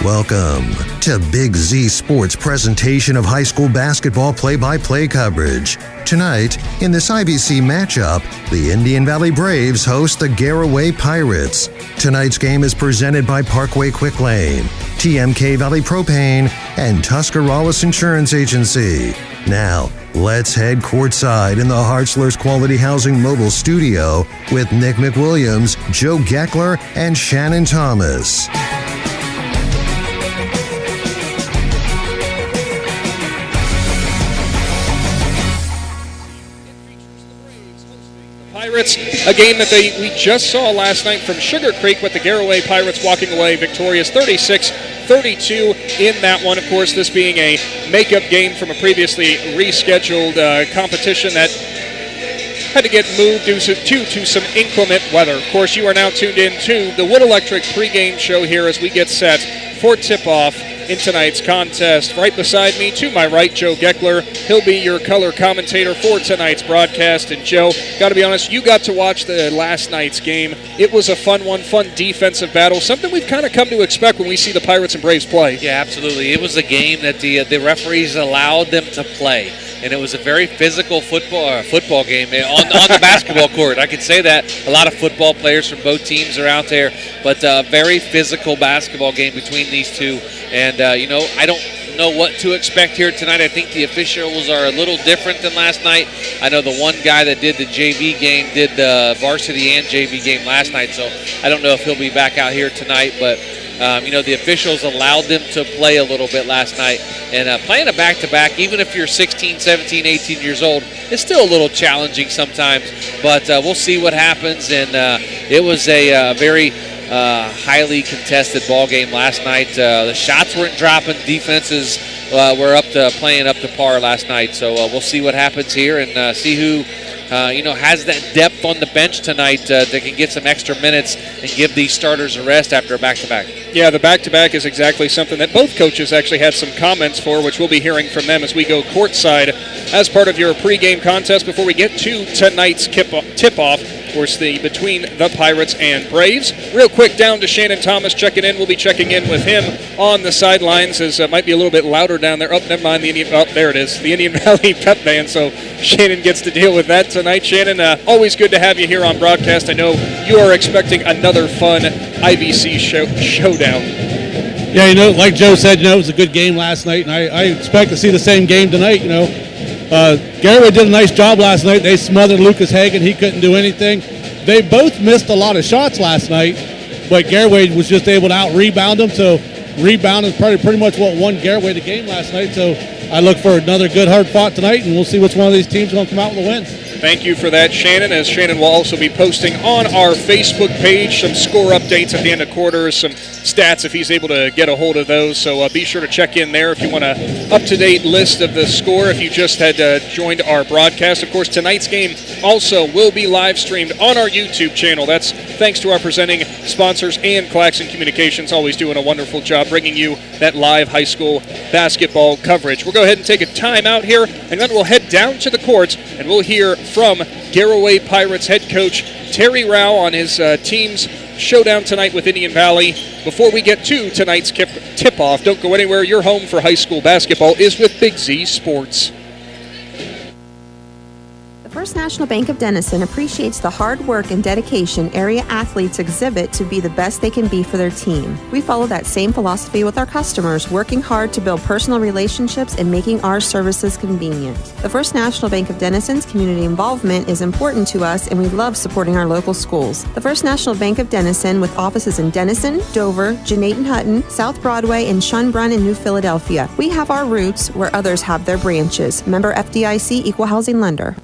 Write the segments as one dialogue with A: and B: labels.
A: Welcome to Big Z Sports presentation of high school basketball play-by-play coverage. Tonight, in this IBC matchup, the Indian Valley Braves host the Garaway Pirates. Tonight's game is presented by Parkway Quick Lane, TMK Valley Propane, and Tuscarawas Insurance Agency. Now, let's head courtside in the Hartzler's Quality Housing Mobile Studio with Nick McWilliams, Joe Geckler, and Shannon Thomas.
B: Pirates, a game that we just saw last night from Sugar Creek with the Garaway Pirates walking away victorious 36-32 in that one. Of course, this being a makeup game from a previously rescheduled competition that had to get moved due to some inclement weather. Of course, you are now tuned in to the Wood Electric pregame show here as we get set for tip-off in tonight's contest. Right beside me, to my right, Joe Geckler. He'll be your color commentator for tonight's broadcast. And Joe, got to be honest, you got to watch the last night's game. It was a fun one, fun defensive battle, something we've kind of come to expect when we see the Pirates and Braves play.
C: Yeah, absolutely. It was a game that the referees allowed them to play. And it was a very physical football game on the basketball court. I can say that. A lot of football players from both teams are out there, but a very physical basketball game between these two. And, I don't know what to expect here tonight. I think the officials are a little different than last night. I know the one guy that did the JV game did the varsity and JV game last night, so I don't know if he'll be back out here tonight, but the officials allowed them to play a little bit last night. And playing a back-to-back, even if you're 16, 17, 18 years old, it's still a little challenging sometimes. But we'll see what happens. And it was a very highly contested ball game last night. The shots weren't dropping. Defenses were playing up to par last night. So we'll see what happens here and see who has that depth on the bench tonight that can get some extra minutes and give these starters a rest after a back-to-back.
B: Yeah, the back-to-back is exactly something that both coaches actually had some comments for, which we'll be hearing from them as we go courtside as part of your pregame contest before we get to tonight's tip-off. Of course, between the Pirates and Braves. Real quick, down to Shannon Thomas checking in. We'll be checking in with him on the sidelines, as it might be a little bit louder down there. Oh, never mind. There it is. The Indian Valley Pep Band. So Shannon gets to deal with that tonight. Shannon, always good to have you here on broadcast. I know you are expecting another fun IVC showdown.
D: Yeah, like Joe said, it was a good game last night, and I expect to see the same game tonight, Garaway did a nice job last night. They smothered Lucas Hagan. He couldn't do anything. They both missed a lot of shots last night, but Garaway was just able to out-rebound them. So rebound is pretty much what won Garaway the game last night. So I look for another good hard-fought tonight, and we'll see which one of these teams is going to come out with a win.
B: Thank you for that, Shannon, as Shannon will also be posting on our Facebook page some score updates at the end of quarters, some stats if he's able to get a hold of those. So be sure to check in there if you want an up-to-date list of the score if you just had joined our broadcast. Of course, tonight's game also will be live streamed on our YouTube channel. That's thanks to our presenting sponsors and Claxon Communications, always doing a wonderful job bringing you that live high school basketball coverage. We'll go ahead and take a time out here, and then we'll head down to the courts, and we'll hear from Garaway Pirates head coach Terry Rao on his team's showdown tonight with Indian Valley. Before we get to tonight's tip-off, don't go anywhere. Your home for high school basketball is with Big Z Sports.
E: First National Bank of Denison appreciates the hard work and dedication area athletes exhibit to be the best they can be for their team. We follow that same philosophy with our customers, working hard to build personal relationships and making our services convenient. The First National Bank of Denison's community involvement is important to us, and we love supporting our local schools. The First National Bank of Denison, with offices in Denison, Dover, Jeanette Hutton, South Broadway, and Schunbrunn in New Philadelphia. We have our roots where others have their branches. Member FDIC, Equal Housing Lender.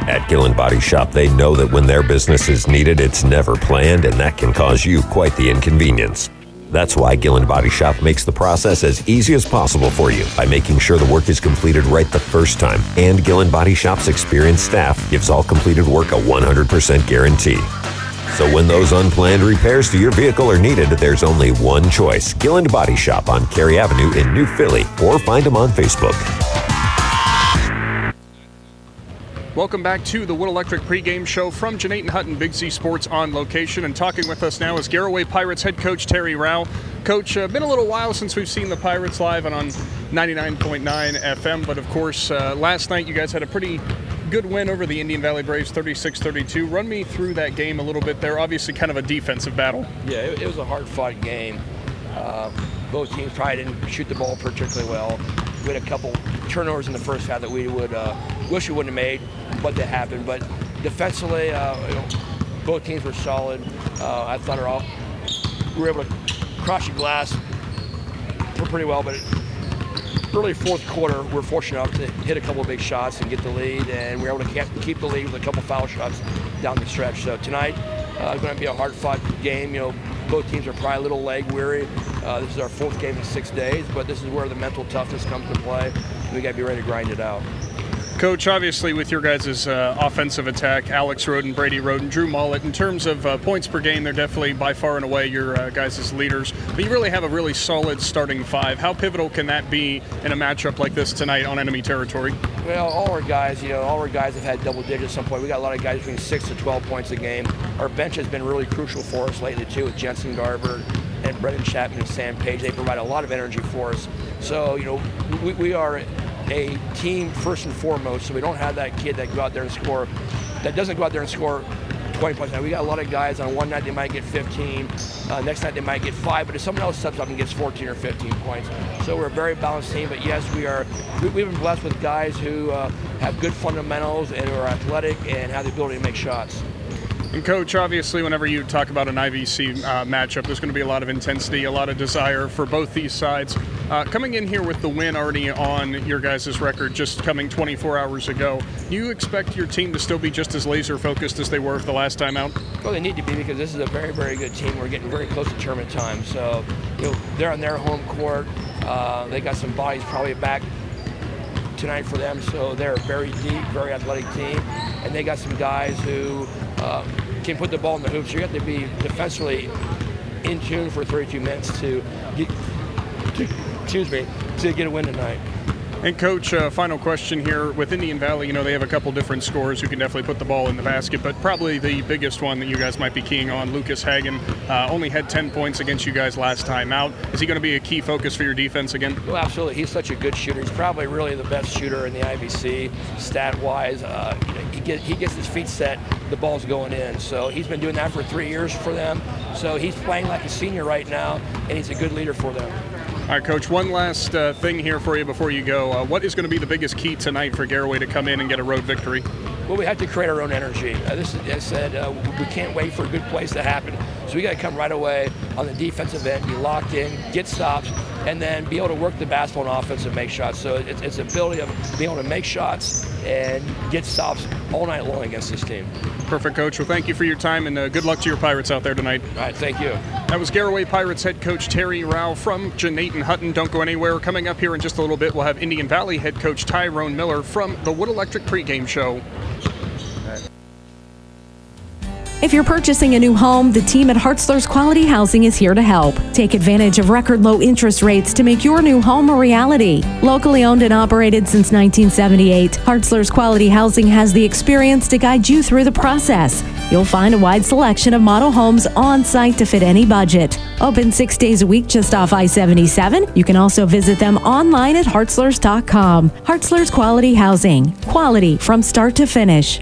F: At Gillen Body Shop, they know that when their business is needed, it's never planned, and that can cause you quite the inconvenience. That's why Gillen Body Shop makes the process as easy as possible for you by making sure the work is completed right the first time. And Gillen Body Shop's experienced staff gives all completed work a 100% guarantee. So when those unplanned repairs to your vehicle are needed, there's only one choice. Gillen Body Shop on Cary Avenue in New Philly, or find them on Facebook.
B: Welcome back to the Wood Electric pregame show from Jeanette and Hutton, Big Z Sports on location. And talking with us now is Garaway Pirates head coach Terry Rao. Coach, been a little while since we've seen the Pirates live and on 99.9 FM, but of course, last night you guys had a pretty good win over the Indian Valley Braves, 36-32. Run me through that game a little bit there. Obviously kind of a defensive battle.
G: Yeah, it was a hard-fought game. Both teams probably didn't shoot the ball particularly well. We had a couple turnovers in the first half that we would wish we wouldn't have made, but they happened. But defensively, both teams were solid. I thought we were able to crush the glass pretty well, but early fourth quarter, we're fortunate enough to hit a couple of big shots and get the lead, and we were able to keep the lead with a couple foul shots down the stretch. So tonight, it's going to be a hard-fought game. Both teams are probably a little leg weary. This is our fourth game in 6 days, but this is where the mental toughness comes to play. We got to be ready to grind it out.
B: Coach, obviously with your guys' offensive attack, Alex Roden, Brady Roden, Drew Mollett, in terms of points per game, they're definitely by far and away your guys' leaders. But you really have a really solid starting five. How pivotal can that be in a matchup like this tonight on enemy territory?
G: Well, all our guys have had double digits at some point. We got a lot of guys between 6 to 12 points a game. Our bench has been really crucial for us lately too, with Jensen Garber and Brendan Chapman and Sam Page. They provide a lot of energy for us. So, we are a team first and foremost, so we don't have that kid that doesn't go out there and score 20 points. Now, we got a lot of guys on one night they might get 15, next night they might get 5, but if someone else steps up and gets 14 or 15 points. So we're a very balanced team, but yes, we've been blessed with guys who have good fundamentals and are athletic and have the ability to make shots.
B: And Coach, obviously whenever you talk about an IVC matchup, there's going to be a lot of intensity, a lot of desire for both these sides. Coming in here with the win already on your guys' record, just coming 24 hours ago, do you expect your team to still be just as laser focused as they were the last time out?
G: Well, they need to be, because this is a very, very good team. We're getting very close to tournament time. So, they're on their home court. They got some bodies probably back tonight for them, so they're a very deep, very athletic team, and they got some guys who can put the ball in the hoops. You have to be defensively in tune for 32 minutes to get a win tonight.
B: And Coach, final question here. With Indian Valley, they have a couple different scorers who can definitely put the ball in the basket, but probably the biggest one that you guys might be keying on, Lucas Hagen, only had 10 points against you guys last time out. Is he going to be a key focus for your defense again?
G: Well, absolutely. He's such a good shooter. He's probably really the best shooter in the IVC, stat-wise. He gets his feet set, the ball's going in. So he's been doing that for 3 years for them. So he's playing like a senior right now, and he's a good leader for them.
B: All right, Coach, one last thing here for you before you go. What is going to be the biggest key tonight for Garaway to come in and get a road victory?
G: Well, we have to create our own energy. This is, as I said, we can't wait for good plays to happen. So we got to come right away on the defensive end, be locked in, get stops, and then be able to work the basketball on offense and make shots. So it's the ability of being able to make shots and get stops all night long against this team.
B: Perfect, Coach. Well, thank you for your time, and good luck to your Pirates out there tonight.
G: All right, thank you.
B: That was Garaway Pirates head coach Terry Rao from Jeanette and Hutton. Don't go anywhere. Coming up here in just a little bit, we'll have Indian Valley head coach Tyrone Miller from the Wood Electric pregame show.
H: If you're purchasing a new home, the team at Hartzler's Quality Housing is here to help. Take advantage of record low interest rates to make your new home a reality. Locally owned and operated since 1978, Hartzler's Quality Housing has the experience to guide you through the process. You'll find a wide selection of model homes on site to fit any budget. Open 6 days a week just off I-77. You can also visit them online at hartzlers.com. Hartzler's Quality Housing. Quality from start to finish.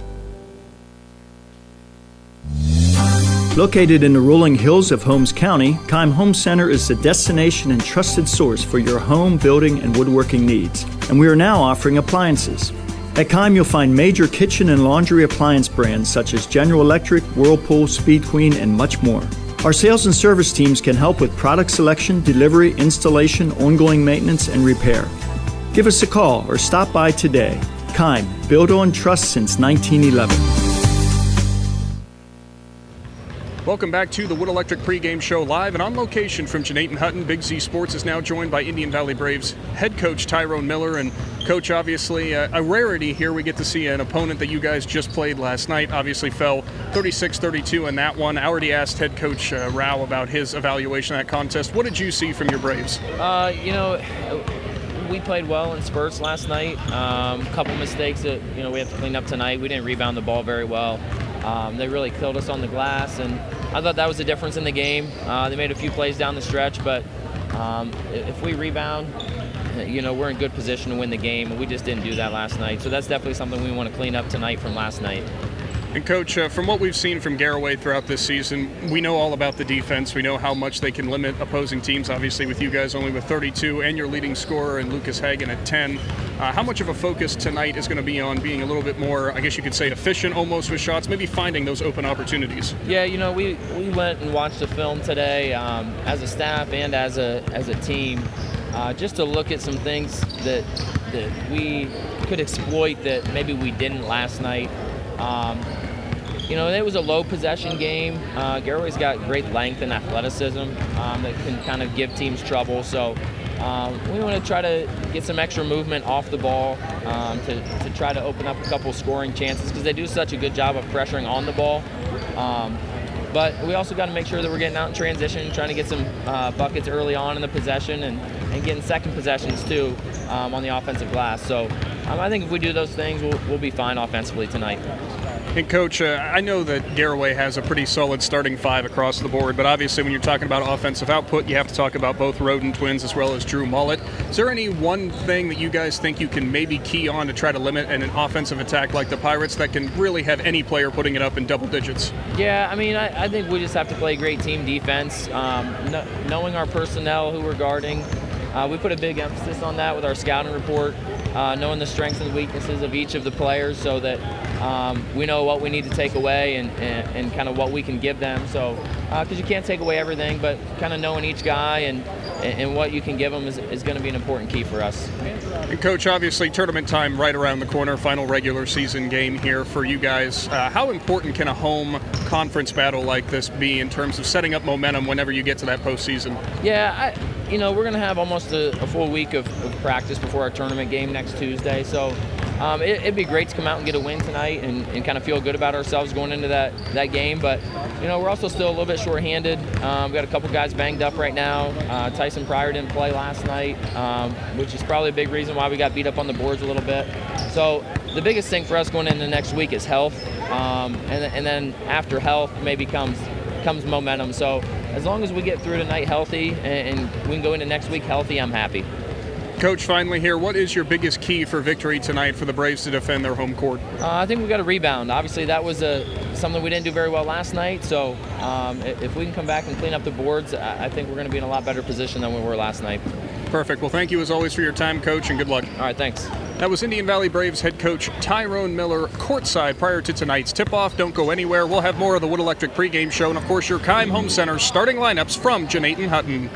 I: Located in the rolling hills of Holmes County, Keim Home Center is the destination and trusted source for your home, building, and woodworking needs. And we are now offering appliances. At Keim, you'll find major kitchen and laundry appliance brands such as General Electric, Whirlpool, Speed Queen, and much more. Our sales and service teams can help with product selection, delivery, installation, ongoing maintenance, and repair. Give us a call or stop by today. Keim, built on trust since 1911.
B: Welcome back to the Wood Electric pregame show live and on location from Jeanette and Hutton. Big Z Sports is now joined by Indian Valley Braves head coach Tyrone Miller. And Coach, obviously a rarity here. We get to see an opponent that you guys just played last night. Obviously fell 36-32 in that one. I already asked head coach Rao about his evaluation of that contest. What did you see from your Braves?
J: we played well in spurts last night. A couple mistakes that we have to clean up tonight. We didn't rebound the ball very well. They really killed us on the glass, and I thought that was the difference in the game. They made a few plays down the stretch, but if we rebound, we're in good position to win the game, and we just didn't do that last night. So that's definitely something we want to clean up tonight from last night.
B: And Coach, from what we've seen from Garaway throughout this season, we know all about the defense. We know how much they can limit opposing teams, obviously with you guys only with 32 and your leading scorer and Lucas Hagan at 10. How much of a focus tonight is going to be on being a little bit more, I guess you could say, efficient almost with shots, maybe finding those open opportunities?
J: Yeah, we went and watched the film today as a staff and as a team, just to look at some things that we could exploit that maybe we didn't last night. It was a low possession game. Garaway's got great length and athleticism that can kind of give teams trouble. So we want to try to get some extra movement off the ball to try to open up a couple scoring chances because they do such a good job of pressuring on the ball. But we also got to make sure that we're getting out in transition, trying to get some buckets early on in the possession and getting second possessions too on the offensive glass. So I think if we do those things, we'll be fine offensively tonight.
B: And Coach, I know that Garaway has a pretty solid starting five across the board, but obviously when you're talking about offensive output, you have to talk about both Roden twins as well as Drew Mullet. Is there any one thing that you guys think you can maybe key on to try to limit an offensive attack like the Pirates that can really have any player putting it up in double digits?
J: Yeah, I think we just have to play great team defense, knowing our personnel who we're guarding. We put a big emphasis on that with our scouting report, knowing the strengths and weaknesses of each of the players so that we know what we need to take away and kind of what we can give them. So, because you can't take away everything, but kind of knowing each guy and what you can give them is going to be an important key for us.
B: And Coach, obviously tournament time right around the corner, final regular season game here for you guys. How important can a home conference battle like this be in terms of setting up momentum whenever you get to that postseason?
J: Yeah, we're going to have almost a full week of practice before our tournament game next Tuesday. So it'd be great to come out and get a win tonight and kind of feel good about ourselves going into that game. But, we're also still a little bit shorthanded. We've got a couple guys banged up right now. Tyson Pryor didn't play last night, which is probably a big reason why we got beat up on the boards a little bit. So the biggest thing for us going into next week is health. And then after health maybe comes momentum. So as long as we get through tonight healthy and we can go into next week healthy, I'm happy.
B: Coach, finally here, what is your biggest key for victory tonight for the Braves to defend their home court?
J: I think we've got to rebound. Obviously, that was something we didn't do very well last night. So if we can come back and clean up the boards, I think we're going to be in a lot better position than we were last night.
B: Perfect. Well, thank you as always for your time, Coach, and good luck.
J: All right, thanks.
B: That was Indian Valley Braves head coach Tyrone Miller courtside prior to tonight's tip-off. Don't go anywhere. We'll have more of the Wood Electric pregame show and, of course, your Keim Home Center starting lineups from Janaten Hutton.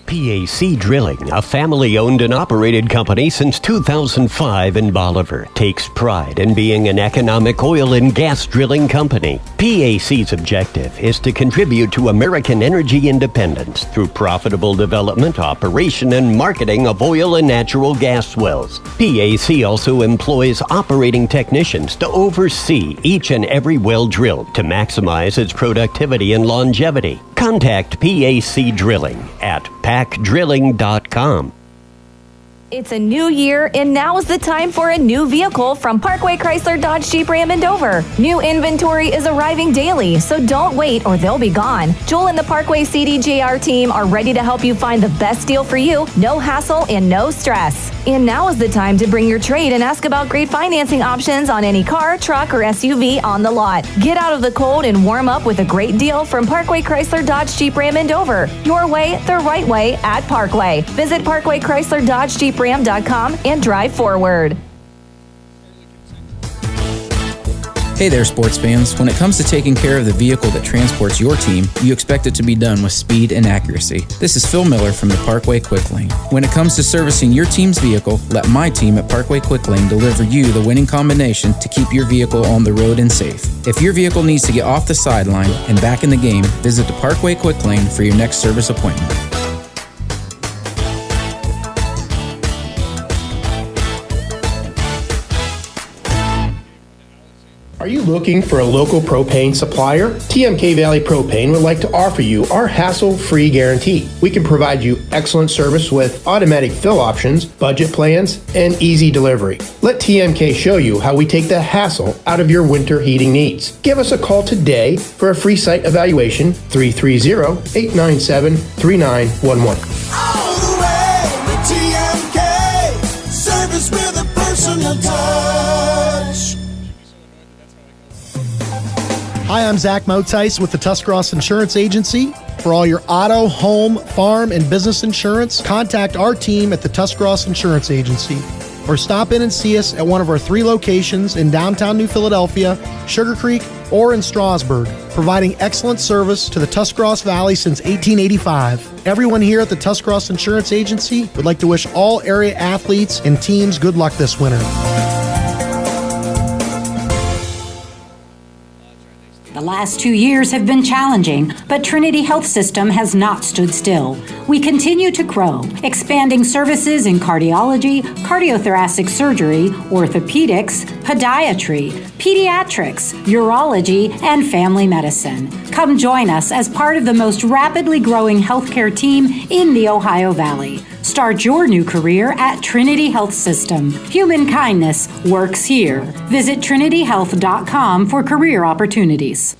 K: PAC Drilling, a family-owned and operated company since 2005 in Bolivar, takes pride in being an economic oil and gas drilling company. PAC's objective is to contribute to American energy independence through profitable development, operation, and marketing of oil and natural gas wells. PAC also employs operating technicians to oversee each and every well drilled to maximize its productivity and longevity. Contact PAC Drilling at pacdrilling.com.
H: It's a new year, and now is the time for a new vehicle from Parkway Chrysler Dodge Jeep Ram in Dover. New inventory is arriving daily, so don't wait or they'll be gone. Joel and the Parkway CDJR team are ready to help you find the best deal for you, no hassle and no stress. And now is the time to bring your trade and ask about great financing options on any car, truck, or SUV on the lot. Get out of the cold and warm up with a great deal from Parkway Chrysler Dodge Jeep Ram in Dover. Your way, the right way at Parkway. Visit Parkway Chrysler Dodge Jeep Ram.com and drive forward.
L: Hey there, sports fans. When it comes to taking care of the vehicle that transports your team, you expect it to be done with speed and accuracy. This is Phil Miller from the Parkway Quick Lane. When it comes to servicing your team's vehicle, let my team at Parkway Quick Lane deliver you the winning combination to keep your vehicle on the road and safe. If your vehicle needs to get off the sideline and back in the game, visit the Parkway Quick Lane for your next service appointment.
M: Are you looking for a local propane supplier? TMK Valley Propane would like to offer you our hassle-free guarantee. We can provide you excellent service with automatic fill options, budget plans, and easy delivery. Let TMK show you how we take the hassle out of your winter heating needs. Give us a call today for a free site evaluation, 330-897-3911.
N: All the way with TMK, service with a personal touch.
O: Hi, I'm Zach Motice with the Tuscarawas Insurance Agency. For all your auto, home, farm, and business insurance, contact our team at the Tuscarawas Insurance Agency. Or stop in and see us at one of our 3 locations in downtown New Philadelphia, Sugar Creek, or in Strasburg, providing excellent service to the Tuscarawas Valley since 1885. Everyone here at the Tuscarawas Insurance Agency would like to wish all area athletes and teams good luck this winter.
P: The last 2 years have been challenging, but Trinity Health System has not stood still. We continue to grow, expanding services in cardiology, cardiothoracic surgery, orthopedics, podiatry, pediatrics, urology, and family medicine. Come join us as part of the most rapidly growing healthcare team in the Ohio Valley. Start your new career at Trinity Health System. Human kindness works here. Visit trinityhealth.com for career opportunities.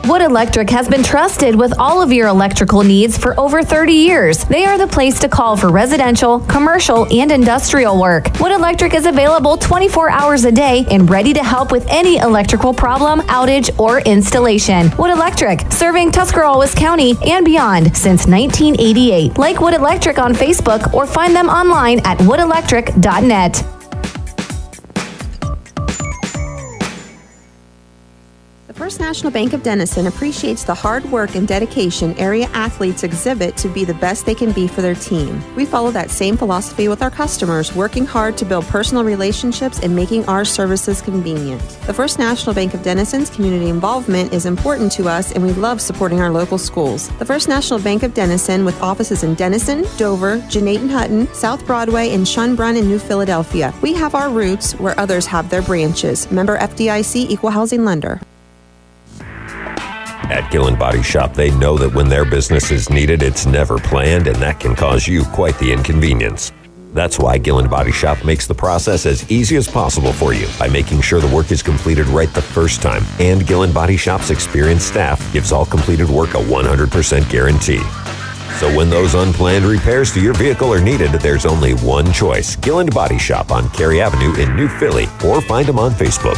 Q: Wood Electric has been trusted with all of your electrical needs for over 30 years. They are the place to call for residential, commercial, and industrial work. Wood Electric is available 24 hours a day and ready to help with any electrical problem, outage, or installation. Wood Electric, serving Tuscarawas County and beyond since 1988. Like Wood Electric on Facebook or find them online at woodelectric.net.
E: First National Bank of Denison appreciates the hard work and dedication area athletes exhibit to be the best they can be for their team. We follow that same philosophy with our customers, working hard to build personal relationships and making our services convenient. The First National Bank of Denison's community involvement is important to us, and we love supporting our local schools. The First National Bank of Denison, with offices in Denison, Dover, Jeanette and Hutton, South Broadway, and Schönbrunn in New Philadelphia. We have our roots where others have their branches. Member FDIC, Equal Housing Lender.
F: At Gillen Body Shop, they know that when their business is needed, it's never planned, and that can cause you quite the inconvenience. That's why Gillen Body Shop makes the process as easy as possible for you by making sure the work is completed right the first time. And Gillen Body Shop's experienced staff gives all completed work a 100% guarantee. So when those unplanned repairs to your vehicle are needed, there's only one choice: Gillen Body Shop on Cary Avenue in New Philly, or find them on Facebook.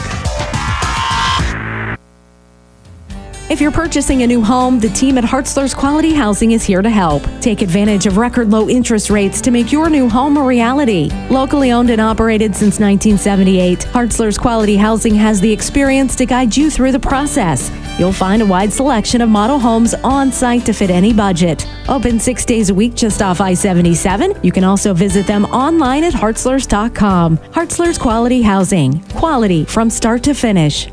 H: If you're purchasing a new home, the team at Hartzler's Quality Housing is here to help. Take advantage of record low interest rates to make your new home a reality. Locally owned and operated since 1978, Hartzler's Quality Housing has the experience to guide you through the process. You'll find a wide selection of model homes on site to fit any budget. Open 6 days a week just off I-77. You can also visit them online at hartzlers.com. Hartzler's Quality Housing. Quality from start to finish.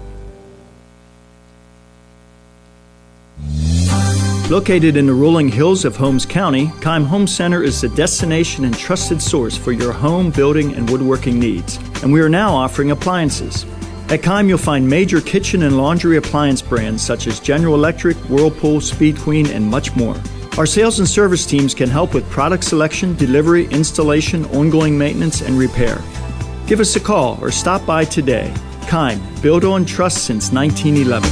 I: Located in the rolling hills of Holmes County, Keim Home Center is the destination and trusted source for your home, building, and woodworking needs. And we are now offering appliances. At Keim, you'll find major kitchen and laundry appliance brands such as General Electric, Whirlpool, Speed Queen, and much more. Our sales and service teams can help with product selection, delivery, installation, ongoing maintenance, and repair. Give us a call or stop by today. Keim, built on trust since 1911.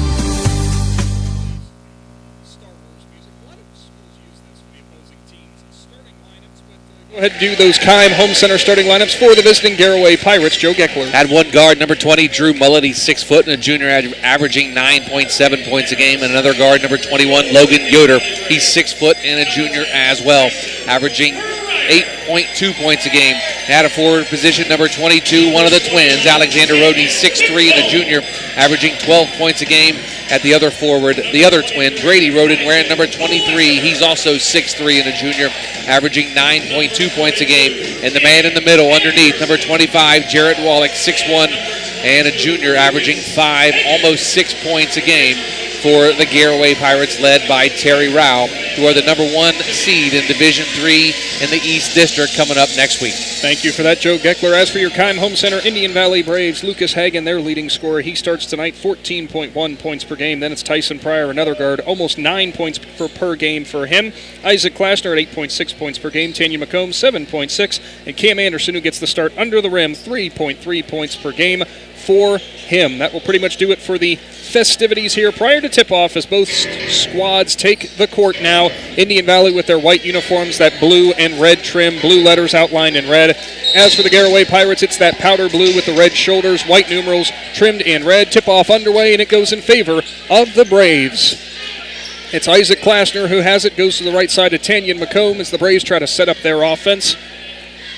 B: Go ahead and do those Keim Home Center starting lineups for the visiting Garaway Pirates. Joe Geckler.
C: At one guard, number 20, Drew Mullet. He's 6 foot and a junior, averaging 9.7 points a game. And another guard, number 21, Logan Yoder. He's 6 foot and a junior as well, averaging 8.2 points a game. At a forward position, number 22, one of the twins, Alexander Rodney, 6'3", and a junior, averaging 12 points a game. At the other forward, the other twin, Brady Roden, wearing number 23. He's also 6'3", and a junior, averaging 9.2 points a game. And the man in the middle, underneath, number 25, Jarrett Wallach, 6'1", and a junior, averaging 5, almost 6 points a game for the Garaway Pirates, led by Terry Rao, who are the number 1 seed in Division III in the East District, coming up next week.
B: Thank you for that, Joe Geckler. As for your Keim Home Center Indian Valley Braves, Lucas Hagen, their leading scorer. He starts tonight, 14.1 points per game. Then it's Tyson Pryor, another guard, almost 9 points per game for him. Isaac Klasner at 8.6 points per game. Tanya McComb, 7.6. And Cam Anderson, who gets the start under the rim, 3.3 points per game for him. That will pretty much do it for the festivities here prior to tip-off as both squads take the court now. Indian Valley with their white uniforms, that blue and red trim, blue letters outlined in red. As for the Garaway Pirates, it's that powder blue with the red shoulders, white numerals trimmed in red. Tip-off underway, and it goes in favor of the Braves. It's Isaac Klasner who has it, goes to the right side to Tanyan McComb as the Braves try to set up their offense.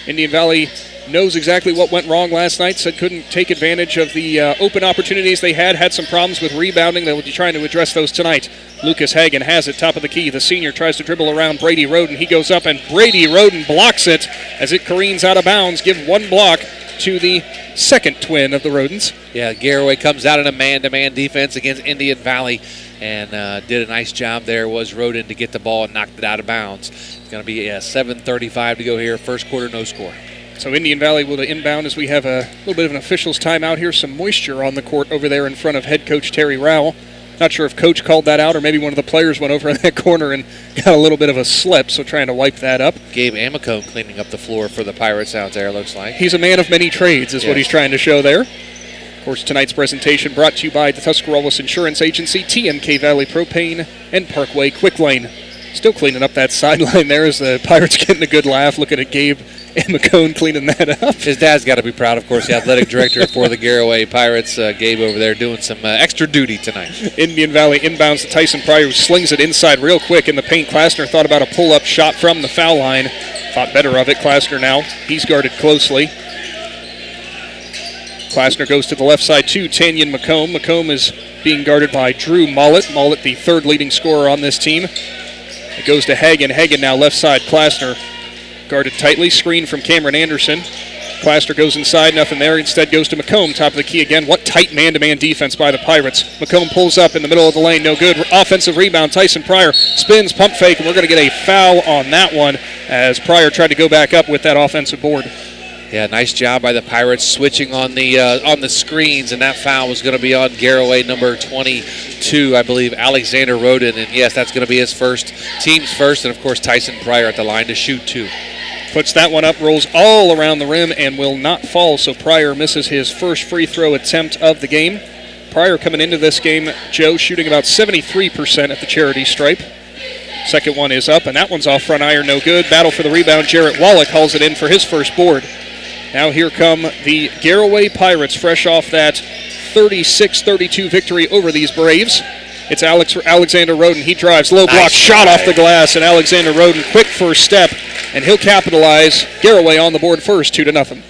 B: Indian Valley knows exactly what went wrong last night, said couldn't take advantage of the open opportunities they had some problems with rebounding. They will be trying to address those tonight. Lucas Hagen has it, top of the key. The senior tries to dribble around Brady Roden. He goes up, and Brady Roden blocks it as it careens out of bounds. Give one block to the second twin of the Rodens.
C: Yeah, Garaway comes out in a man-to-man defense against Indian Valley and did a nice job there. Was Roden to get the ball and knocked it out of bounds. It's going to be 7:35 to go here. First quarter, no score.
B: So Indian Valley will inbound as we have a little bit of an official's timeout here. Some moisture on the court over there in front of head coach Terry Rowell. Not sure if coach called that out or maybe one of the players went over in that corner and got a little bit of a slip, so trying to wipe that up.
C: Gabe Amicone cleaning up the floor for the Pirates out there, looks like.
B: He's a man of many trades is what he's trying to show there. Of course, tonight's presentation brought to you by the Tuscarawas Insurance Agency, TMK Valley Propane, and Parkway Quick Lane. Still cleaning up that sideline there as the Pirates getting a good laugh. Looking at Gabe Amicone cleaning that up.
C: His dad's got to be proud, of course, the athletic director for the Garaway Pirates. Gabe over there doing some extra duty tonight.
B: Indian Valley inbounds to Tyson Pryor, who slings it inside real quick in the paint. Klasner thought about a pull-up shot from the foul line. Thought better of it. Klasner now, he's guarded closely. Klasner goes to the left side to Tanyan McComb. McComb is being guarded by Drew Mollett. Mollett, the third leading scorer on this team. It goes to Hagen. Hagen now left side. Klasner guarded tightly. Screen from Cameron Anderson. Klasner goes inside. Nothing there. Instead goes to McComb. Top of the key again. What tight man-to-man defense by the Pirates. McComb pulls up in the middle of the lane. No good. Offensive rebound. Tyson Pryor spins, pump fake, and we're going to get a foul on that one as Pryor tried to go back up with that offensive board.
C: Yeah, nice job by the Pirates switching on the screens, and that foul was going to be on Garaway, number 22, I believe, Alexander Roden. And yes, that's going to be his team's first, and of course Tyson Pryor at the line to shoot two.
B: Puts that one up, rolls all around the rim, and will not fall, so Pryor misses his first free throw attempt of the game. Pryor coming into this game, Joe, shooting about 73% at the charity stripe. Second one is up, and that one's off front iron, no good. Battle for the rebound, Jarrett Wallach hauls it in for his first board. Now here come the Garaway Pirates, fresh off that 36-32 victory over these Braves. It's Alexander Roden. He drives, low block, shot off the glass, and Alexander Roden, quick first step, and he'll capitalize. Garaway on the board first, 2-0.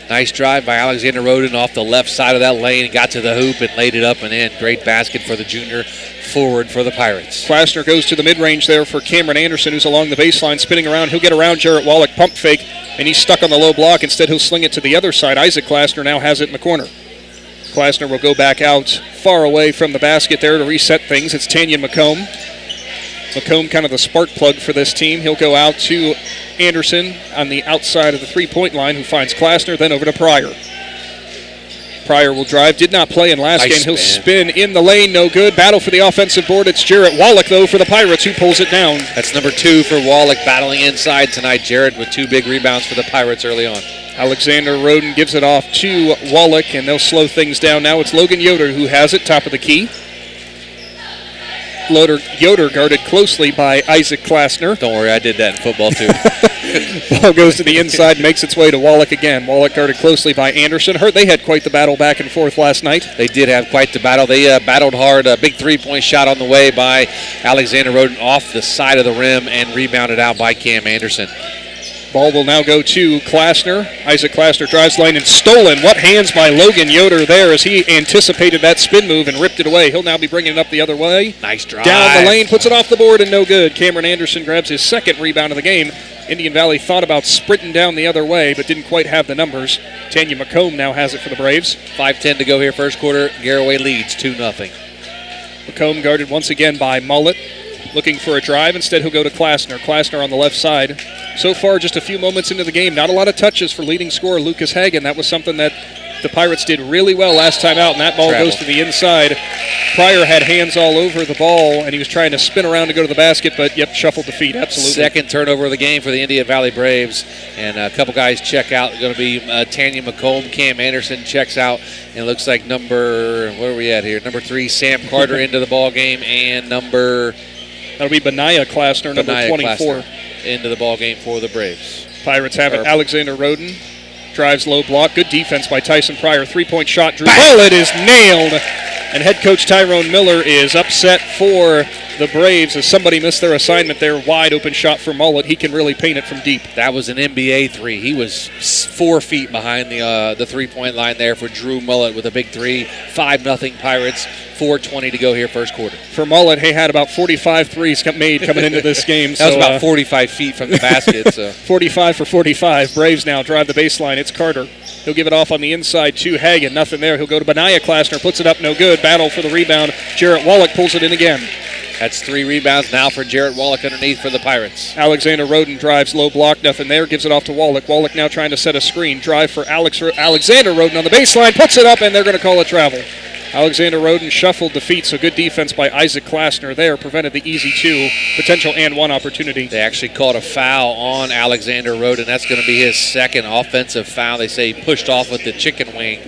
C: Nice drive by Alexander Roden off the left side of that lane, got to the hoop and laid it up and in. Great basket for the junior forward for the Pirates.
B: Klasner goes to the mid-range there for Cameron Anderson, who's along the baseline, spinning around. He'll get around Jarrett Wallach, pump fake, and he's stuck on the low block. Instead, he'll sling it to the other side. Isaac Klasner now has it in the corner. Klasner will go back out far away from the basket there to reset things. It's Tanyan McComb. McComb kind of the spark plug for this team. He'll go out to Anderson on the outside of the three-point line, who finds Klasner, then over to Pryor. Pryor will drive. Did not play in last game. He'll spin in the lane. No good. Battle for the offensive board. It's Jarrett Wallach, though, for the Pirates, who pulls it down.
C: That's number 2 for Wallach, battling inside tonight. Jarrett with 2 big rebounds for the Pirates early on.
B: Alexander Roden gives it off to Wallach, and they'll slow things down. Now it's Logan Yoder who has it, top of the key. Yoder guarded closely by Isaac Klasner.
C: Don't worry, I did that in football too.
B: Ball goes to the inside, makes its way to Wallach again. Wallach guarded closely by Anderson. They had quite the battle back and forth last night.
C: They did have quite the battle. They battled hard. A big three-point shot on the way by Alexander Roden off the side of the rim and rebounded out by Cam Anderson.
B: Ball will now go to Klasner. Isaac Klasner drives lane and stolen. What hands by Logan Yoder there as he anticipated that spin move and ripped it away. He'll now be bringing it up the other way.
C: Nice drive.
B: Down the lane, puts it off the board and no good. Cameron Anderson grabs his second rebound of the game. Indian Valley thought about sprinting down the other way but didn't quite have the numbers. Tanya McComb now has it for the Braves.
C: 5:10 to go here first quarter. Garaway leads 2-0.
B: McComb guarded once again by Mullet. Looking for a drive. Instead, he'll go to Klassner. Klassner on the left side. So far, just a few moments into the game, not a lot of touches for leading scorer Lucas Hagan. That was something that the Pirates did really well last time out, and that ball goes to the inside. Pryor had hands all over the ball, and he was trying to spin around to go to the basket, but, shuffled the feet, absolutely.
C: Second turnover of the game for the Indian Valley Braves, and a couple guys check out. Going to be Tanya McComb, Cam Anderson checks out, and it looks like where are we at here? Number 3, Sam Carter into the ball game, and
B: that'll be Benaiah Klassner, number 24.
C: Klassner into the ball game for the Braves.
B: Pirates have it. Alexander Roden drives low block. Good defense by Tyson Pryor. 3-point shot. Drew Mullet is nailed. And head coach Tyrone Miller is upset for the Braves as somebody missed their assignment there. Wide open shot for Mullet. He can really paint it from deep.
C: That was an NBA three. He was 4 feet behind the 3-point line there for Drew Mullet with a big three. 5-0 Pirates. 4:20 to go here first quarter.
B: For Mullet, he had about 45 threes made coming into this game.
C: That was about 45 feet from the basket. So
B: 45 for 45. Braves now drive the baseline. It's Carter. He'll give it off on the inside to Hagan. Nothing there. He'll go to Benaiah Klassner. Puts it up. No good. Battle for the rebound. Jarrett Wallach pulls it in again.
C: That's 3 rebounds now for Jarrett Wallach underneath for the Pirates.
B: Alexander Roden drives low block. Nothing there. Gives it off to Wallach. Wallach now trying to set a screen. Drive for Alexander Roden on the baseline. Puts it up, and they're going to call it travel. Alexander Roden shuffled the feet, so good defense by Isaac Klassner there. Prevented the easy 2, potential and 1 opportunity.
C: They actually called a foul on Alexander Roden. That's going to be his second offensive foul. They say he pushed off with the chicken wing,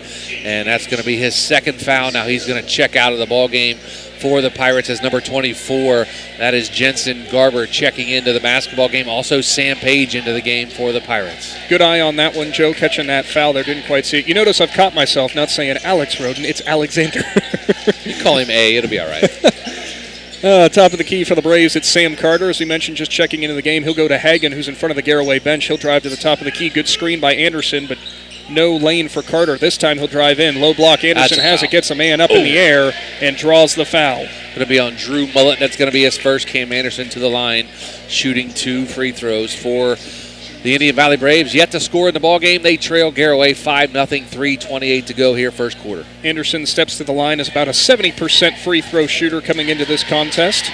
C: and that's going to be his second foul. Now he's going to check out of the ball game for the Pirates as number 24. That is Jensen Garber checking into the basketball game. Also Sam Page into the game for the Pirates.
B: Good eye on that one, Joe, catching that foul there. Didn't quite see it. You notice I've caught myself not saying Alex Roden. It's Alexander.
C: You call him A. It'll be all right.
B: Top of the key for the Braves, it's Sam Carter, as we mentioned, just checking into the game. He'll go to Hagan, who's in front of the Garaway bench. He'll drive to the top of the key. Good screen by Anderson, but no lane for Carter. This time he'll drive in. Low block. Anderson has it, gets a man up in the air, and draws the foul.
C: Going to be on Drew Mullet. That's going to be his first. Cam Anderson to the line, shooting 2 free throws for the Indian Valley Braves. Yet to score in the ball game. They trail Garaway 5-0, 3:28 to go here first quarter.
B: Anderson steps to the line as about a 70% free throw shooter coming into this contest.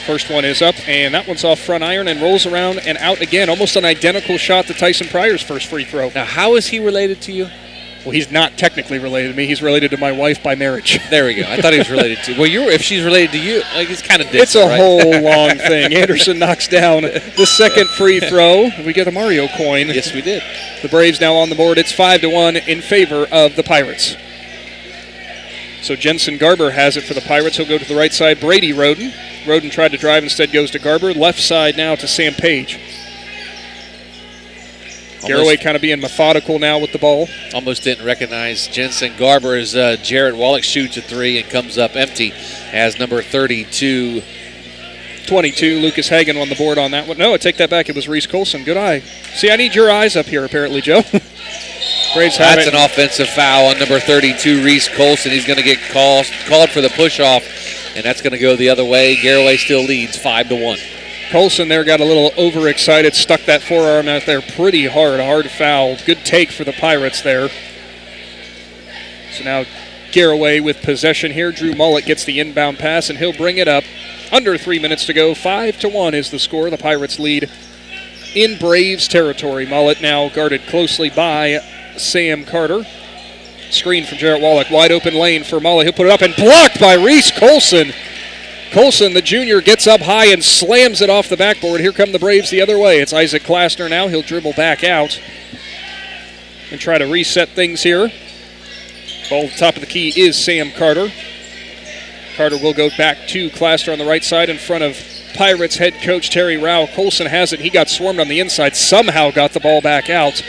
B: First one is up, and that one's off front iron and rolls around and out again. Almost an identical shot to Tyson Pryor's first free throw.
C: Now, how is he related to you?
B: Well, he's not technically related to me. He's related to my wife by marriage.
C: There we go. I thought he was related to. Well, if she's related to you, it's kind of different.
B: It's a whole long thing. Anderson knocks down the second free throw. We get a Mario coin.
C: Yes, we did.
B: The Braves now on the board. It's 5-1 in favor of the Pirates. So Jensen Garber has it for the Pirates. He'll go to the right side. Brady Roden. Roden tried to drive, instead goes to Garber. Left side now to Sam Page. Garaway kind of being methodical now with the ball.
C: Almost didn't recognize Jensen Garber as Jarrett Wallach shoots a 3 and comes up empty as number 32.
B: 22, Lucas Hagan on the board on that one. No, I take that back. It was Reese Colson. Good eye. See, I need your eyes up here, apparently, Joe. Braves have
C: That's an offensive foul on number 32, Reese Colson. He's going to get called for the push-off, and that's going to go the other way. Garaway still leads 5-1.
B: Colson there got a little overexcited, stuck that forearm out there pretty hard. A hard foul. Good take for the Pirates there. So now Garaway with possession here. Drew Mullet gets the inbound pass, and he'll bring it up. Under 3 minutes to go. 5-1 is the score. The Pirates lead in Braves territory. Mullet now guarded closely by Sam Carter. Screen from Jarrett Wallach. Wide open lane for Mullet. He'll put it up and blocked by Reese Colson. Colson, the junior, gets up high and slams it off the backboard. Here come the Braves the other way. It's Isaac Klassner now. He'll dribble back out and try to reset things here. Ball at the top of the key is Sam Carter. Carter will go back to Klassner on the right side in front of Pirates head coach Terry Rao. Colson has it. He got swarmed on the inside, somehow got the ball back out.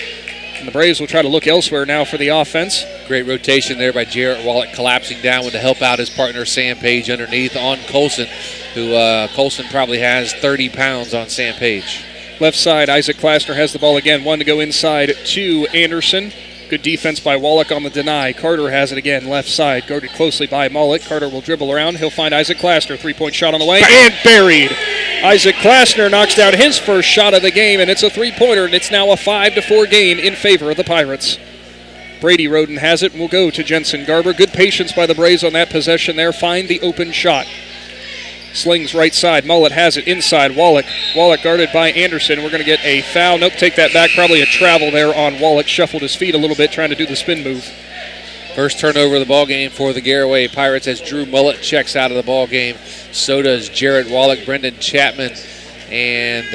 B: And the Braves will try to look elsewhere now for the offense.
C: Great rotation there by Jarrett Wallach, collapsing down to help out his partner Sam Page underneath on Colson, who Colson probably has 30 pounds on Sam Page.
B: Left side, Isaac Klassner has the ball again. One to go inside to Anderson. Good defense by Wallach on the deny. Carter has it again, left side, guarded closely by Mullet. Carter will dribble around. He'll find Isaac Klassner. 3-point shot on the way, and buried. Isaac Klassner knocks down his first shot of the game, and it's a 3-pointer, and it's now a 5-4 game in favor of the Pirates. Brady Roden has it and will go to Jensen Garber. Good patience by the Braves on that possession there. Find the open shot. Slings right side. Mullet has it inside. Wallach guarded by Anderson. We're going to get a foul. Nope, take that back. Probably a travel there on Wallach. Shuffled his feet a little bit trying to do the spin move.
C: First turnover of the ball game for the Garaway Pirates as Drew Mullet checks out of the ball game. So does Jarrett Wallach, Brendan Chapman, and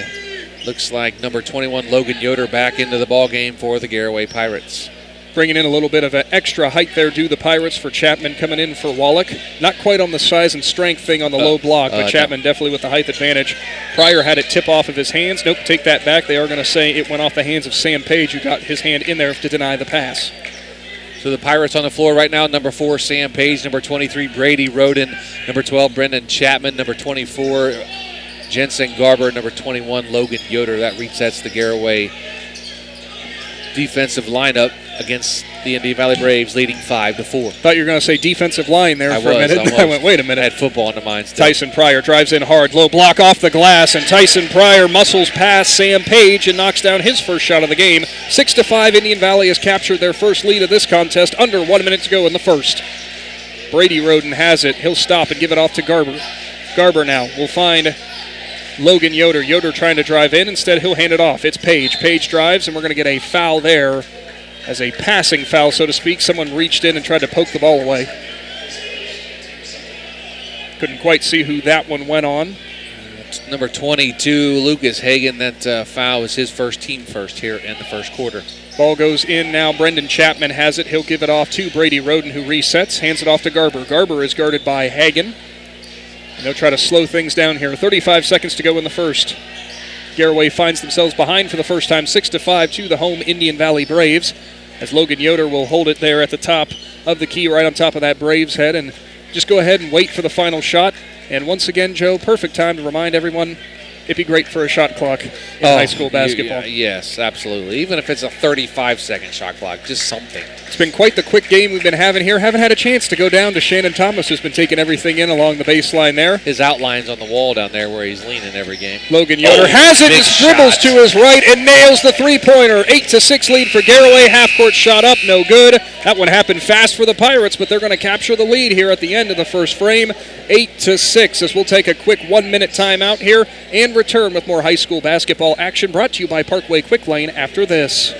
C: looks like number 21 Logan Yoder back into the ball game for the Garaway Pirates.
B: Bringing in a little bit of an extra height there, do the Pirates for Chapman coming in for Wallach. Not quite on the size and strength thing on the low block, but Chapman definitely with the height advantage. Pryor had it tip off of his hands. Nope, take that back. They are going to say it went off the hands of Sam Page, who got his hand in there to deny the pass.
C: So the Pirates on the floor right now, number 4, Sam Page, number 23, Brady Roden, number 12, Brendan Chapman, number 24, Jensen Garber, number 21, Logan Yoder. That resets the Garaway defensive lineup against the Indian Valley Braves, leading 5-4.
B: Thought you were going to say defensive line there for a minute. I went, wait a minute.
C: I had football in the mind still.
B: Tyson Pryor drives in hard. Low block off the glass, and Tyson Pryor muscles past Sam Page and knocks down his first shot of the game. 6-5, Indian Valley has captured their first lead of this contest. Under 1 minute to go in the first. Brady Roden has it. He'll stop and give it off to Garber. Garber now will find Logan Yoder. Yoder trying to drive in. Instead, he'll hand it off. It's Page. Page drives, and we're going to get a foul there. As a passing foul, so to speak. Someone reached in and tried to poke the ball away. Couldn't quite see who that one went on.
C: It's number 22, Lucas Hagan. That foul was his team first here in the first quarter.
B: Ball goes in now. Brendan Chapman has it. He'll give it off to Brady Roden, who resets. Hands it off to Garber. Garber is guarded by Hagan. And they'll try to slow things down here. 35 seconds to go in the first. Garaway finds themselves behind for the first time, 6-5 to the home Indian Valley Braves, as Logan Yoder will hold it there at the top of the key, right on top of that Braves head, and just go ahead and wait for the final shot. And once again, Joe, perfect time to remind everyone it'd be great for a shot clock in high school basketball.
C: Yes, absolutely. Even if it's a 35-second shot clock, just something.
B: It's been quite the quick game we've been having here. Haven't had a chance to go down to Shannon Thomas, who's been taking everything in along the baseline there.
C: His outline's on the wall down there where he's leaning every game.
B: Logan Yoder has it, just dribbles to his right and nails the three-pointer. 8-6 lead for Garaway. Half-court shot up, no good. That one happened fast for the Pirates, but they're going to capture the lead here at the end of the first frame. 8-6, as we'll take a quick 1 minute timeout here and return with more high school basketball action brought to you by Parkway Quick Lane after this.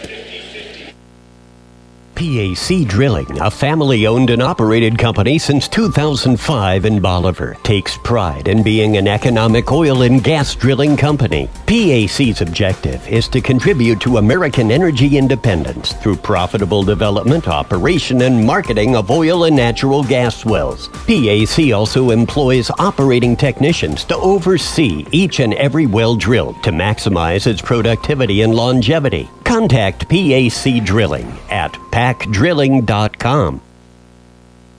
K: PAC Drilling, a family-owned and operated company since 2005 in Bolivar, takes pride in being an economic oil and gas drilling company. PAC's objective is to contribute to American energy independence through profitable development, operation, and marketing of oil and natural gas wells. PAC also employs operating technicians to oversee each and every well drilled to maximize its productivity and longevity. Contact PAC Drilling at pacdrilling.com.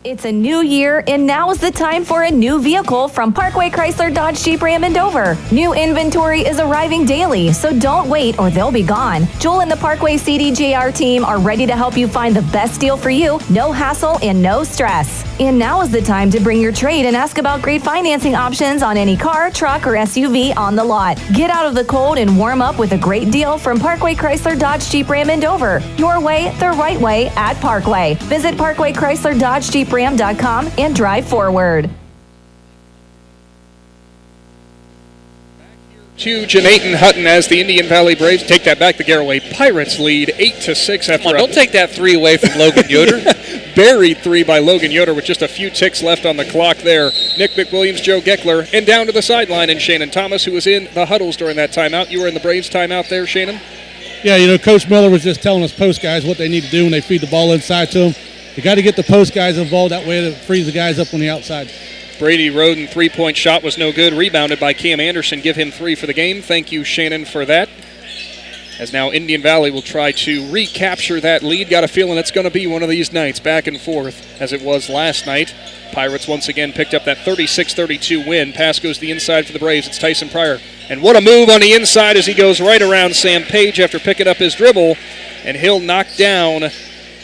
Q: It's a new year, and now is the time for a new vehicle from Parkway Chrysler Dodge Jeep Ram in Dover. New inventory is arriving daily, so don't wait or they'll be gone. Joel and the Parkway CDJR team are ready to help you find the best deal for you, no hassle and no stress. And now is the time to bring your trade and ask about great financing options on any car, truck, or SUV on the lot. Get out of the cold and warm up with a great deal from Parkway Chrysler Dodge Jeep Ram in Dover. Your way, the right way at Parkway. Visit Parkway Chrysler Dodge Jeep Ram.com and drive forward.
B: Huge and Aiton Hutton as the Indian Valley Braves take that back. The Garaway Pirates lead 8-6 after.
C: Don't take that three away from Logan Yoder.
B: Buried three by Logan Yoder with just a few ticks left on the clock there. Nick McWilliams, Joe Geckler, and down to the sideline and Shannon Thomas, who was in the huddles during that timeout. You were in the Braves timeout there, Shannon?
D: Yeah, Coach Miller was just telling us post guys what they need to do when they feed the ball inside to them. You got to get the post guys involved. That way it frees the guys up on the outside.
B: Brady Roden, three-point shot was no good. Rebounded by Cam Anderson. Give him 3 for the game. Thank you, Shannon, for that. As now Indian Valley will try to recapture that lead. Got a feeling it's going to be one of these nights, back and forth, as it was last night. Pirates once again picked up that 36-32 win. Pass goes to the inside for the Braves. It's Tyson Pryor. And what a move on the inside as he goes right around Sam Page after picking up his dribble. And he'll knock down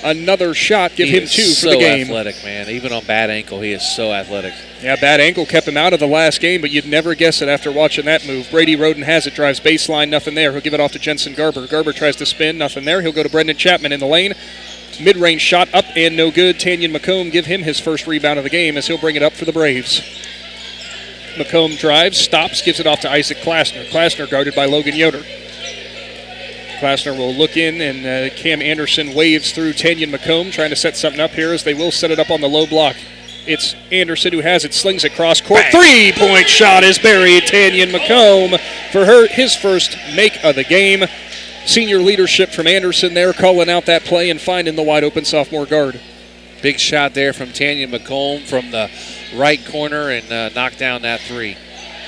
B: another shot. Give him 2 for the game.
C: So athletic, man. Even on bad ankle, he is so athletic.
B: Yeah, bad ankle kept him out of the last game, but you'd never guess it after watching that move. Brady Roden has it, drives baseline, nothing there. He'll give it off to Jensen Garber. Garber tries to spin, nothing there. He'll go to Brendan Chapman in the lane. Mid-range shot up and no good. Tanyan McComb give him his first rebound of the game as he'll bring it up for the Braves. McComb drives, stops, gives it off to Isaac Klasner. Klasner guarded by Logan Yoder. Klasner will look in, and Cam Anderson waves through Tanyan McComb, trying to set something up here as they will set it up on the low block. It's Anderson who has it, slings it cross court. Three-point shot is buried. Tanyan McComb for his first make of the game. Senior leadership from Anderson there, calling out that play and finding the wide open sophomore guard.
C: Big shot there from Tanyan McComb from the right corner and knocked down that three.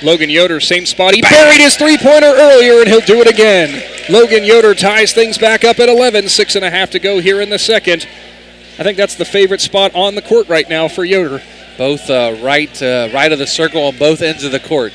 B: Logan Yoder, same spot. He buried his three-pointer earlier, and he'll do it again. Logan Yoder ties things back up at 11. 6.5 to go here in the second. I think that's the favorite spot on the court right now for Yoder.
C: Both right of the circle on both ends of the court.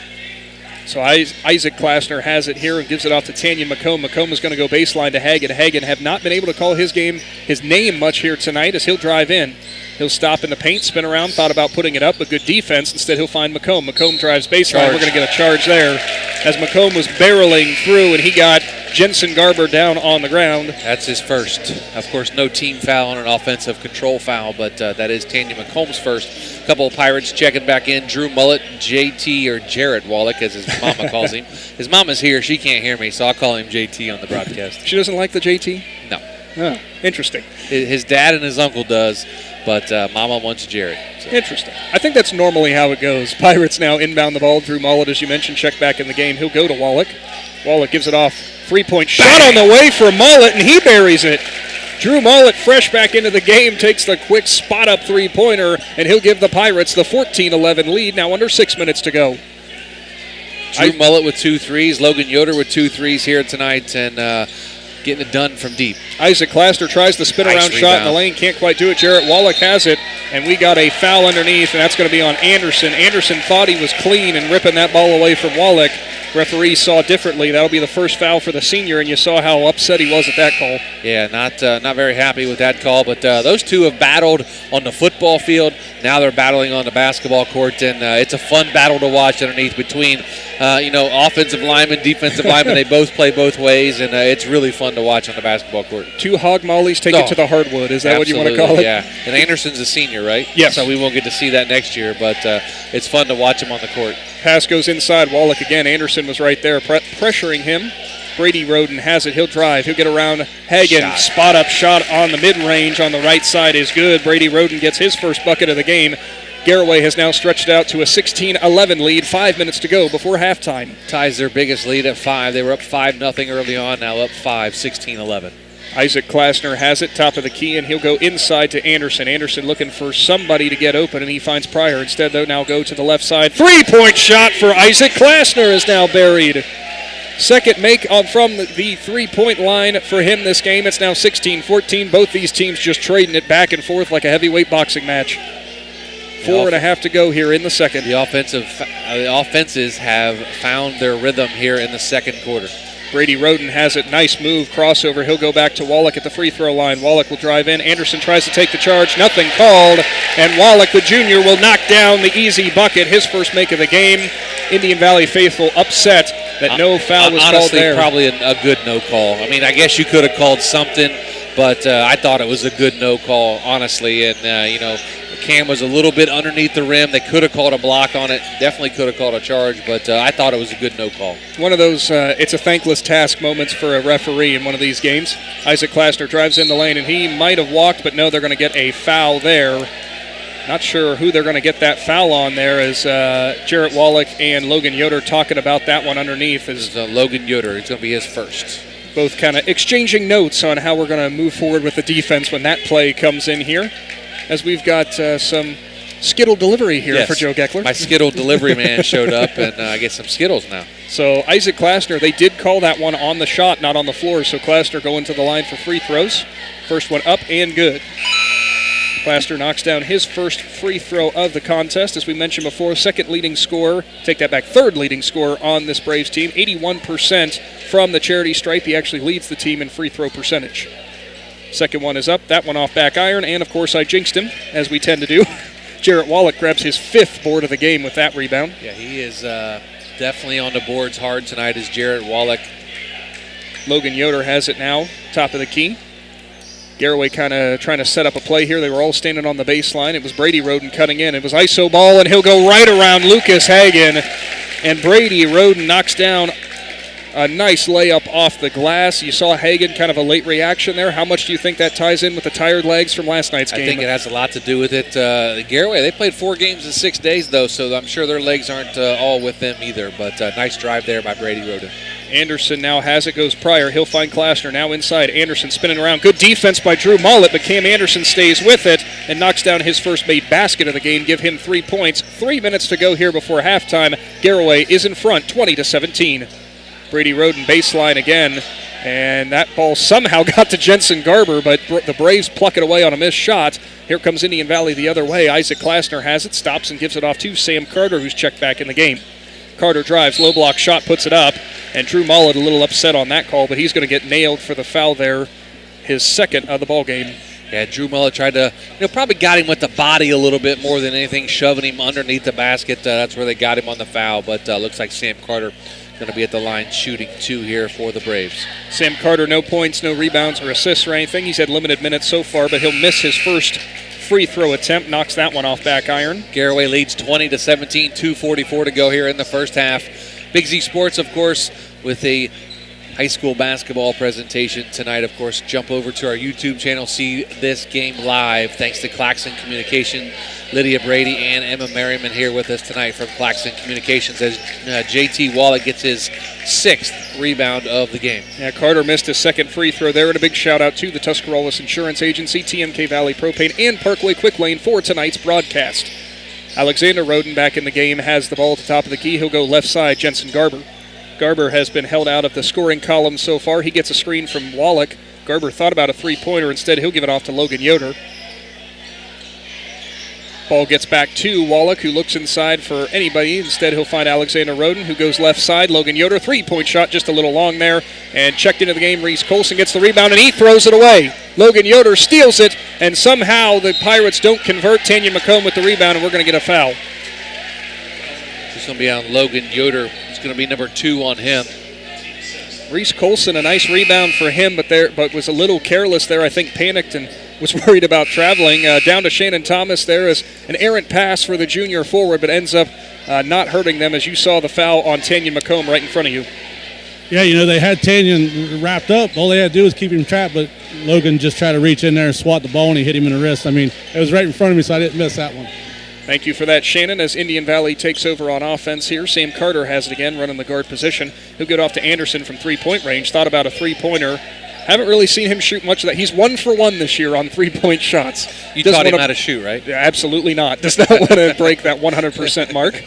B: So Isaac Klasner has it here and gives it off to Tanyan McComb. McComb is going to go baseline to Hagan. Hagan have not been able to call his name much here tonight as he'll drive in. He'll stop in the paint, spin around, thought about putting it up, but good defense. Instead, he'll find McComb. McComb drives baseline. We're going to get a charge there as McComb was barreling through, and he got Jensen Garber down on the ground.
C: That's his first. Of course, no team foul on an offensive control foul, but that is Tanyan McComb's first. A couple of Pirates checking back in. Drew Mullet, JT, or Jared Wallach, as his mama calls him. His mama's here. She can't hear me, so I'll call him JT on the broadcast.
B: She doesn't like the JT?
C: No.
B: Oh, interesting.
C: His dad and his uncle does, but mama wants Jared. So.
B: Interesting. I think that's normally how it goes. Pirates now inbound the ball. Drew Mullet, as you mentioned, check back in the game. He'll go to Wallach. Wallach gives it off. Three-point shot on the way for Mullet, and he buries it. Drew Mullet, fresh back into the game, takes the quick spot-up three-pointer, and he'll give the Pirates the 14-11 lead, now under 6 minutes to go.
C: Drew Mullet with 2 threes. Logan Yoder with 2 threes here tonight, and getting it done from deep.
B: Isaac Klasner tries the spin-around shot in the lane, can't quite do it. Jarrett Wallach has it, and we got a foul underneath, and that's going to be on Anderson. Anderson thought he was clean and ripping that ball away from Wallach. Referee saw differently. That'll be the first foul for the senior, and you saw how upset he was at that call.
C: Yeah, not very happy with that call, but those two have battled on the football field. Now they're battling on the basketball court, and it's a fun battle to watch underneath between, offensive linemen, defensive linemen. They both play both ways, and it's really fun to watch on the basketball court.
B: 2 hog mollies take it to the hardwood. Is that what you want to call it?
C: Yeah, and Anderson's a senior, right?
B: Yes.
C: So we won't get to see that next year, but it's fun to watch him on the court.
B: Pass goes inside. Wallach again. Anderson was right there pressuring him. Brady Roden has it. He'll drive. He'll get around Hagan. Spot-up shot on the mid-range on the right side is good. Brady Roden gets his first bucket of the game. Garaway has now stretched out to a 16-11 lead. 5 minutes to go before halftime.
C: Ties their biggest lead at 5. They were up 5-0 early on. Now up 5, 16-11.
B: Isaac Klasner has it, top of the key, and he'll go inside to Anderson. Anderson looking for somebody to get open, and he finds Pryor. Instead, though, now go to the left side. Three-point shot for Isaac Klasner is now buried. Second make from the three-point line for him this game. It's now 16-14. Both these teams just trading it back and forth like a heavyweight boxing match. 4.5 to go here in the second.
C: The offenses have found their rhythm here in the second quarter.
B: Brady Roden has it. Nice move. Crossover. He'll go back to Wallach at the free throw line. Wallach will drive in. Anderson tries to take the charge. Nothing called. And Wallach, the junior, will knock down the easy bucket. His first make of the game. Indian Valley faithful upset that no foul was called there.
C: Honestly, probably a good no call. I mean, I guess you could have called something, but I thought it was a good no call, honestly. And, Cam was a little bit underneath the rim. They could have called a block on it. Definitely could have called a charge, but I thought it was a good no call.
B: One of those it's a thankless task moments for a referee in one of these games. Isaac Klasner drives in the lane, and he might have walked, but no, they're going to get a foul there. Not sure who they're going to get that foul on there as Jarrett Wallach and Logan Yoder talking about that one underneath.
C: This is Logan Yoder. It's going to be his first.
B: Both kind of exchanging notes on how we're going to move forward with the defense when that play comes in here. As we've got some Skittle delivery here for Joe Geckler.
C: My Skittle delivery man showed up, and I get some Skittles now.
B: So Isaac Klasner, they did call that one on the shot, not on the floor. So Klasner going to the line for free throws. First one up and good. Klasner knocks down his first free throw of the contest. As we mentioned before, second leading scorer, take that back, third leading scorer on this Braves team. 81% from the charity stripe. He actually leads the team in free throw percentage. Second one is up. That one off back iron. And, of course, I jinxed him, as we tend to do. Jarrett Wallach grabs his 5th board of the game with that rebound.
C: Yeah, he is definitely on the boards hard tonight as Jarrett Wallach.
B: Logan Yoder has it now, top of the key. Garaway kind of trying to set up a play here. They were all standing on the baseline. It was Brady Roden cutting in. It was ISO ball, and he'll go right around Lucas Hagan. And Brady Roden knocks down a nice layup off the glass. You saw Hagan, kind of a late reaction there. How much do you think that ties in with the tired legs from last night's game?
C: I think it has a lot to do with it. Garaway, they played 4 games in 6 days, though, so I'm sure their legs aren't all with them either. But nice drive there by Brady Roden.
B: Anderson now has it, goes Pryor. He'll find Klassner now inside. Anderson spinning around. Good defense by Drew Mullet, but Cam Anderson stays with it and knocks down his first made basket of the game. Give him 3 points. 3 minutes to go here before halftime. Garaway is in front, 20-17. Brady Roden baseline again, and that ball somehow got to Jensen Garber, but the Braves pluck it away on a missed shot. Here comes Indian Valley the other way. Isaac Klassner has it, stops and gives it off to Sam Carter, who's checked back in the game. Carter drives, low block shot, puts it up, and Drew Mullet a little upset on that call, but he's going to get nailed for the foul there, his second of the ball game.
C: Yeah, Drew Mullet tried to, probably got him with the body a little bit more than anything, shoving him underneath the basket. That's where they got him on the foul, but looks like Sam Carter going to be at the line shooting 2 here for the Braves.
B: Sam Carter, no points, no rebounds or assists or anything. He's had limited minutes so far, but he'll miss his first free throw attempt, knocks that one off back iron.
C: Garaway leads 20-17, 2:44 to go here in the first half. Big Z Sports, of course, with a high school basketball presentation tonight. Of course, jump over to our YouTube channel, see this game live. Thanks to Claxon Communication, Lydia Brady and Emma Merriman here with us tonight from Claxon Communications as JT Wallach gets his 6th rebound of the game.
B: Yeah, Carter missed his second free throw there, and a big shout out to the Tuscarawas Insurance Agency, TMK Valley Propane, and Parkway Quick Lane for tonight's broadcast. Alexander Roden back in the game, has the ball at the top of the key. He'll go left side, Jensen Garber. Garber has been held out of the scoring column so far. He gets a screen from Wallach. Garber thought about a three-pointer. Instead, he'll give it off to Logan Yoder. Ball gets back to Wallach, who looks inside for anybody. Instead, he'll find Alexander Roden, who goes left side. Logan Yoder, three-point shot, just a little long there. And checked into the game, Reese Colson gets the rebound, and he throws it away. Logan Yoder steals it, and somehow the Pirates don't convert. Tanya McComb with the rebound, and we're going to get a foul.
C: It's going to be on Logan Yoder. It's going to be number 2 on him.
B: Reese Colson, a nice rebound for him, but was a little careless there. I think panicked and was worried about traveling. Down to Shannon Thomas there is an errant pass for the junior forward, but ends up not hurting them as you saw the foul on Tanya McComb right in front of you.
D: Yeah, they had Tanya wrapped up. All they had to do was keep him trapped, but Logan just tried to reach in there and swat the ball, and he hit him in the wrist. I mean, it was right in front of me, so I didn't miss that one.
B: Thank you for that, Shannon. As Indian Valley takes over on offense here, Sam Carter has it again, running the guard position. He'll get off to Anderson from three-point range. Thought about a three-pointer. Haven't really seen him shoot much of that. He's 1 for 1 this year on three-point shots.
C: You taught him how to shoot, right?
B: Yeah, absolutely not. Does not want to break that 100% mark.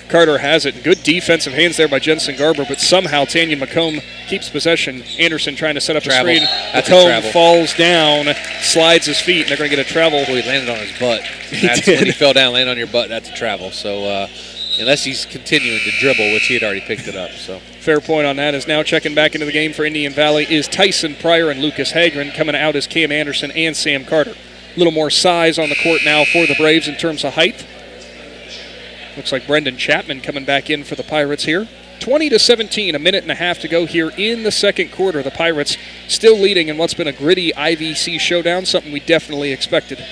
B: Carter has it. Good defensive hands there by Jensen Garber, but somehow Tanya McComb keeps possession. Anderson trying to set up
C: travel.
B: a screen.
C: That's
B: McComb falls down, slides his feet, and they're going to get a travel.
C: Boy, he landed on his butt. That's
B: did.
C: when he fell down, landed on your butt. That's a travel. So unless he's continuing to dribble, which he had already picked it up. So
B: fair point on that. Is now checking back into the game for Indian Valley is Tyson Pryor and Lucas Hagren. Coming out as Cam Anderson and Sam Carter. A little more size on the court now for the Braves in terms of height. Looks like Brendan Chapman coming back in for the Pirates here. 20-17, a minute and a half to go here in the second quarter. The Pirates still leading in what's been a gritty IVC showdown, something we definitely expected.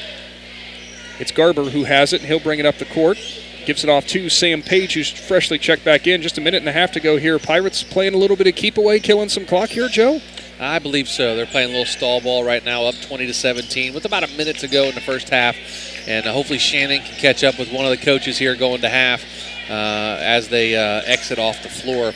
B: It's Garber who has it, and he'll bring it up the court. Gives it off to Sam Page, who's freshly checked back in. Just a minute and a half to go here. Pirates playing a little bit of keep away, killing some clock here, Joe?
C: I believe so. They're playing a little stall ball right now, up 20-17 with about a minute to go in the first half. And hopefully Shannon can catch up with one of the coaches here going to half as they exit off the floor.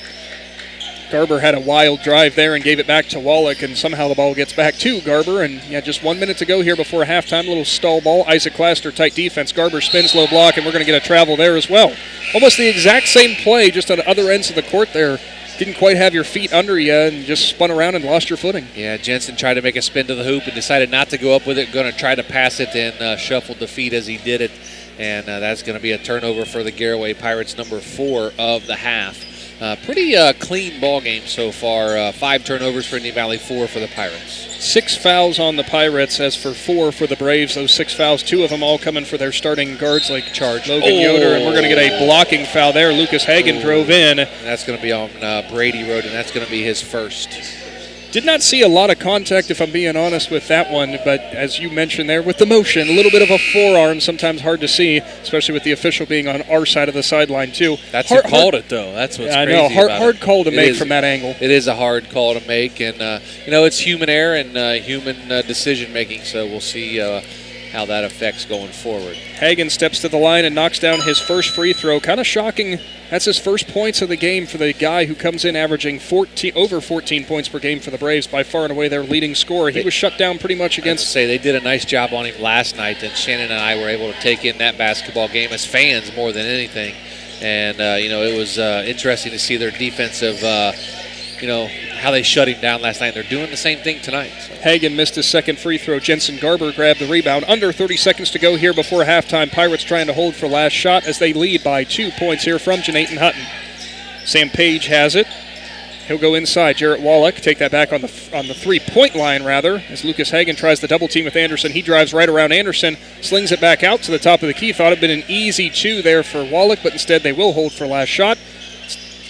B: Garber had a wild drive there and gave it back to Wallach, and somehow the ball gets back to Garber. And just 1 minute to go here before halftime. A little stall ball. Isaac Klassner, tight defense. Garber spins low block, and we're going to get a travel there as well. Almost the exact same play, just on the other ends of the court there. Didn't quite have your feet under you and just spun around and lost your footing.
C: Yeah, Jensen tried to make a spin to the hoop and decided not to go up with it. Going to try to pass it and shuffled the feet as he did it. And that's going to be a turnover for the Garaway Pirates, number 4 of the half. Pretty clean ball game so far. 5 turnovers for Indian Valley, 4 for the Pirates.
B: 6 fouls on the Pirates, as for 4 for the Braves. Those 6 fouls, 2 of them all coming for their starting guards like charge Logan Yoder, and we're going to get a blocking foul there. Lucas Hagan drove in.
C: That's going to be on Brady Roden. That's going to be his first.
B: Did not see a lot of contact, if I'm being honest with that one, but as you mentioned there, with the motion, a little bit of a forearm, sometimes hard to see, especially with the official being on our side of the sideline, too.
C: That's who called it, though. That's what's crazy.
B: I know, hard call to make
C: is,
B: from that angle.
C: It is a hard call to make, and, it's human error and human decision-making, so we'll see how that affects going forward.
B: Hagan steps to the line and knocks down his first free throw. Kind of shocking. That's his first points of the game for the guy who comes in averaging over 14 points per game for the Braves, by far and away their leading scorer. He was shut down pretty much against...
C: They did a nice job on him last night, and Shannon and I were able to take in that basketball game as fans more than anything. And, it was interesting to see their defensive, how they shut him down last night. They're doing the same thing tonight. So.
B: Hagan missed his second free throw. Jensen Garber grabbed the rebound. Under 30 seconds to go here before halftime. Pirates trying to hold for last shot as they lead by 2 points here from Janayton Hutton. Sam Page has it. He'll go inside. Jarrett Wallach take that back on the 3-point line, rather, as Lucas Hagan tries the double team with Anderson. He drives right around Anderson, slings it back out to the top of the key. Thought it had been an easy 2 there for Wallach, but instead they will hold for last shot.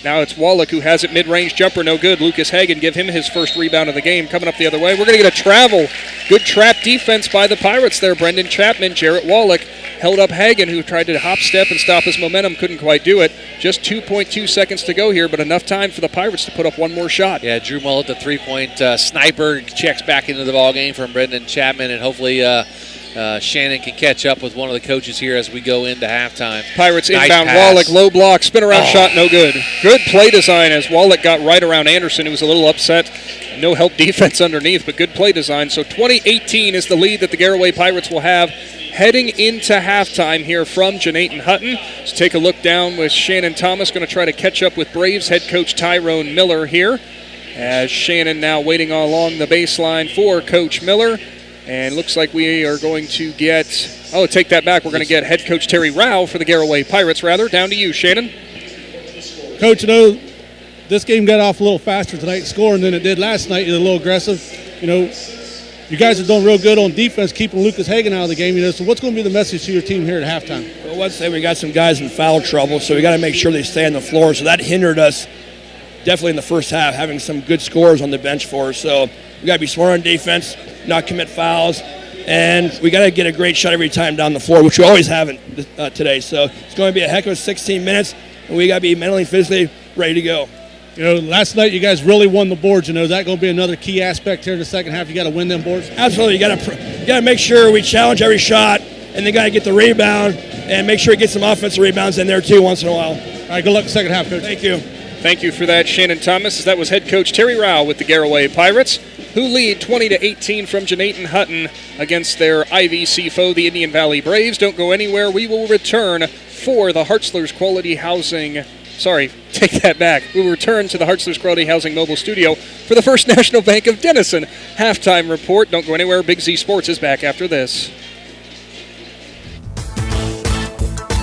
B: Now it's Wallach who has it. Mid-range jumper, no good. Lucas Hagan give him his first rebound of the game. Coming up the other way, we're going to get a travel. Good trap defense by the Pirates there. Brendan Chapman, Jarrett Wallach held up Hagan, who tried to hop step and stop his momentum. Couldn't quite do it. Just 2.2 seconds to go here, but enough time for the Pirates to put up one more shot.
C: Yeah, Drew Mullet, the 3-point sniper, checks back into the ball game from Brendan Chapman, and hopefully Shannon can catch up with one of the coaches here as we go into halftime.
B: Pirates
C: nice
B: inbound.
C: pass.
B: Wallach, low block, spin around shot, no good. Good play design as Wallach got right around Anderson, who was a little upset. No help defense underneath, but good play design. So 20-18 is the lead that the Garaway Pirates will have heading into halftime here from Janayton Hutton. Let's take a look down with Shannon Thomas, going to try to catch up with Braves head coach Tyrone Miller here. As Shannon now waiting along the baseline for Coach Miller. And looks like we are going to get, take that back. We're going to get head coach Terry Rao for the Garaway Pirates, rather. Down to you, Shannon.
D: Coach, this game got off a little faster tonight scoring than it did last night. You're a little aggressive. You guys are doing real good on defense, keeping Lucas Hagan out of the game. So what's going to be the message to your team here at halftime?
G: Well, let's say we got some guys in foul trouble, so we got to make sure they stay on the floor. So that hindered us definitely in the first half, having some good scorers on the bench for us. So we got to be smart on defense, not commit fouls, and we got to get a great shot every time down the floor, which we always haven't today. So it's going to be a heck of a 16 minutes, and we got to be mentally, physically ready to go.
D: Last night you guys really won the boards. Is that going to be another key aspect here in the second half? You got to win them boards.
G: Absolutely. You got to make sure we challenge every shot, and they got to get the rebound and make sure we get some offensive rebounds in there too once in a while.
D: All right. Good luck in the second half, Coach.
G: Thank you.
B: Thank you for that, Shannon Thomas. That was head coach Terry Rao with the Garaway Pirates, who lead 20-18 from Janayton Hutton against their IVC foe, the Indian Valley Braves. Don't go anywhere. We will return for the Hartzler's Quality Housing. Sorry, take that back. We will return to the Hartzler's Quality Housing mobile studio for the First National Bank of Denison halftime report. Don't go anywhere. Big Z Sports is back after this.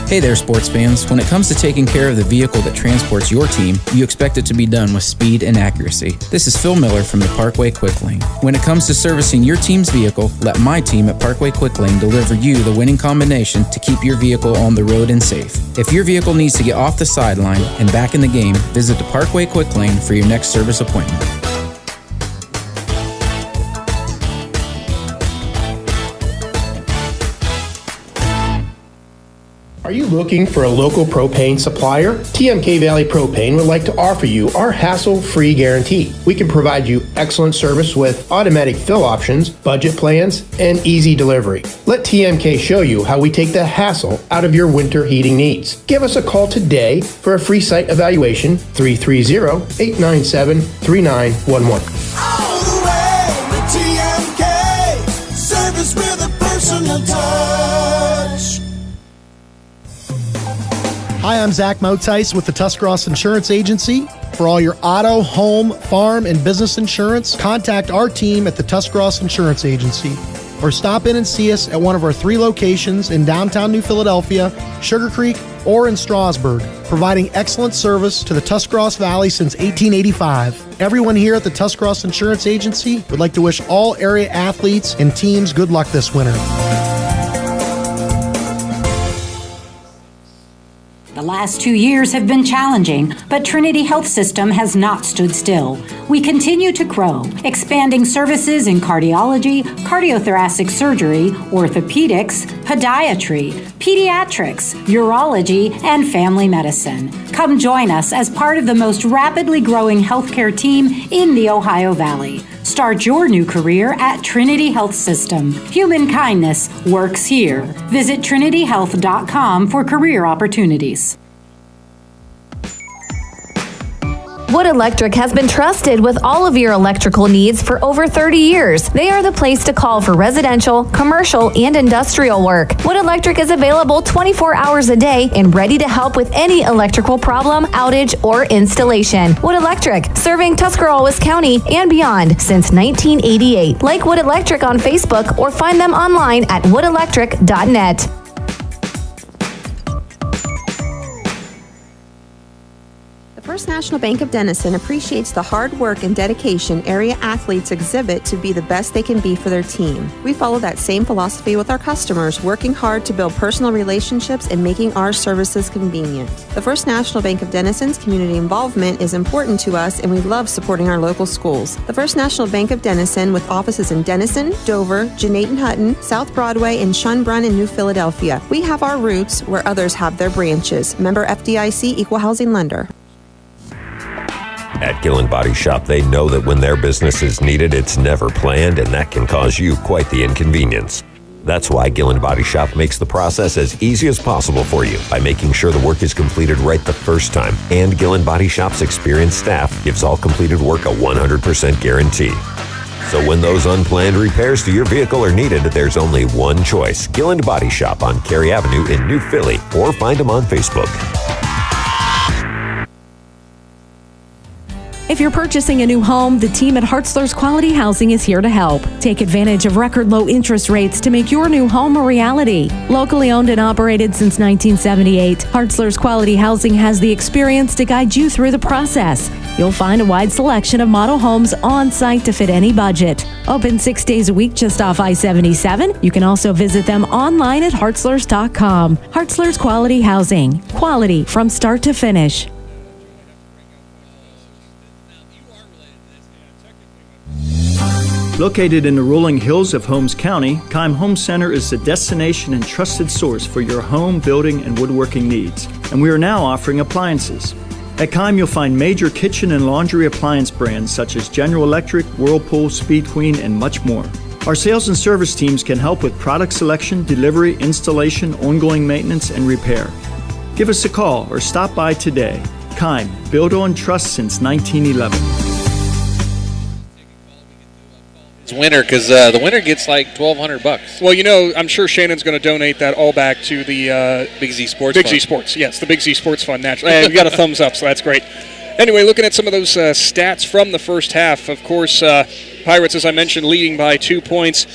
L: Hey there, sports fans. When it comes to taking care of the vehicle that transports your team, you expect it to be done with speed and accuracy. This is Phil Miller from the Parkway Quick Lane. When it comes to servicing your team's vehicle, let my team at Parkway Quick Lane deliver you the winning combination to keep your vehicle on the road and safe. If your vehicle needs to get off the sideline and back in the game, visit the Parkway Quick Lane for your next service appointment.
M: Are you looking for a local propane supplier? TMK Valley Propane would like to offer you our hassle-free guarantee. We can provide you excellent service with automatic fill options, budget plans, and easy delivery. Let TMK show you how we take the hassle out of your winter heating needs. Give us a call today for a free site evaluation, 330-897-3911.
N: All the way with TMK, service with a personal touch.
O: Hi, I'm Zach Motice with the Tuscarawas Insurance Agency. For all your auto, home, farm, and business insurance, contact our team at the Tuscarawas Insurance Agency. Or stop in and see us at one of our 3 locations in downtown New Philadelphia, Sugar Creek, or in Strasburg, providing excellent service to the Tuscarawas Valley since 1885. Everyone here at the Tuscarawas Insurance Agency would like to wish all area athletes and teams good luck this winter.
P: The last 2 years have been challenging, but Trinity Health System has not stood still. We continue to grow, expanding services in cardiology, cardiothoracic surgery, orthopedics, podiatry, pediatrics, urology, and family medicine. Come join us as part of the most rapidly growing healthcare team in the Ohio Valley. Start your new career at Trinity Health System. Human kindness works here. Visit trinityhealth.com for career opportunities.
Q: Wood Electric has been trusted with all of your electrical needs for over 30 years. They are the place to call for residential, commercial, and industrial work. Wood Electric is available 24 hours a day and ready to help with any electrical problem, outage, or installation. Wood Electric, serving Tuscarawas County and beyond since 1988. Like Wood Electric on Facebook or find them online at woodelectric.net.
E: First National Bank of Denison appreciates the hard work and dedication area athletes exhibit to be the best they can be for their team. We follow that same philosophy with our customers, working hard to build personal relationships and making our services convenient. The First National Bank of Denison's community involvement is important to us, and we love supporting our local schools. The First National Bank of Denison, with offices in Denison, Dover, Jeanette Hutton, South Broadway, and Schönbrunn in New Philadelphia. We have our roots where others have their branches. Member FDIC, Equal Housing Lender.
F: At Gillen Body Shop, they know that when their business is needed, it's never planned, and that can cause you quite the inconvenience. That's why Gillen Body Shop makes the process as easy as possible for you by making sure the work is completed right the first time. And Gillen Body Shop's experienced staff gives all completed work a 100% guarantee. So when those unplanned repairs to your vehicle are needed, there's only one choice: Gillen Body Shop on Cary Avenue in New Philly, or find them on Facebook.
H: If you're purchasing a new home, the team at Hartzler's Quality Housing is here to help. Take advantage of record low interest rates to make your new home a reality. Locally owned and operated since 1978, Hartzler's Quality Housing has the experience to guide you through the process. You'll find a wide selection of model homes on site to fit any budget. Open 6 days a week just off I-77. You can also visit them online at hartzlers.com. Hartzler's Quality Housing. Quality from start to finish.
I: Located in the rolling hills of Holmes County, Keim Home Center is the destination and trusted source for your home, building, and woodworking needs. And we are now offering appliances. At Keim, you'll find major kitchen and laundry appliance brands such as General Electric, Whirlpool, Speed Queen, and much more. Our sales and service teams can help with product selection, delivery, installation, ongoing maintenance, and repair. Give us a call or stop by today. Keim, built on trust since 1911.
C: It's winner, because the winner gets like $1,200.
B: Well, you know, I'm sure Shannon's going to donate that all back to the
C: Big Z Sports
B: Big
C: Fund.
B: Z Sports, yes, the Big Z Sports Fund, naturally. We got a thumbs up, so that's great. Anyway, looking at some of those stats from the first half, of course, Pirates, as I mentioned, leading by 2 points,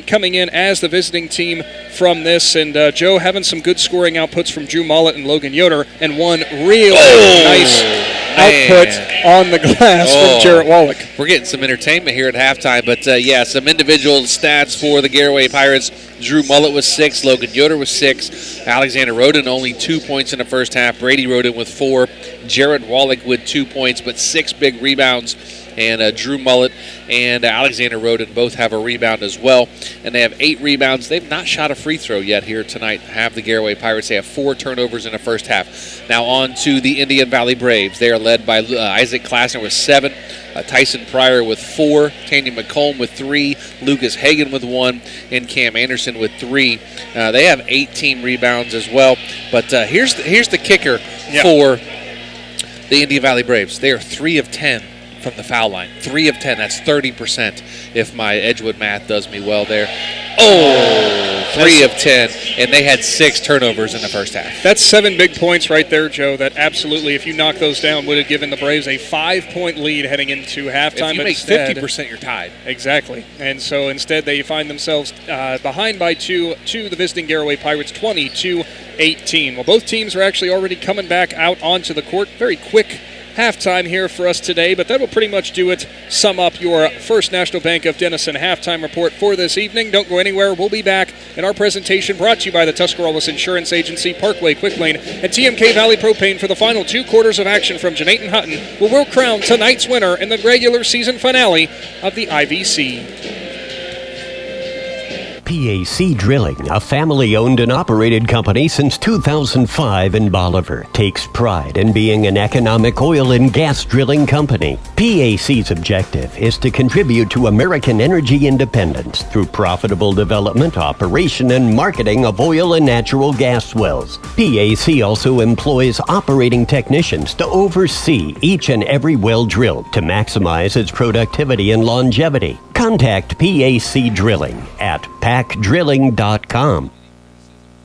B: coming in as the visiting team from this. And Joe having some good scoring outputs from Drew Mollett and Logan Yoder, and one real nice output on the glass from Jarrett Wallach.
C: We're getting some entertainment here at halftime, but yeah, some individual stats for the Garaway Pirates. Drew Mollett was 6, Logan Yoder was 6, Alexander Roden only 2 points in the first half, Brady Roden with 4, Jarrett Wallach with 2 points, but 6 big rebounds. And Drew Mollett and Alexander Roden both have a rebound as well. And they have 8 rebounds. They've not shot a free throw yet here tonight, have the Garaway Pirates. They have 4 turnovers in the first half. Now on to the Indian Valley Braves. They are led by Isaac Klassner with 7, Tyson Pryor with 4, Tanya McComb with 3, Lucas Hagan with 1, and Cam Anderson with 3. They have 18 rebounds as well. But here's the kicker for the Indian Valley Braves. They are 3 of 10. From the foul line. 3 of 10. That's 30% if my Edgewood math does me well there. 3 of 10. And they had 6 turnovers in the first half.
B: That's 7 big points right there, Joe, that absolutely, if you knock those down, would have given the Braves a 5-point lead heading into halftime.
C: If you make 50%, you're tied.
B: Exactly. And so instead they find themselves behind by 2 to the visiting Garaway Pirates, 20-18. Well, both teams are actually already coming back out onto the court. Very quick halftime here for us today, but that'll pretty much do it. Sum up your First National Bank of Denison halftime report for this evening. Don't go anywhere. We'll be back in our presentation brought to you by the Tuscarawas Insurance Agency, Parkway Quick Lane, and TMK Valley Propane for the final 2 quarters of action from Janayton Hutton, where we'll crown tonight's winner in the regular season finale of the IVC.
K: PAC Drilling, a family-owned and operated company since 2005 in Bolivar, takes pride in being an economic oil and gas drilling company. PAC's objective is to contribute to American energy independence through profitable development, operation, and marketing of oil and natural gas wells. PAC also employs operating technicians to oversee each and every well drilled to maximize its productivity and longevity. Contact PAC Drilling at pacdrilling.com.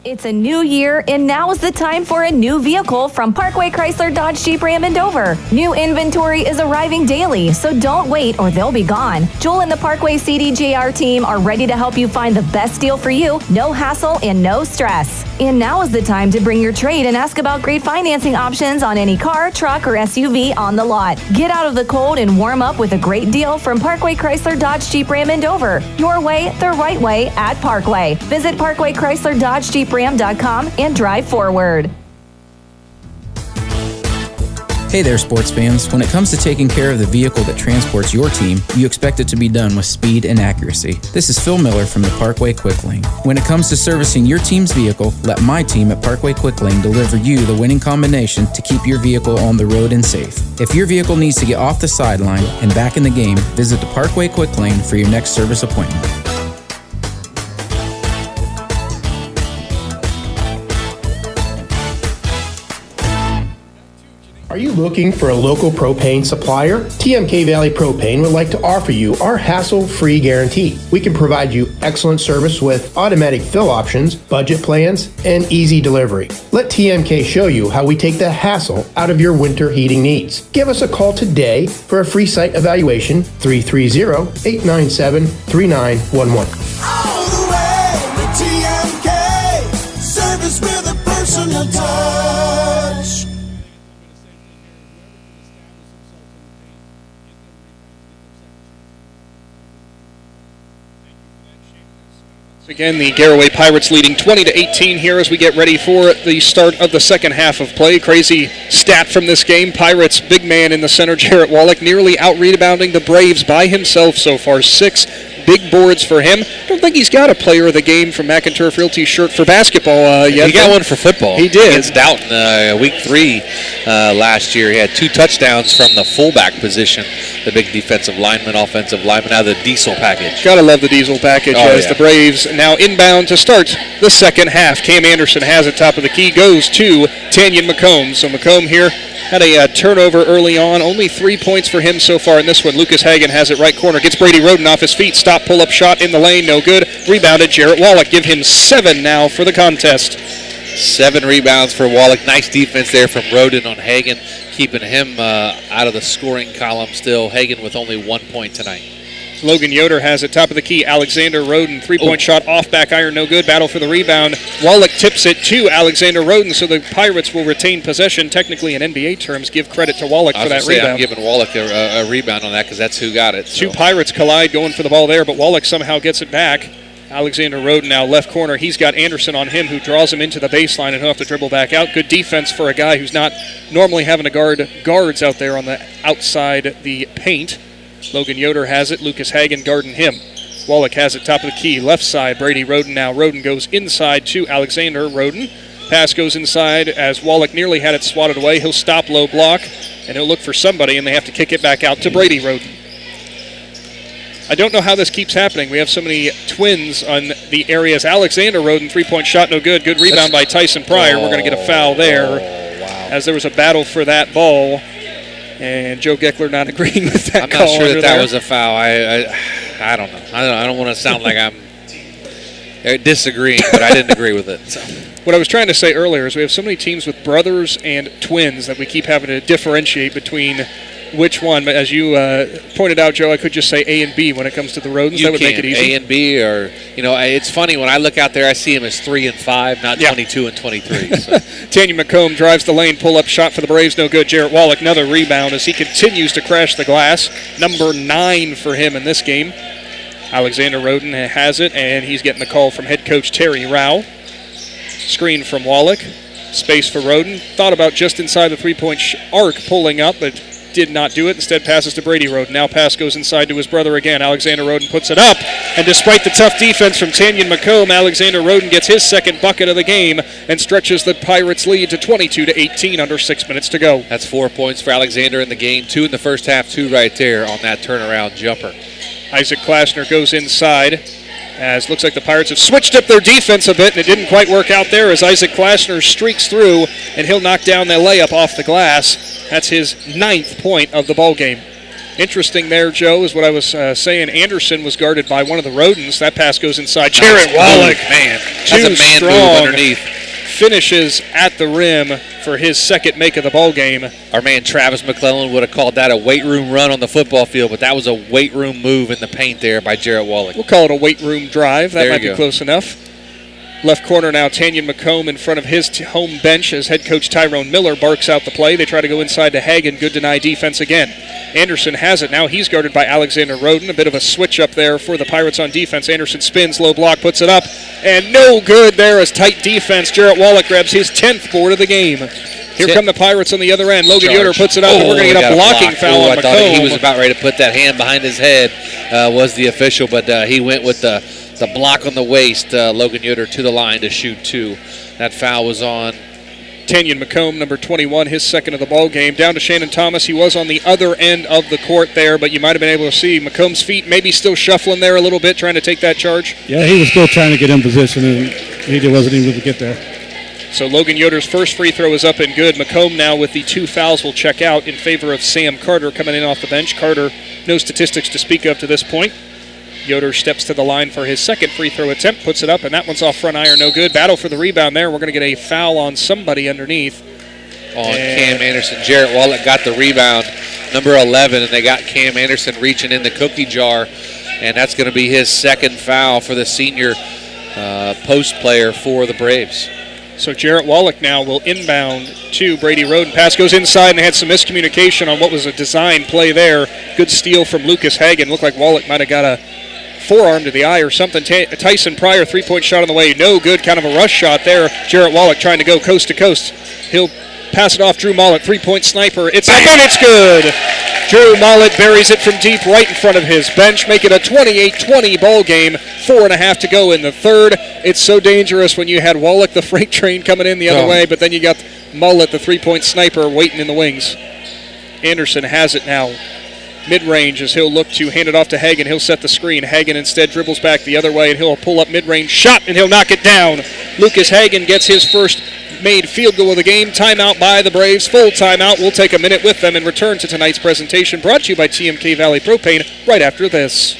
Q: It's a new year, and now is the time for a new vehicle from Parkway Chrysler Dodge Jeep Ram in Dover. New inventory is arriving daily, so don't wait or they'll be gone. Joel and the Parkway CDJR team are ready to help you find the best deal for you, no hassle and no stress. And now is the time to bring your trade and ask about great financing options on any car, truck, or SUV on the lot. Get out of the cold and warm up with a great deal from Parkway Chrysler Dodge Jeep Ram in Dover. Your way, the right way at Parkway. Visit Parkway Chrysler Dodge Jeep Ram.com and drive forward.
L: Hey there, sports fans. When it comes to taking care of the vehicle that transports your team, you expect it to be done with speed and accuracy. This is Phil Miller from the Parkway Quick Lane. When it comes to servicing your team's vehicle, let my team at Parkway Quick Lane deliver you the winning combination to keep your vehicle on the road and safe. If your vehicle needs to get off the sideline and back in the game, visit the Parkway Quick Lane for your next service appointment.
M: Are you looking for a local propane supplier? TMK Valley Propane would like to offer you our hassle-free guarantee. We can provide you excellent service with automatic fill options, budget plans, and easy delivery. Let TMK show you how we take the hassle out of your winter heating needs. Give us a call today for a free site evaluation, 330-897-3911.
N: All the way with TMK, service with a personal touch.
B: Again, the Garaway Pirates leading 20-18 here as we get ready for the start of the second half of play. Crazy stat from this game. Pirates big man in the center, Jarrett Wallach, nearly out-rebounding the Braves by himself so far. 6 big boards for him. I don't think he's got a player of the game from McInturf Realty shirt for basketball yet.
C: He got one for football.
B: He did.
C: Against Dalton week 3 last year. He had 2 touchdowns from the fullback position, the big defensive lineman, offensive lineman, out of the diesel package.
B: Gotta love the diesel package as the Braves now inbound to start the second half. Cam Anderson has it top of the key, goes to Tanyan McComb. So McComb here had a turnover early on. Only 3 points for him so far in this one. Lucas Hagan has it right corner. Gets Brady Roden off his feet. Stop, pull-up shot in the lane. No good. Rebounded Jarrett Wallach. Give him 7 now for the contest.
C: 7 rebounds for Wallach. Nice defense there from Roden on Hagan, keeping him out of the scoring column still. Hagan with only 1 point tonight.
B: Logan Yoder has it top of the key. Alexander Roden, 3-point shot off back iron, no good. Battle for the rebound. Wallach tips it to Alexander Roden, so the Pirates will retain possession. Technically, in NBA terms, give credit to Wallach for that rebound.
C: I'm giving Wallach a rebound on that because that's who got it. So.
B: 2 Pirates collide going for the ball there, but Wallach somehow gets it back. Alexander Roden now left corner. He's got Anderson on him, who draws him into the baseline, and he'll have to dribble back out. Good defense for a guy who's not normally having to guard guards out there on the outside the paint. Logan Yoder has it. Lucas Hagan guarding him. Wallach has it top of the key. Left side, Brady Roden now. Roden goes inside to Alexander Roden. Pass goes inside as Wallach nearly had it swatted away. He'll stop low block, and he'll look for somebody, and they have to kick it back out to Brady Roden. I don't know how this keeps happening. We have so many twins on the areas. Alexander Roden, 3-point shot, no good. Good rebound by Tyson Pryor. We're going to get a foul there as there was a battle for that ball. And Joe Geckler not agreeing with that call.
C: I'm not sure that was a foul. I don't know. I don't want to sound like I'm disagreeing, but I didn't agree with it. So.
B: What I was trying to say earlier is we have so many teams with brothers and twins that we keep having to differentiate between which one. But as you pointed out, Joe, I could just say A and B when it comes to the Rodens. That would make it easy.
C: A and B, or it's funny when I look out there, I see him as 3 and 5, not 22 and 23. So.
B: Tanya McComb drives the lane, pull-up shot for the Braves, no good. Jarrett Wallach, another rebound as he continues to crash the glass. Number 9 for him in this game. Alexander Roden has it, and he's getting the call from head coach Terry Rao. Screen from Wallach. Space for Roden. Thought about just inside the three-point arc pulling up, but did not do it. Instead passes to Brady Roden. Now pass goes inside to his brother again. Alexander Roden puts it up. And despite the tough defense from Tanyan McComb, Alexander Roden gets his second bucket of the game and stretches the Pirates' lead to 22-18 under 6 minutes to go.
C: That's 4 points for Alexander in the game. 2 in the first half, 2 right there on that turnaround jumper.
B: Isaac Klasner goes inside. As looks like the Pirates have switched up their defense a bit, and it didn't quite work out there as Isaac Klasner streaks through, and he'll knock down the layup off the glass. That's his 9th point of the ball game. Interesting there, Joe, is what I was saying. Anderson was guarded by one of the Rodens. That pass goes inside. Jarrett Wallach,
C: man,
B: too
C: that's a man
B: strong.
C: move underneath.
B: Finishes at the rim for his second make of the ball game.
C: Our man Travis McClellan would have called that a weight room run on the football field, but that was a weight room move in the paint there by Jarrett Wallach.
B: We'll call it a weight room drive. That
C: there
B: might be close enough. Left corner now, Tanyan McComb in front of his home bench as head coach Tyrone Miller barks out the play. They try to go inside to Hagan. Good deny defense again. Anderson has it. Now he's guarded by Alexander Roden. A bit of a switch up there for the Pirates on defense. Anderson spins, low block, puts it up, and no good there as tight defense. Jarrett Wallach grabs his 10th board of the game. Here come the Pirates on the other end. Logan Yoder puts it up, and we're going to get a blocking foul on
C: I thought
B: McComb.
C: he was about ready to put that hand behind his head, was the official, but he went with the block on the waist. Logan Yoder to the line to shoot 2. That foul was on
B: Tanyan McComb, number 21, his second of the ball game. Down to Shannon Thomas. He was on the other end of the court there, but you might have been able to see McComb's feet maybe still shuffling there a little bit, trying to take that charge.
D: Yeah, he was still trying to get in position, and he wasn't even able to get there.
B: So Logan Yoder's first free throw is up and good. McComb now with the 2 fouls will check out in favor of Sam Carter coming in off the bench. Carter, no statistics to speak of to this point. Yoder steps to the line for his second free throw attempt, puts it up, and that one's off front iron, no good. Battle for the rebound there. We're going to get a foul on somebody underneath.
C: On Cam Anderson. Jarrett Wallach got the rebound, number 11, and they got Cam Anderson reaching in the cookie jar, and that's going to be his second foul for the senior post player for the Braves.
B: So Jarrett Wallach now will inbound to Brady Roden. Pass goes inside, and they had some miscommunication on what was a design play there. Good steal from Lucas Hagan. Looked like Wallach might have got a forearm to the eye or something. Tyson Pryor, 3-point shot on the way. No good, kind of a rush shot there. Jarrett Wallach trying to go coast to coast. He'll pass it off. Drew Mollett, 3-point sniper. It's up and it's good. Drew Mollett buries it from deep right in front of his bench, make it a 28-20 ball game. 4.5 to go in the third. It's so dangerous when you had Wallach, the freight train, coming in the other way, but then you got Mollett, the 3-point sniper, waiting in the wings. Anderson has it now. Mid-range as he'll look to hand it off to Hagan. He'll set the screen. Hagan instead dribbles back the other way, and he'll pull up mid-range shot, and he'll knock it down. Lucas Hagan gets his first made field goal of the game. Timeout by the Braves. Full timeout. We'll take a minute with them and return to tonight's presentation, brought to you by TMK Valley Propane, right after this.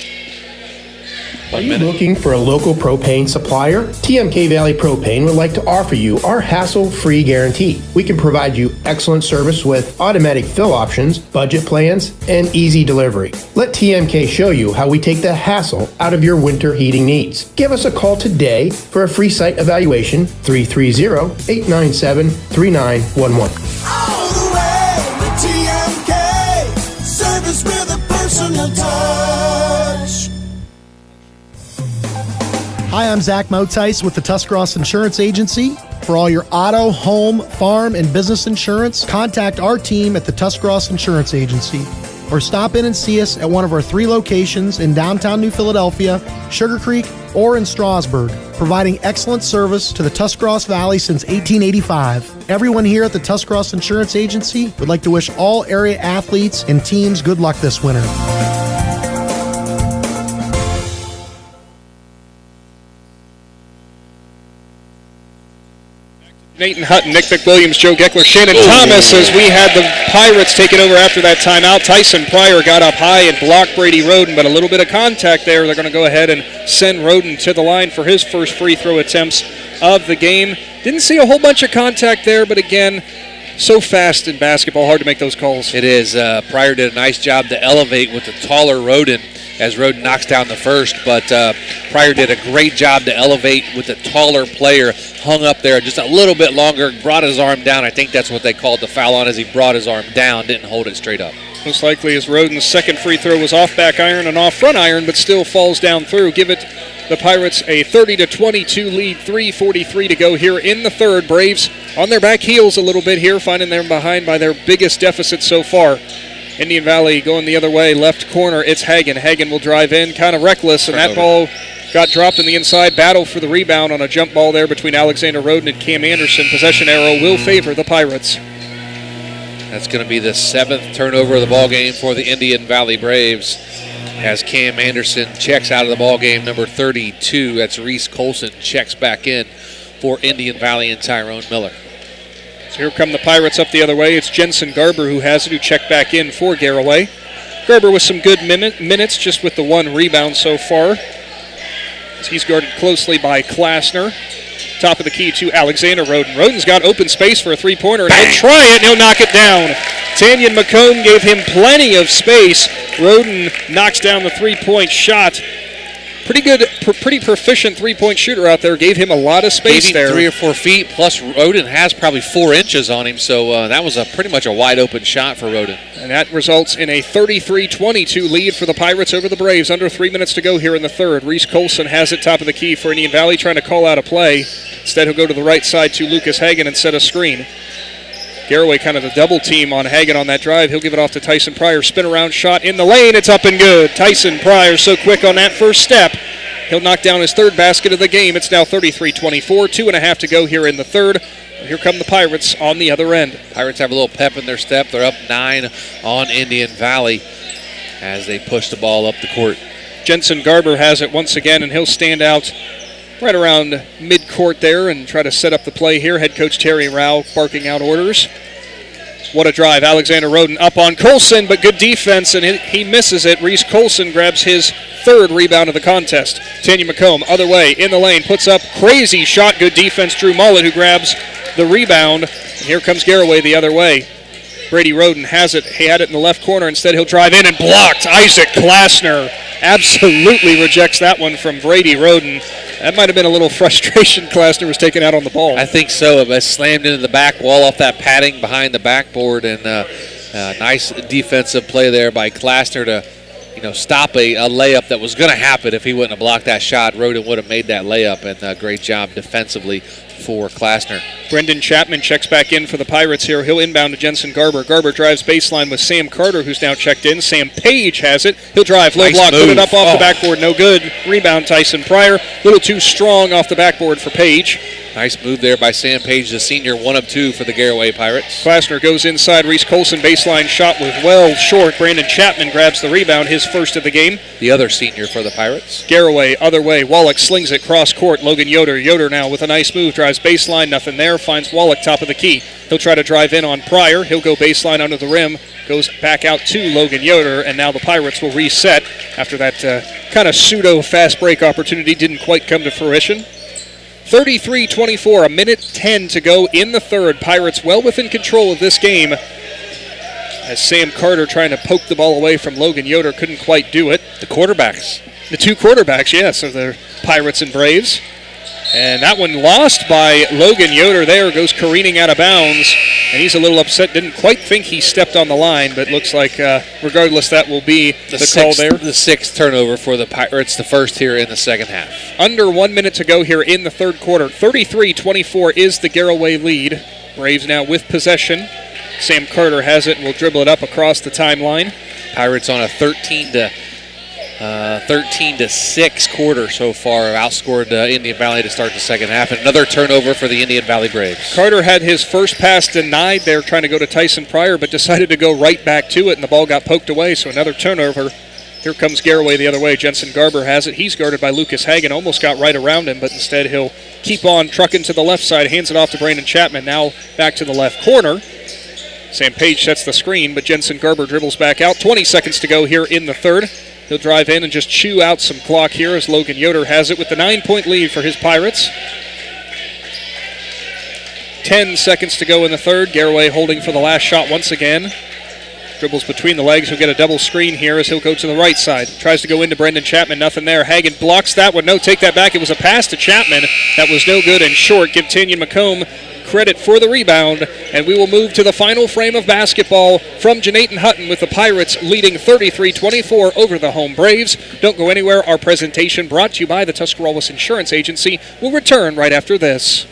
M: Are you looking for a local propane supplier? TMK Valley Propane would like to offer you our hassle-free guarantee. We can provide you excellent service with automatic fill options, budget plans, and easy delivery. Let TMK show you how we take the hassle out of your winter heating needs. Give us a call today for a free site evaluation, 330-897-3911.
N: All the way with TMK, service with a personal touch.
O: Hi, I'm Zach Motice with the Tuscarawas Insurance Agency. For all your auto, home, farm, and business insurance, contact our team at the Tuscarawas Insurance Agency. Or stop in and see us at one of our 3 locations in downtown New Philadelphia, Sugar Creek, or in Strasburg, providing excellent service to the Tuscarawas Valley since 1885. Everyone here at the Tuscarawas Insurance Agency would like to wish all area athletes and teams good luck this winter.
B: Nathan Hutton, Nick McWilliams, Joe Geckler, Shannon Thomas as we had the Pirates taking over after that timeout. Tyson Pryor got up high and blocked Brady Roden, but a little bit of contact there. They're going to go ahead and send Roden to the line for his first free throw attempts of the game. Didn't see a whole bunch of contact there, but again, so fast in basketball, hard to make those calls.
C: It is. Pryor did a nice job to elevate with the taller Roden as Roden knocks down the first, but Pryor did a great job to elevate with the taller player, hung up there just a little bit longer, brought his arm down. I think that's what they called the foul on, as he brought his arm down, didn't hold it straight up.
B: Most likely as Roden's second free throw was off back iron and off front iron, but still falls down through. Give it the Pirates a 30-22 lead, 3:43 to go here in the third. Braves on their back heels a little bit here, finding them behind by their biggest deficit so far. Indian Valley going the other way, left corner, it's Hagan. Hagan will drive in, kind of reckless, and that ball got dropped in the inside. Battle for the rebound on a jump ball there between Alexander Roden and Cam Anderson. Possession arrow will favor the Pirates.
C: That's going to be the 7th turnover of the ball game for the Indian Valley Braves, as Cam Anderson checks out of the ball game, number 32. That's Reese Colson checks back in for Indian Valley and Tyrone Miller.
B: So here come the Pirates up the other way. It's Jensen Garber who has it, who checked back in for Garaway. Garber with some good minutes, just with the one rebound so far. He's guarded closely by Klasner. Top of the key to Alexander Roden. Roden's got open space for a three-pointer, and he'll try it, and he'll knock it down. Tanyan McComb gave him plenty of space. Roden knocks down the three-point shot. Pretty good, pretty proficient three-point shooter out there. Gave him a lot of space there.
C: 3 or 4 feet, plus Roden has probably 4 inches on him, so that was pretty much a wide-open shot for Roden.
B: And that results in a 33-22 lead for the Pirates over the Braves. Under 3 minutes to go here in the third. Reese Colson has it top of the key for Indian Valley, trying to call out a play. Instead, he'll go to the right side to Lucas Hagan and set a screen. Garaway kind of the double team on Hagan on that drive. He'll give it off to Tyson Pryor. Spin around shot in the lane. It's up and good. Tyson Pryor so quick on that first step. He'll knock down his third basket of the game. It's now 33-24. 2.5 to go here in the third. Here come the Pirates on the other end.
C: Pirates have a little pep in their step. They're up 9 on Indian Valley as they push the ball up the court.
B: Jensen Garber has it once again, and he'll stand out right around mid-court there and try to set up the play here. Head coach Terry Rao barking out orders. What a drive. Alexander Roden up on Colson, but good defense, and he misses it. Reese Colson grabs his third rebound of the contest. Tanya McComb, other way, in the lane, puts up crazy shot. Good defense. Drew Mullet, who grabs the rebound. And here comes Garaway the other way. Brady Roden has it. He had it in the left corner. Instead, he'll drive in and blocked. Isaac Klasner absolutely rejects that one from Brady Roden. That might have been a little frustration Klasner was taking out on the ball.
C: I think so. It slammed into the back wall off that padding behind the backboard, and nice defensive play there by Klasner to stop a layup that was going to happen. If he wouldn't have blocked that shot, Roden would have made that layup, and great job defensively for Klasner.
B: Brendan Chapman checks back in for the Pirates here. He'll inbound to Jensen Garber. Garber drives baseline with Sam Carter, who's now checked in. Sam Page has it. He'll drive. Low block. Put it up off the backboard. No good. Rebound Tyson Pryor. A little too strong off the backboard for Page.
C: Nice move there by Sam Page, the senior, 1 of 2 for the Garaway Pirates.
B: Klasner goes inside. Reese Colson baseline shot with well short. Brandon Chapman grabs the rebound, his first of the game.
C: The other senior for the Pirates.
B: Garaway, other way. Wallach slings it cross court. Logan Yoder. Yoder now with a nice move. Drives baseline. Nothing there. Finds Wallach top of the key. He'll try to drive in on Pryor. He'll go baseline under the rim. Goes back out to Logan Yoder. And now the Pirates will reset after that kind of pseudo fast break opportunity didn't quite come to fruition. 33-24, 1:10 to go in the third. Pirates well within control of this game as Sam Carter trying to poke the ball away from Logan Yoder couldn't quite do it.
C: The quarterbacks.
B: The two quarterbacks, yes, of the Pirates and Braves. And that one lost by Logan Yoder there, goes careening out of bounds. And he's a little upset, didn't quite think he stepped on the line, but looks like regardless that will be the call there.
C: The 6th turnover for the Pirates, the first here in the second half.
B: Under 1 minute to go here in the third quarter. 33-24 is the Garaway lead. Braves now with possession. Sam Carter has it and will dribble it up across the timeline.
C: Pirates on a 13-6 quarter so far. Outscored Indian Valley to start the second half. And another turnover for the Indian Valley Braves.
B: Carter had his first pass denied there trying to go to Tyson Pryor, but decided to go right back to it, and the ball got poked away, so another turnover. Here comes Garaway the other way. Jensen Garber has it. He's guarded by Lucas Hagan. Almost got right around him, but instead he'll keep on trucking to the left side, hands it off to Brandon Chapman. Now back to the left corner. Sam Page sets the screen, but Jensen Garber dribbles back out. 20 seconds to go here in the third. He'll drive in and just chew out some clock here as Logan Yoder has it with the 9-point lead for his Pirates. 10 seconds to go in the third. Garaway holding for the last shot once again. Dribbles between the legs. He'll get a double screen here as he'll go to the right side. Tries to go into Brendan Chapman. Nothing there. Hagan blocks that one. No, take that back. It was a pass to Chapman. That was no good and short. Give Tanyan McComb credit for the rebound. And we will move to the final frame of basketball from Jenaton Hutton with the Pirates leading 33-24 over the home Braves. Don't go anywhere. Our presentation brought to you by the Tuscarawas Insurance Agency will return right after this.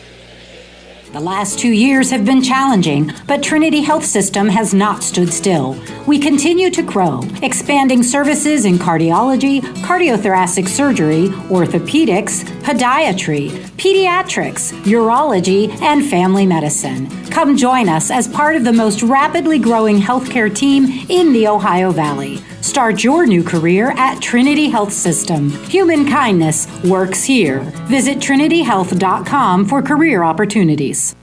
P: The last 2 years have been challenging, but Trinity Health System has not stood still. We continue to grow, expanding services in cardiology, cardiothoracic surgery, orthopedics, podiatry, pediatrics, urology, and family medicine. Come join us as part of the most rapidly growing healthcare team in the Ohio Valley. Start your new career at Trinity Health System. Human kindness works here. Visit trinityhealth.com for career opportunities.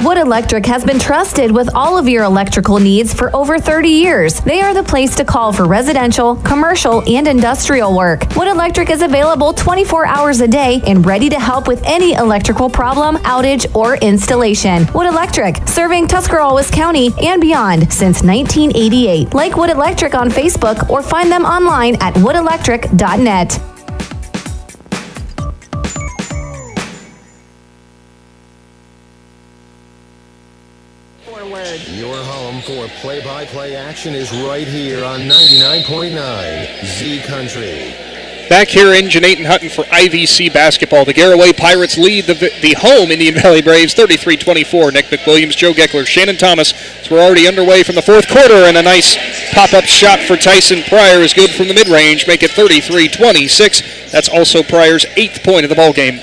Q: Wood Electric has been trusted with all of your electrical needs for over 30 years. They are the place to call for residential, commercial, and industrial work. Wood Electric is available 24 hours a day and ready to help with any electrical problem, outage, or installation. Wood Electric, serving Tuscarawas County and beyond since 1988. Like Wood Electric on Facebook or find them online at woodelectric.net.
A: Your home for play-by-play action is right here on 99.9 Z Country.
B: Back here in Jenaton Hutton for IVC basketball. The Garaway Pirates lead the home Indian Valley Braves 33-24. Nick McWilliams, Joe Geckler, Shannon Thomas. So we're already underway from the fourth quarter, and a nice pop-up shot for Tyson Pryor is good from the mid-range. Make it 33-26. That's also Pryor's 8th point of the ball game.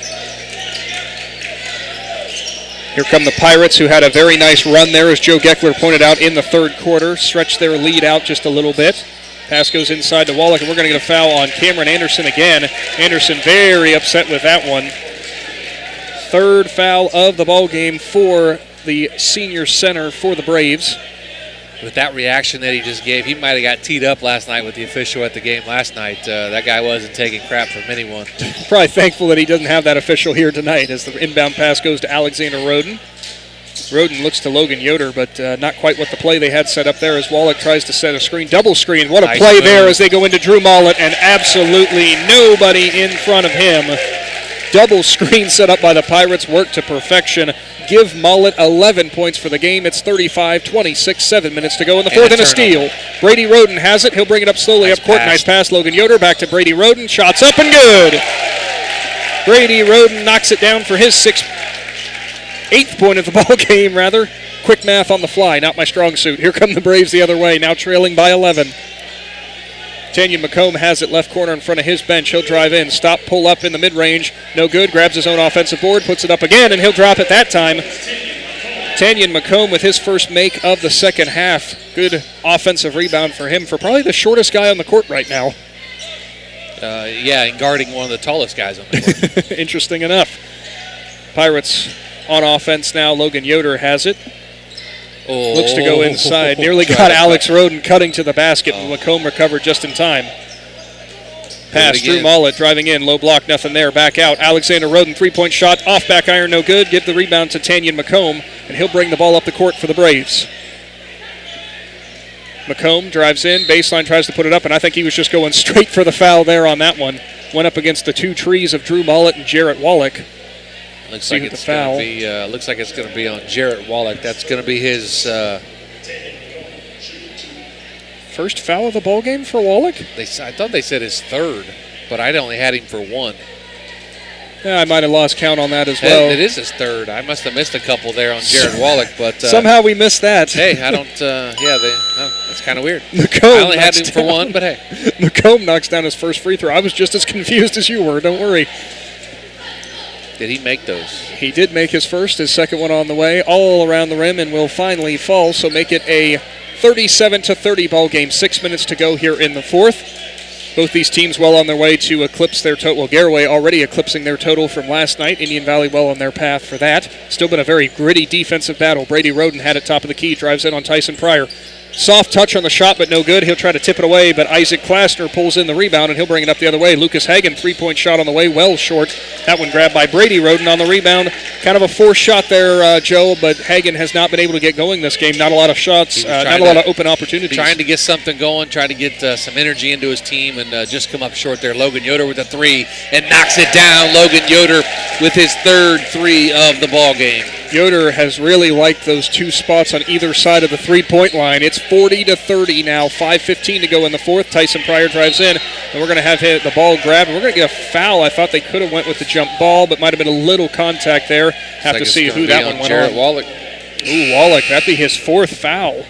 B: Here come the Pirates, who had a very nice run there, as Joe Geckler pointed out, in the third quarter. Stretched their lead out just a little bit. Pass goes inside to Wallach, and we're going to get a foul on Cameron Anderson again. Anderson very upset with that one. Third foul of the ball game for the senior center for the Braves.
C: With that reaction that he just gave, he might have got teed up last night with the official at the game last night. That guy wasn't taking crap from anyone.
B: Probably thankful that he doesn't have that official here tonight, as the inbound pass goes to Alexander Roden. Roden looks to Logan Yoder, but not quite what the play they had set up there, as Wallach tries to set a screen. Double screen. What a nice play move there as they go into Drew Mollett, and absolutely nobody in front of him. Double screen set up by the Pirates, worked to perfection. Give Mollett 11 points for the game. It's 35-26, 7 minutes to go in the fourth, and a steal. Brady Roden has it. He'll bring it up slowly up court. Nice pass. Logan Yoder back to Brady Roden. Shots up and good. Brady Roden knocks it down for his 8th point of the ball game, rather. Quick math on the fly, not my strong suit. Here come the Braves the other way, now trailing by 11. Tanyan McComb has it left corner in front of his bench. He'll drive in, stop, pull up in the mid-range. No good, grabs his own offensive board, puts it up again, and he'll drop it that time. Tanyan McComb with his first make of the second half. Good offensive rebound for him, for probably the shortest guy on the court right now.
C: Yeah, and guarding one of the tallest guys on the court.
B: Interesting enough. Pirates on offense now. Logan Yoder has it.
C: Oh.
B: Looks to go inside. Nearly got Alex Roden cutting to the basket, but McComb recovered just in time. Pass, Drew Mollett driving in. Low block, nothing there. Back out. Alexander Roden, three-point shot. Off back iron, no good. Give the rebound to Tanyan McComb, and he'll bring the ball up the court for the Braves. McComb drives in. Baseline, tries to put it up, and I think he was just going straight for the foul there on that one. Went up against the two trees of Drew Mollett and Jarrett Wallach.
C: Looks like it's going to be. Looks like it's going to be on Jarrett Wallach. That's going to be his
B: first foul of the ball game for Wallach.
C: I thought they said his third, but I'd only had him for one.
B: Yeah, I might have lost count on that as well.
C: It is his third. I must have missed a couple there on Jarrett Wallach, but
B: somehow we missed that.
C: Hey, I don't. That's kind of weird. I only had him for one, but hey,
B: McComb knocks down his first free throw. I was just as confused as you were. Don't worry.
C: Did he make those?
B: He did make his first. His second one on the way, all around the rim, and will finally fall. So make it a 37-30 ball game. 6 minutes to go here in the fourth. Both these teams well on their way to eclipse their total. Well, Garaway already eclipsing their total from last night. Indian Valley well on their path for that. Still been a very gritty defensive battle. Brady Roden had it top of the key. Drives in on Tyson Pryor. Soft touch on the shot, but no good. He'll try to tip it away, but Isaac Klasner pulls in the rebound, and he'll bring it up the other way. Lucas Hagen, three-point shot on the way, well short. That one grabbed by Brady Roden on the rebound. Kind of a forced shot there, Joe, but Hagen has not been able to get going this game. Not a lot of shots, not a lot of open opportunities.
C: Trying to get something going, trying to get some energy into his team, and just come up short there. Logan Yoder with a three and knocks it down. Logan Yoder with his third three of the ball game.
B: Yoder has really liked those two spots on either side of the three-point line. It's 40-30 now, 5:15 to go in the fourth. Tyson Pryor drives in, and we're going to have the ball grabbed. And we're going to get a foul. I thought they could have went with the jump ball, but might have been a little contact there. Have to see who that one went
C: Jarrett
B: on.
C: Wallach.
B: Ooh, Wallach, that'd be his fourth foul.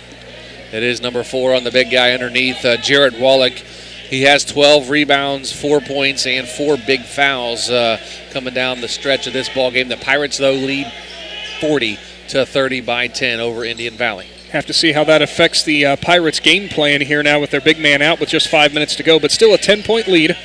C: It is number 4 on the big guy underneath, Jarrett Wallach. He has 12 rebounds, 4 points, and 4 big fouls coming down the stretch of this ball game. The Pirates, though, lead 40-30 by 10 over Indian Valley.
B: Have to see how that affects the Pirates' game plan here now with their big man out with just 5 minutes to go, but still a 10-point lead.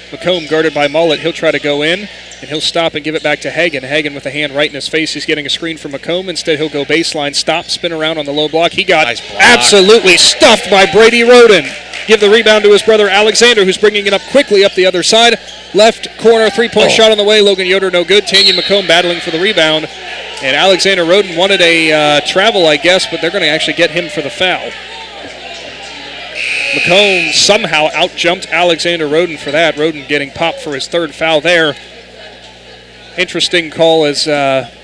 B: McComb guarded by Mullet. He'll try to go in, and he'll stop and give it back to Hagen. Hagen with a hand right in his face. He's getting a screen from McComb. Instead, he'll go baseline, stop, spin around on the low block. He got absolutely stuffed by Brady Roden. Give the rebound to his brother Alexander, who's bringing it up quickly up the other side. Left corner, three-point shot on the way. Logan Yoder, no good. Tanya McComb battling for the rebound. And Alexander Roden wanted a travel, I guess, but they're going to actually get him for the foul. McComb somehow out-jumped Alexander Roden for that. Roden getting popped for his third foul there. Interesting call as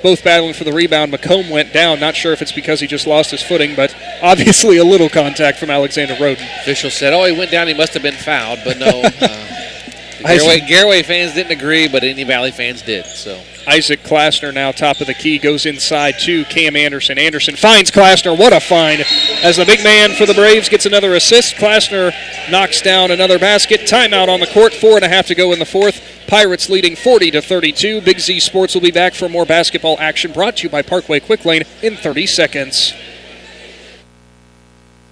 B: both battling for the rebound. McComb went down. Not sure if it's because he just lost his footing, but obviously a little contact from Alexander Roden.
C: Official said, he went down. He must have been fouled, but no. Garaway fans didn't agree, but Indian Valley fans did. So
B: Isaac Klasner now top of the key, goes inside to Cam Anderson. Anderson finds Klasner. What a find. As the big man for the Braves gets another assist, Klasner knocks down another basket. Timeout on the court, 4.5 to go in the fourth. Pirates leading 40-32. Big Z Sports will be back for more basketball action brought to you by Parkway Quick Lane in 30 seconds.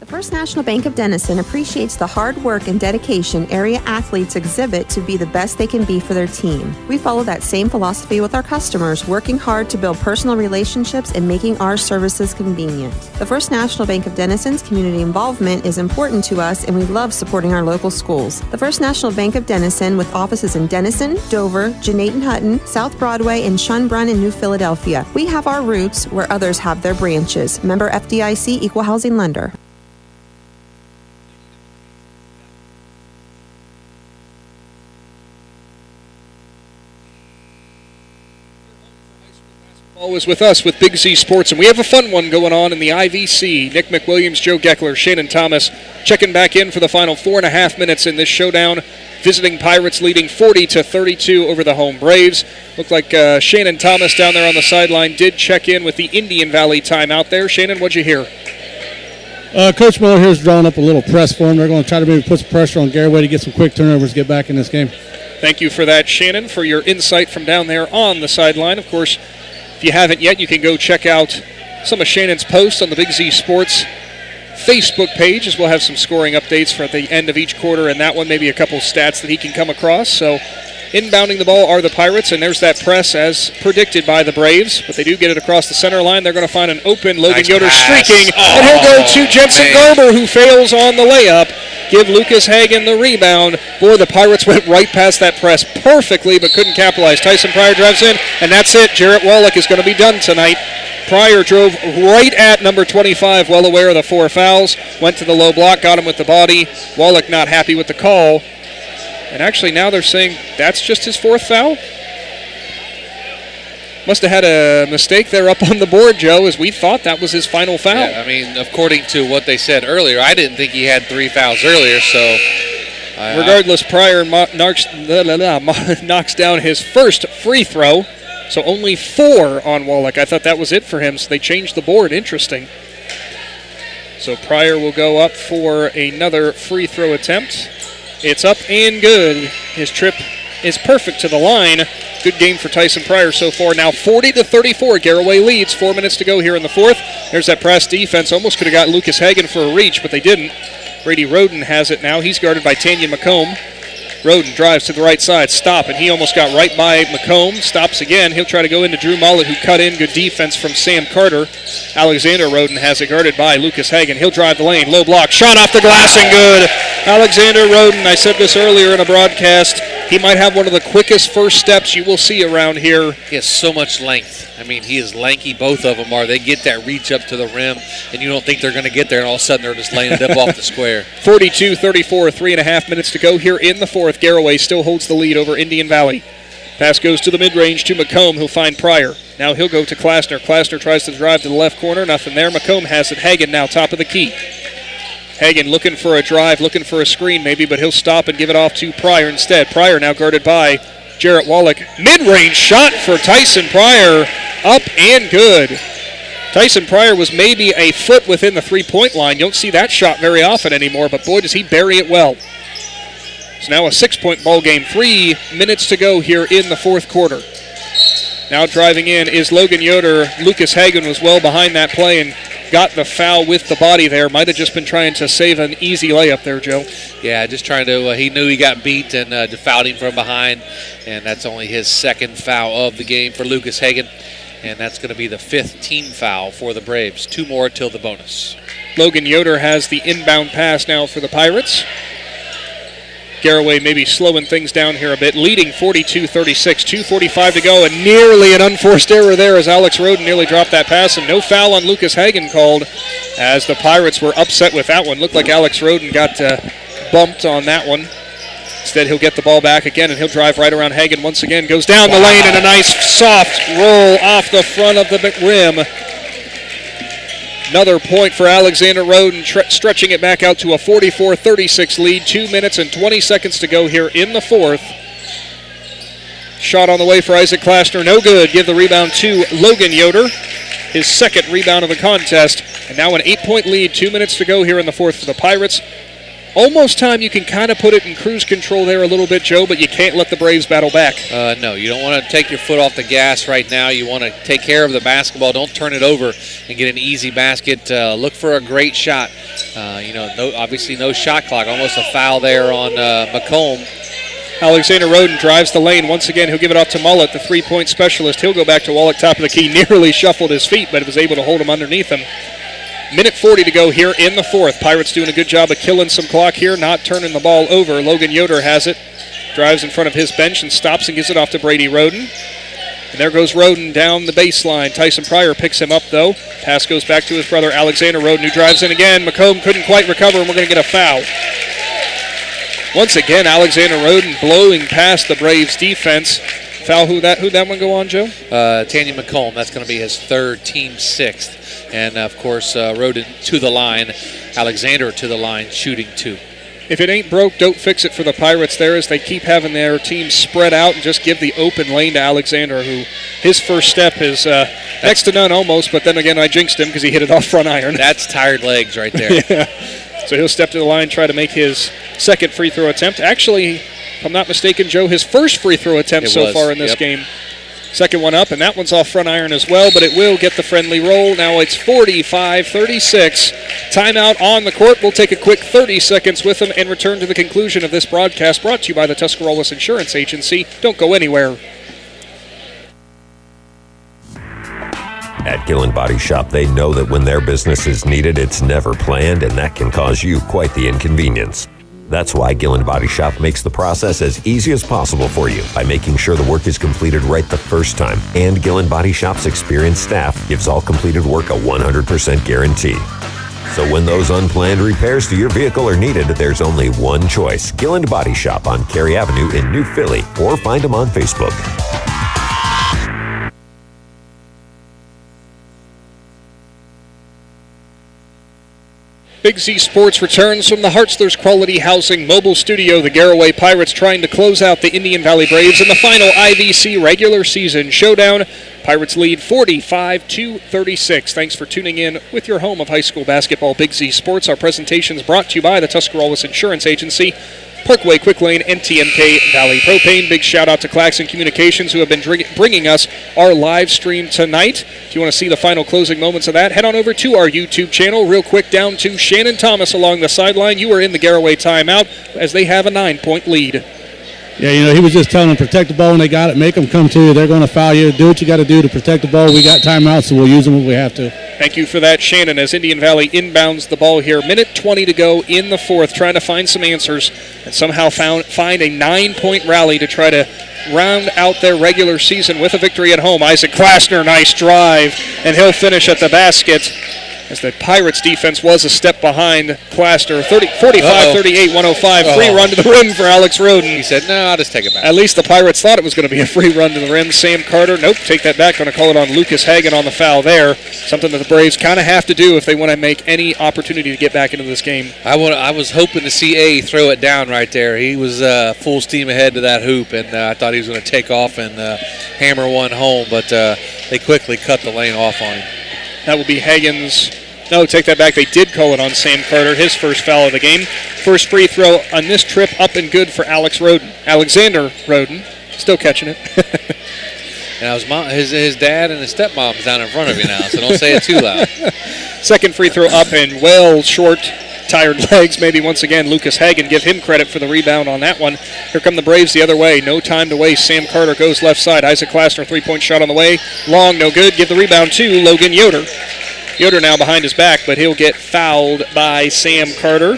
E: The First National Bank of Denison appreciates the hard work and dedication area athletes exhibit to be the best they can be for their team. We follow that same philosophy with our customers, working hard to build personal relationships and making our services convenient. The First National Bank of Denison's community involvement is important to us, and we love supporting our local schools. The First National Bank of Denison, with offices in Denison, Dover, Jeanette Hutton, South Broadway, and Schunbrunn in New Philadelphia. We have our roots where others have their branches. Member FDIC, Equal Housing Lender.
B: Always with us with Big Z Sports, and we have a fun one going on in the IVC. Nick McWilliams, Joe Geckler, Shannon Thomas checking back in for the final 4.5 minutes in this showdown. Visiting Pirates leading 40-32 over the home Braves. Looked like Shannon Thomas down there on the sideline did check in with the Indian Valley timeout there. Shannon, what'd you hear?
D: Coach Miller here's drawing up a little press for him. They're going to try to maybe put some pressure on Garaway to get some quick turnovers to get back in this game.
B: Thank you for that, Shannon, for your insight from down there on the sideline. Of course, if you haven't yet, you can go check out some of Shannon's posts on the Big Z Sports Facebook page, as we'll have some scoring updates for at the end of each quarter, and that one, maybe a couple stats that he can come across. So inbounding the ball are the Pirates, and there's that press as predicted by the Braves, but they do get it across the center line. They're going to find an open Logan Yoder streaking, and he'll go to Jensen Garber, who fails on the layup. Give Lucas Hagen the rebound. Boy, the Pirates went right past that press perfectly, but couldn't capitalize. Tyson Pryor drives in, and that's it. Jarrett Wallach is going to be done tonight. Pryor drove right at number 25, well aware of the 4 fouls, went to the low block, got him with the body. Wallach not happy with the call. And actually now they're saying that's just his 4th foul? Must have had a mistake there up on the board, Joe, as we thought that was his final foul.
C: Yeah, I mean, according to what they said earlier, I didn't think he had 3 fouls earlier, so...
B: Regardless, Pryor knocks down his first free throw, so only 4 on Wallach. I thought that was it for him, so they changed the board. Interesting. So Pryor will go up for another free throw attempt. It's up and good. His trip is perfect to the line. Good game for Tyson Pryor so far. Now 40-34. Garaway leads. 4 minutes to go here in the fourth. There's that press defense. Almost could have got Lucas Hagen for a reach, but they didn't. Brady Roden has it now. He's guarded by Tanya McComb. Roden drives to the right side, stop, and he almost got right by McComb. Stops again. He'll try to go into Drew Mullet, who cut in. Good defense from Sam Carter. Alexander Roden has it guarded by Lucas Hagan. He'll drive the lane. Low block. Shot off the glass and good. Alexander Roden, I said this earlier in a broadcast, he might have one of the quickest first steps you will see around here.
C: He has so much length. I mean, he is lanky. Both of them are. They get that reach up to the rim, and you don't think they're going to get there, and all of a sudden they're just laying it up off the square.
B: 42-34, 3.5 minutes to go here in the fourth. Garaway still holds the lead over Indian Valley. Pass goes to the mid-range to McComb, who'll find Pryor. Now he'll go to Klasner. Klasner tries to drive to the left corner. Nothing there. McComb has it. Hagan now top of the key. Hagan looking for a drive, looking for a screen maybe, but he'll stop and give it off to Pryor instead. Pryor now guarded by Jarrett Wallach. Mid-range shot for Tyson Pryor. Up and good. Tyson Pryor was maybe a foot within the three-point line. You don't see that shot very often anymore, but boy, does he bury it well. It's now a 6-point ball game. 3 minutes to go here in the fourth quarter. Now driving in is Logan Yoder. Lucas Hagan was well behind that play and got the foul with the body there. Might have just been trying to save an easy layup there, Joe.
C: Yeah, just trying to, he knew he got beat and fouled him from behind, and that's only his second foul of the game for Lucas Hagan, and that's going to be the 5th team foul for the Braves. 2 more till the bonus.
B: Logan Yoder has the inbound pass now for the Pirates. Garaway maybe slowing things down here a bit, leading 42-36, 2:45 to go, and nearly an unforced error there as Alex Roden nearly dropped that pass, and no foul on Lucas Hagan called as the Pirates were upset with that one. Looked like Alex Roden got bumped on that one. Instead, he'll get the ball back again, and he'll drive right around Hagan once again, goes down the lane, and a nice soft roll off the front of the rim. Another point for Alexander Roden, stretching it back out to a 44-36 lead. 2 minutes and 20 seconds to go here in the fourth. Shot on the way for Isaac Klasner, no good. Give the rebound to Logan Yoder, his second rebound of the contest. And now an 8-point lead, 2 minutes to go here in the fourth for the Pirates. Almost time you can kind of put it in cruise control there a little bit, Joe, but you can't let the Braves battle back.
C: No, you don't want to take your foot off the gas right now. You want to take care of the basketball. Don't turn it over and get an easy basket. Look for a great shot. Obviously no shot clock. Almost a foul there on McComb.
B: Alexander Roden drives the lane. Once again, he'll give it off to Mullet, the three-point specialist. He'll go back to Wallach, top of the key. Nearly shuffled his feet, but was able to hold him underneath him. Minute 40 to go here in the fourth. Pirates doing a good job of killing some clock here, not turning the ball over. Logan Yoder has it, drives in front of his bench and stops and gives it off to Brady Roden. And there goes Roden down the baseline. Tyson Pryor picks him up, though. Pass goes back to his brother Alexander Roden, who drives in again. McComb couldn't quite recover, and we're going to get a foul. Once again, Alexander Roden blowing past the Braves defense. Foul, who'd that one go on, Joe?
C: Tanya McComb. That's going to be his third, team 6th. And, of course, Roden to the line. Alexander to the line, shooting 2.
B: If it ain't broke, don't fix it for the Pirates there as they keep having their team spread out and just give the open lane to Alexander, who his first step is next to none almost, but then again I jinxed him because he hit it off front iron.
C: That's tired legs right there.
B: Yeah. So he'll step to the line, try to make his second free throw attempt. Actually, if I'm not mistaken, Joe, his first free throw attempt so far in this game. Second one up, and that one's off front iron as well, but it will get the friendly roll. Now it's 45-36. Timeout on the court. We'll take a quick 30 seconds with them and return to the conclusion of this broadcast brought to you by the Tuscarawas Insurance Agency. Don't go anywhere.
F: At Gillen Body Shop, they know that when their business is needed, it's never planned, and that can cause you quite the inconvenience. That's why Gillen Body Shop makes the process as easy as possible for you by making sure the work is completed right the first time. And Gillen Body Shop's experienced staff gives all completed work a 100% guarantee. So when those unplanned repairs to your vehicle are needed, there's only one choice. Gillen Body Shop on Cary Avenue in New Philly, or find them on Facebook.
B: Big Z Sports returns from the Hartzler's Quality Housing Mobile Studio. The Garaway Pirates trying to close out the Indian Valley Braves in the final IVC regular season showdown. Pirates lead 45-36. Thanks for tuning in with your home of high school basketball, Big Z Sports. Our presentation is brought to you by the Tuscarawas Insurance Agency, Parkway Quick Lane, and TMK Valley Propane. Big shout out to Claxon Communications, who have been bringing us our live stream tonight. If you want to see the final closing moments of that, head on over to our YouTube channel. Real quick, down to Shannon Thomas along the sideline. You are in the Garaway timeout as they have a 9-point lead.
D: Yeah, he was just telling them, protect the ball when they got it, make them come to you. They're going to foul you. Do what you got to do to protect the ball. We got timeouts, so we'll use them when we have to.
B: Thank you for that, Shannon, as Indian Valley inbounds the ball here. Minute 20 to go in the fourth, trying to find some answers and somehow find a 9-point rally to try to round out their regular season with a victory at home. Isaac Klasner, nice drive, and he'll finish at the basket. As the Pirates defense was a step behind Klasner. 45-38, 105. Free run to the rim for Alex Roden.
C: He said, no, I'll just take it back.
B: At least the Pirates thought it was going to be a free run to the rim. Sam Carter, nope, take that back. Going to call it on Lucas Hagan on the foul there. Something that the Braves kind of have to do if they want to make any opportunity to get back into this game.
C: I was hoping to see A throw it down right there. He was full steam ahead to that hoop, and I thought he was going to take off and hammer one home, but they quickly cut the lane off on him.
B: That will be Hagan's. No, take that back. They did call it on Sam Carter, his first foul of the game. First free throw on this trip, up and good for Alexander Roden. Still catching it.
C: And his dad and his stepmom's down in front of you now, so don't say it too loud.
B: Second free throw up and well short. Tired legs, maybe once again. Lucas Hagan, give him credit for the rebound on that one. Here come the Braves the other way. No time to waste. Sam Carter goes left side. Isaac Klasner, three-point shot on the way. Long, no good. Give the rebound to Logan Yoder. Yoder now behind his back, but he'll get fouled by Sam Carter.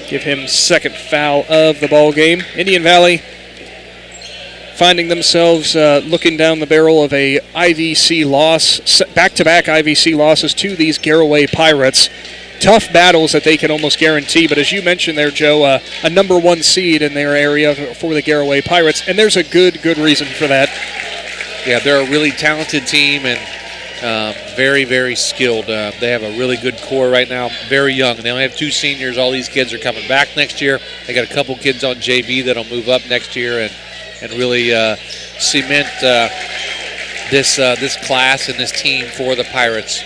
B: Give him second foul of the ball game. Indian Valley finding themselves looking down the barrel of a IVC loss, back-to-back IVC losses to these Garaway Pirates. Tough battles that they can almost guarantee, but as you mentioned there, Joe, a number one seed in their area for the Garaway Pirates, and there's a good reason for that.
C: Yeah, they're a really talented team and very, very skilled. They have a really good core right now, very young. They only have 2 seniors. All these kids are coming back next year. They got a couple kids on JV that'll move up next year and really cement this class and this team for the Pirates.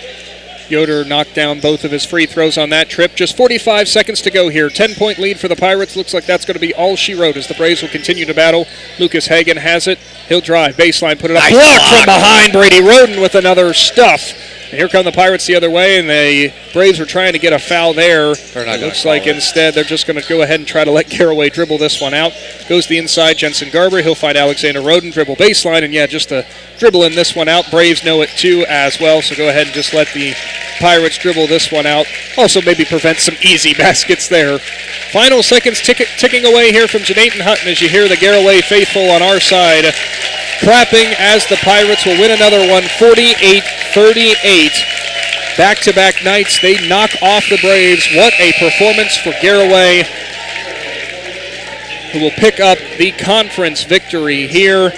B: Yoder knocked down both of his free throws on that trip. Just 45 seconds to go here. 10-point lead for the Pirates. Looks like that's going to be all she wrote as the Braves will continue to battle. Lucas Hagan has it. He'll drive. Baseline, put it up. Block from behind. Brady Roden with another stuff. And here come the Pirates the other way, and the Braves were trying to get a foul there. It looks like instead they're just going to go ahead and try to let Garaway dribble this one out. Goes the inside, Jensen Garber. He'll find Alexander Roden, dribble baseline, and just a dribble in this one out. Braves know it too as well, so go ahead and just let the Pirates dribble this one out. Also maybe prevent some easy baskets there. Final seconds ticking away here from Janaten Hutton as you hear the Garaway faithful on our side clapping as the Pirates will win another one, 48-38. Back-to-back nights, they knock off the Braves. What a performance for Garaway, who will pick up the conference victory here.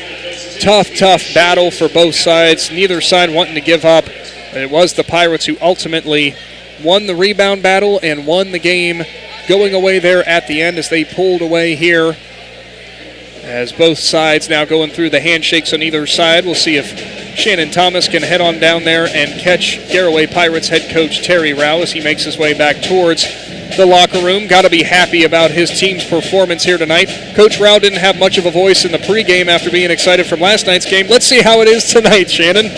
B: Tough battle for both sides. Neither side wanting to give up. It was the Pirates who ultimately won the rebound battle and won the game, going away there at the end as they pulled away here. As both sides now going through the handshakes on either side. We'll see if Shannon Thomas can head on down there and catch Garaway Pirates head coach Terry Rao as he makes his way back towards the locker room. Got to be happy about his team's performance here tonight. Coach Rao didn't have much of a voice in the pregame after being excited from last night's game. Let's see how it is tonight, Shannon.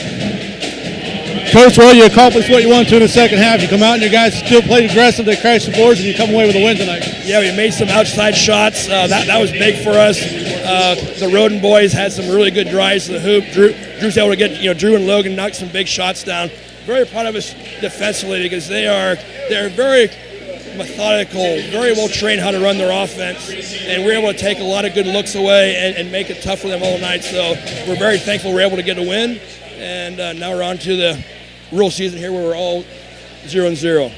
D: Coach, well, you accomplished what you wanted to in the second half. You come out and your guys still played aggressive. They crashed the boards, and you come away with a win tonight.
R: Yeah, we made some outside shots. That was big for us. The Roden boys had some really good drives to the hoop. Drew's able to get, Drew and Logan knocked some big shots down. Very proud of us defensively because they're very methodical, very well trained how to run their offense, and we're able to take a lot of good looks away and make it tough for them all night. So we're very thankful we're able to get a win, and now we're on to the real season here where we're all 0-0.
D: All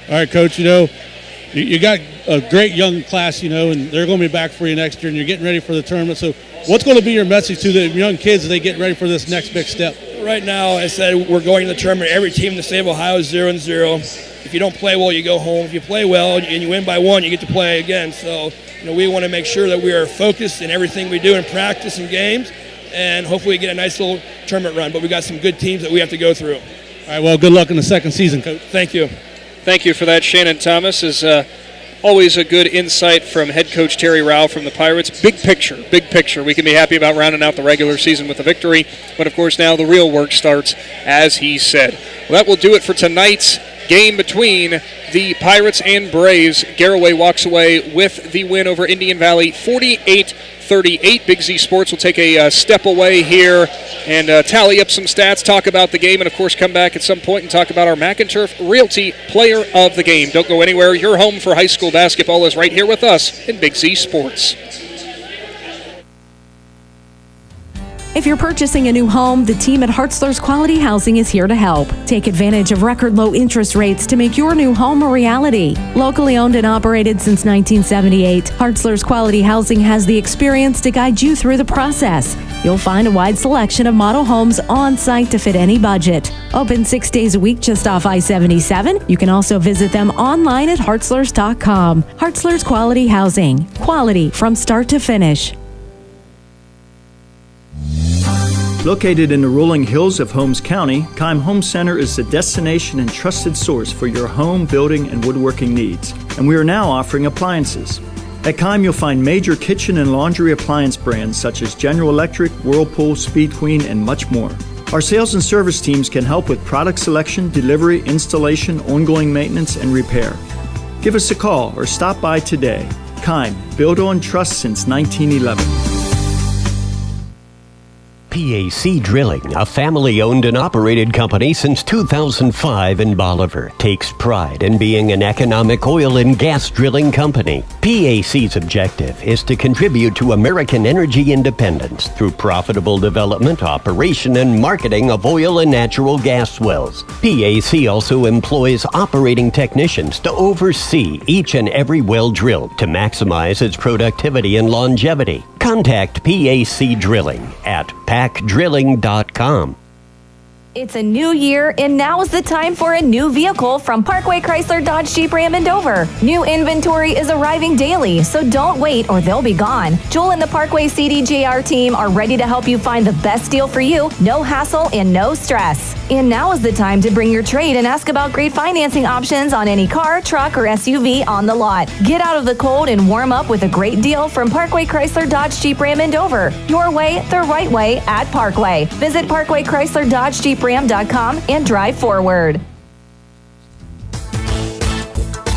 D: right, Coach, you got a great young class, and they're going to be back for you next year, and you're getting ready for the tournament. So what's going to be your message to the young kids as they get ready for this next big step?
R: Right now, I said we're going to the tournament. Every team in the state of Ohio is 0-0. If you don't play well, you go home. If you play well and you win by 1, you get to play again. So we want to make sure that we are focused in everything we do in practice and games, and hopefully get a nice little tournament run. But we got some good teams that we have to go through.
D: All right, well, good luck in the second season, Coach.
R: Thank you.
B: Thank you for that, Shannon Thomas. Is always a good insight from head coach Terry Rao from the Pirates. Big picture. We can be happy about rounding out the regular season with a victory, but of course now the real work starts, as he said. Well, that will do it for tonight's game between the Pirates and Braves. Garaway walks away with the win over Indian Valley, 48-38. Big Z Sports will take a step away here and tally up some stats, talk about the game, and, of course, come back at some point and talk about our McInturf Realty Player of the Game. Don't go anywhere. Your home for high school basketball is right here with us in Big Z Sports.
H: If you're purchasing a new home, the team at Hartzler's Quality Housing is here to help. Take advantage of record low interest rates to make your new home a reality. Locally owned and operated since 1978, Hartzler's Quality Housing has the experience to guide you through the process. You'll find a wide selection of model homes on site to fit any budget. Open 6 days a week just off I-77. You can also visit them online at hartzlers.com. Hartzler's Quality Housing. Quality from start to finish.
I: Located in the rolling hills of Holmes County, Keim Home Center is the destination and trusted source for your home, building, and woodworking needs. And we are now offering appliances. At Keim, you'll find major kitchen and laundry appliance brands such as General Electric, Whirlpool, Speed Queen, and much more. Our sales and service teams can help with product selection, delivery, installation, ongoing maintenance, and repair. Give us a call or stop by today. Keim, built on trust since 1911.
K: PAC Drilling, a family-owned and operated company since 2005 in Bolivar, takes pride in being an economic oil and gas drilling company. PAC's objective is to contribute to American energy independence through profitable development, operation, and marketing of oil and natural gas wells. PAC also employs operating technicians to oversee each and every well drilled to maximize its productivity and longevity. Contact PAC Drilling at pacdrilling.com.
Q: It's a new year, and now is the time for a new vehicle from Parkway Chrysler Dodge Jeep Ram in Dover. New inventory is arriving daily, so don't wait or they'll be gone. Joel and the Parkway CDJR team are ready to help you find the best deal for you, no hassle and no stress. And now is the time to bring your trade and ask about great financing options on any car, truck, or SUV on the lot. Get out of the cold and warm up with a great deal from Parkway Chrysler Dodge Jeep Ram in Dover. Your way, the right way at Parkway. Visit Parkway Chrysler Dodge Jeep Ram.com and drive forward.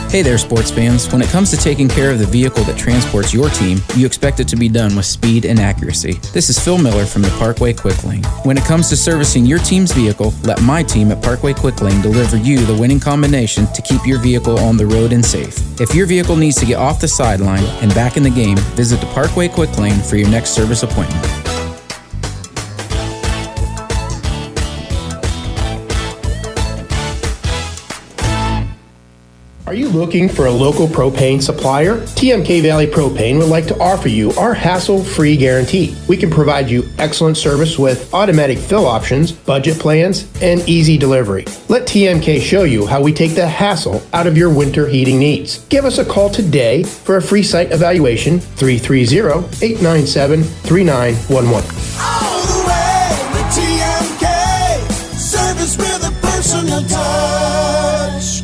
L: Hey there, sports fans. When it comes to taking care of the vehicle that transports your team, you expect it to be done with speed and accuracy. This is Phil Miller from the Parkway Quick Lane. When it comes to servicing your team's vehicle, let my team at Parkway Quick Lane deliver you the winning combination to keep your vehicle on the road and safe. If your vehicle needs to get off the sideline and back in the game, visit the Parkway Quick Lane for your next service appointment.
M: Are you looking for a local propane supplier? TMK Valley Propane would like to offer you our hassle-free guarantee. We can provide you excellent service with automatic fill options, budget plans, and easy delivery. Let TMK show you how we take the hassle out of your winter heating needs. Give us a call today for a free site evaluation, 330-897-3911.
N: All the way with TMK, service with a personal touch.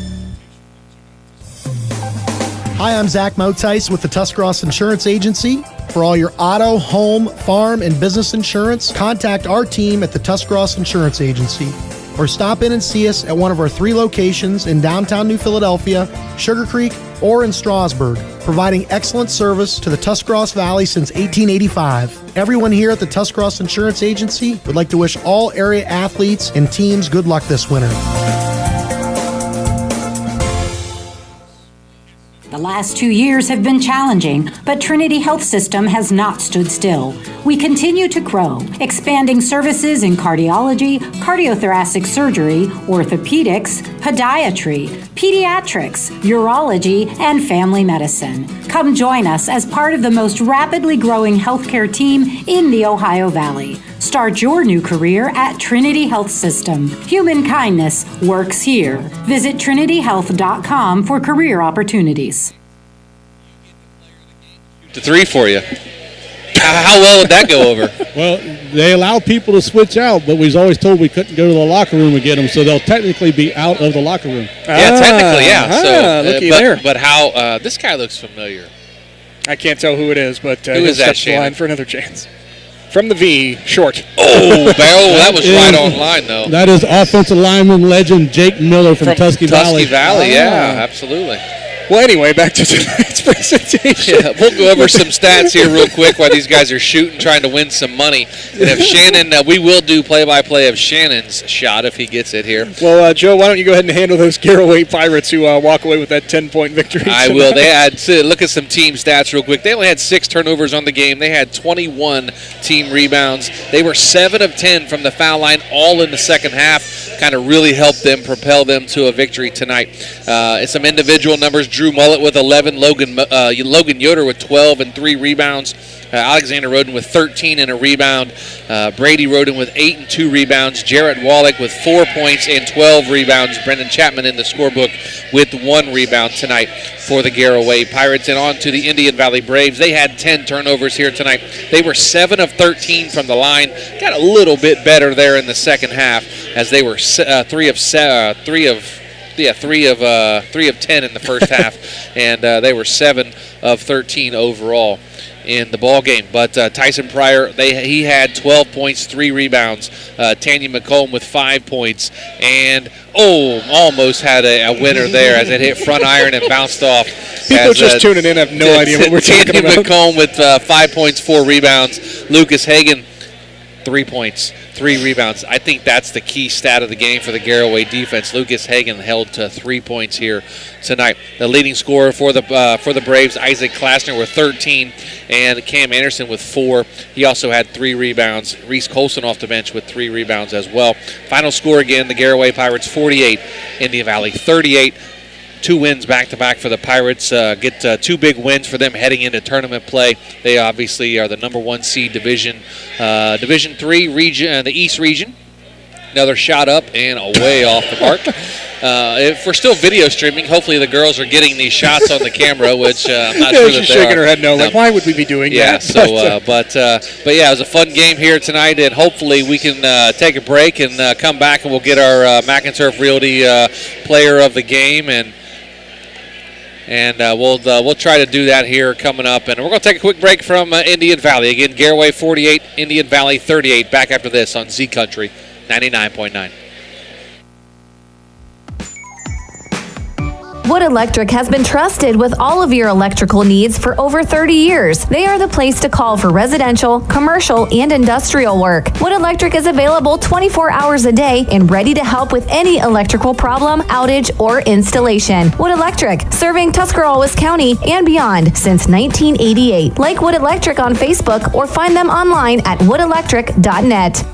O: Hi, I'm Zach Motice with the Tuscarawas Insurance Agency. For all your auto, home, farm, and business insurance, contact our team at the Tuscarawas Insurance Agency. Or stop in and see us at one of our 3 locations in downtown New Philadelphia, Sugar Creek, or in Strasburg, providing excellent service to the Tuscarawas Valley since 1885. Everyone here at the Tuscarawas Insurance Agency would like to wish all area athletes and teams good luck this winter.
P: The last 2 years have been challenging, but Trinity Health System has not stood still. We continue to grow, expanding services in cardiology, cardiothoracic surgery, orthopedics, podiatry, pediatrics, urology, and family medicine. Come join us as part of the most rapidly growing healthcare team in the Ohio Valley. Start your new career at Trinity Health System. Human kindness works here. Visit trinityhealth.com for career opportunities.
C: To 3 for you. How well would that go over?
D: Well, they allow people to switch out, but we was always told we couldn't go to the locker room and get them, so they'll technically be out of the locker room.
C: Yeah, technically, yeah.
B: Looky there.
C: But how? This guy looks familiar.
B: I can't tell who it is, but
C: who is that,
B: the line for another chance. From the V, short.
C: Oh, that was right on line, though.
D: That is offensive lineman legend Jake Miller from Tusky Valley.
C: Tusky Valley, yeah, absolutely.
B: Well, anyway, back to tonight's presentation.
C: Yeah, we'll go over some stats here real quick while these guys are shooting, trying to win some money. And if Shannon, we will do play-by-play of Shannon's shot if he gets it here.
B: Well, Joe, why don't you go ahead and handle those Garaway Pirates who walk away with that 10-point victory tonight.
C: I will. They had look at some team stats real quick. They only had 6 turnovers on the game. They had 21 team rebounds. They were 7 of 10 from the foul line, all in the second half. Kind of really helped them propel them to a victory tonight. Some individual numbers. Drew Mullet with 11, Logan Yoder with 12 and 3 rebounds, Alexander Roden with 13 and a rebound, Brady Roden with 8 and 2 rebounds, Jarrett Wallach with 4 points and 12 rebounds, Brendan Chapman in the scorebook with 1 rebound tonight for the Garaway Pirates. And on to the Indian Valley Braves. They had 10 turnovers here tonight. They were 7 of 13 from the line, got a little bit better there in the second half as they were 3 of 10 in the first half, and they were 7 of 13 overall in the ball game. But Tyson Pryor, he had 12 points, 3 rebounds. Tanya McComb with 5 points, and almost had a winner there as it hit front iron and bounced off.
B: People just tuning in have no idea what we're talking about.
C: Tanya McComb with 5 points, 4 rebounds. Lucas Hagan, 3 points, 3 rebounds. I think that's the key stat of the game for the Garaway defense. Lucas Hagan held to 3 points here tonight. The leading scorer for the Braves, Isaac Klassner, with 13, and Cam Anderson with 4. He also had 3 rebounds. Reese Colson off the bench with 3 rebounds as well. Final score again: the Garaway Pirates 48, Indian Valley 38. 2 wins back-to-back for the Pirates. Get 2 big wins for them heading into tournament play. They obviously are the number 1 seed Division 3 region, the East region. Another shot up and away off the mark. If we're still video streaming, hopefully the girls are getting these shots on the camera, which I'm not sure that
B: she's shaking her head no. Like, why would we be doing that?
C: But yeah, it was a fun game here tonight, and hopefully we can take a break and come back, and we'll get our McInturf Realty player of the game, and we'll try to do that here coming up. And we're going to take a quick break from Indian Valley. Again, Garaway 48, Indian Valley 38. Back after this on Z Country 99.9.
Q: Wood Electric has been trusted with all of your electrical needs for over 30 years. They are the place to call for residential, commercial, and industrial work. Wood Electric is available 24 hours a day and ready to help with any electrical problem, outage, or installation. Wood Electric, serving Tuscarawas County and beyond since 1988. Like Wood Electric on Facebook or find them online at woodelectric.net.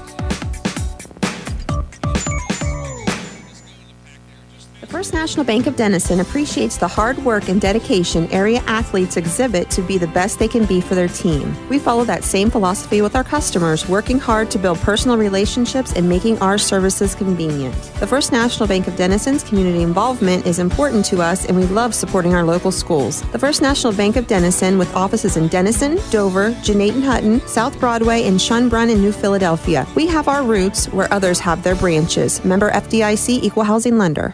E: First National Bank of Denison appreciates the hard work and dedication area athletes exhibit to be the best they can be for their team. We follow that same philosophy with our customers, working hard to build personal relationships and making our services convenient. The First National Bank of Denison's community involvement is important to us, and we love supporting our local schools. The First National Bank of Denison, with offices in Denison, Dover, Jeanette and Hutton, South Broadway, and Schunbrunn and New Philadelphia. We have our roots where others have their branches. Member FDIC, Equal Housing Lender.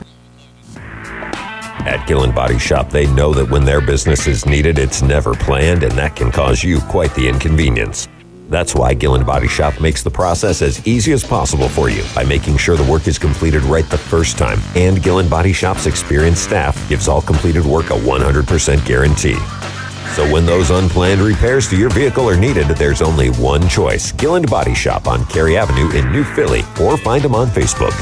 F: At Gillen Body Shop, they know that when their business is needed, it's never planned, and that can cause you quite the inconvenience. That's why Gillen Body Shop makes the process as easy as possible for you by making sure the work is completed right the first time. And Gillen Body Shop's experienced staff gives all completed work a 100% guarantee. So when those unplanned repairs to your vehicle are needed, there's only one choice: Gillen Body Shop on Cary Avenue in New Philly, or find them on Facebook.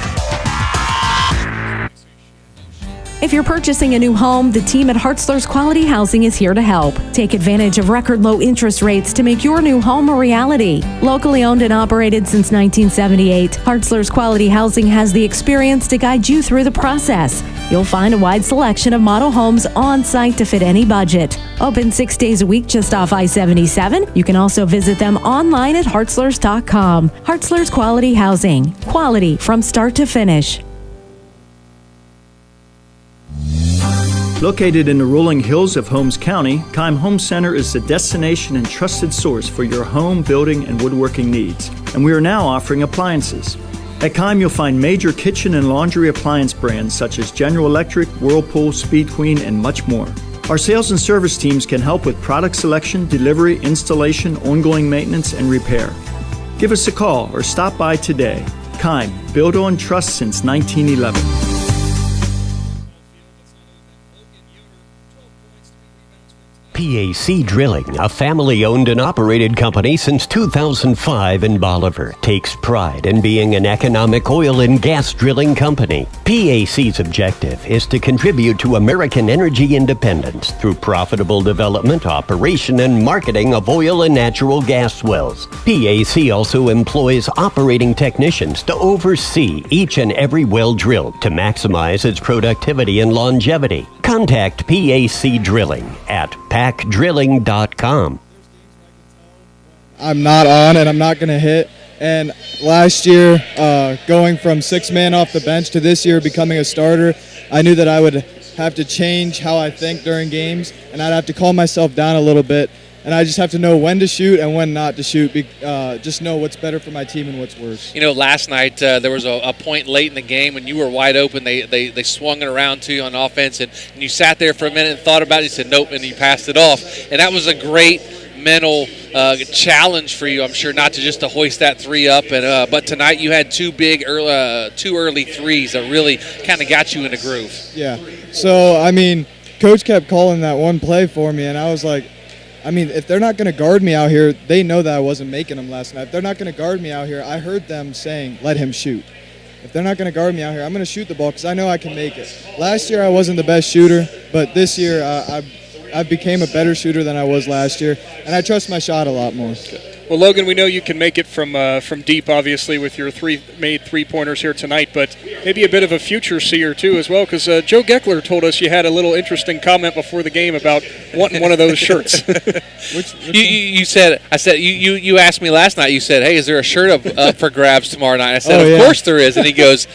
H: If you're purchasing a new home, the team at Hartzler's Quality Housing is here to help. Take advantage of record low interest rates to make your new home a reality. Locally owned and operated since 1978, Hartzler's Quality Housing has the experience to guide you through the process. You'll find a wide selection of model homes on site to fit any budget. Open 6 days a week just off I-77. You can also visit them online at hartzlers.com. Hartzler's Quality Housing. Quality from start to finish.
I: Located in the rolling hills of Holmes County, Keim Home Center is the destination and trusted source for your home, building, and woodworking needs. And we are now offering appliances. At Keim, you'll find major kitchen and laundry appliance brands such as General Electric, Whirlpool, Speed Queen, and much more. Our sales and service teams can help with product selection, delivery, installation, ongoing maintenance, and repair. Give us a call or stop by today. Keim, built on trust since 1911.
K: PAC Drilling, a family-owned and operated company since 2005 in Bolivar, takes pride in being an economic oil and gas drilling company. PAC's objective is to contribute to American energy independence through profitable development, operation, and marketing of oil and natural gas wells. PAC also employs operating technicians to oversee each and every well drilled to maximize its productivity and longevity. Contact PAC Drilling at pacdrilling.com.
S: I'm not on and I'm not going to hit. And last year, going from 6-man off the bench to this year becoming a starter, I knew that I would have to change how I think during games, and I'd have to calm myself down a little bit. And I just have to know when to shoot and when not to shoot. Just know what's better for my team and what's worse.
C: You know, last night there was a point late in the game when you were wide open. They swung it around to you on offense, and you sat there for a minute and thought about it. You said nope, and you passed it off. And that was a great mental challenge for you, I'm sure, not to just to hoist that three up. And but tonight you had two early threes that really kind of got you in the groove.
S: Yeah. So I mean, Coach kept calling that one play for me, and I was like, I mean, if they're not going to guard me out here, they know that I wasn't making them last night. If they're not going to guard me out here, I heard them saying, let him shoot. If they're not going to guard me out here, I'm going to shoot the ball because I know I can make it. Last year I wasn't the best shooter, but this year I became a better shooter than I was last year, and I trust my shot a lot more.
B: Well, Logan, we know you can make it from deep, obviously, with your made three-pointers here tonight, but maybe a bit of a future seer, too, as well, because Joe Geckler told us you had a little interesting comment before the game about wanting one of those shirts.
C: You asked me last night, you said, hey, is there a shirt up for grabs tomorrow night? I said, of course there is. And he goes,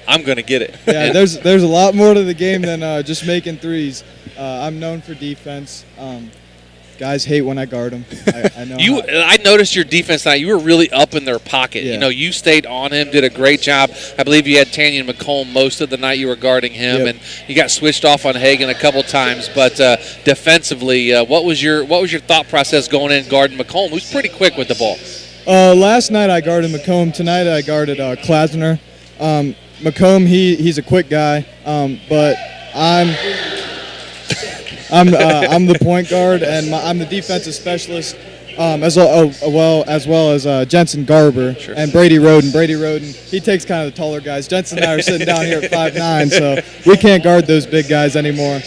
C: I'm going to get it.
S: Yeah, there's a lot more to the game than just making threes. I'm known for defense. Guys hate when I guard them. I know.
C: I noticed your defense tonight. You were really up in their pocket.
S: Yeah.
C: You know, you stayed on him, did a great job. I believe you had Tanyan McComb most of the night you were guarding him, and you got switched off on Hagan a couple times. But defensively, what was your thought process going in guarding McComb, who's pretty quick with the ball?
S: Last night I guarded McComb. Tonight I guarded Klasner. McComb, he's a quick guy, but I'm the point guard, and I'm the defensive specialist, as well as Jensen Garber and Brady Roden. Brady Roden, he takes kind of the taller guys. Jensen and I are sitting down here at 5'9", so we can't guard those big guys anymore.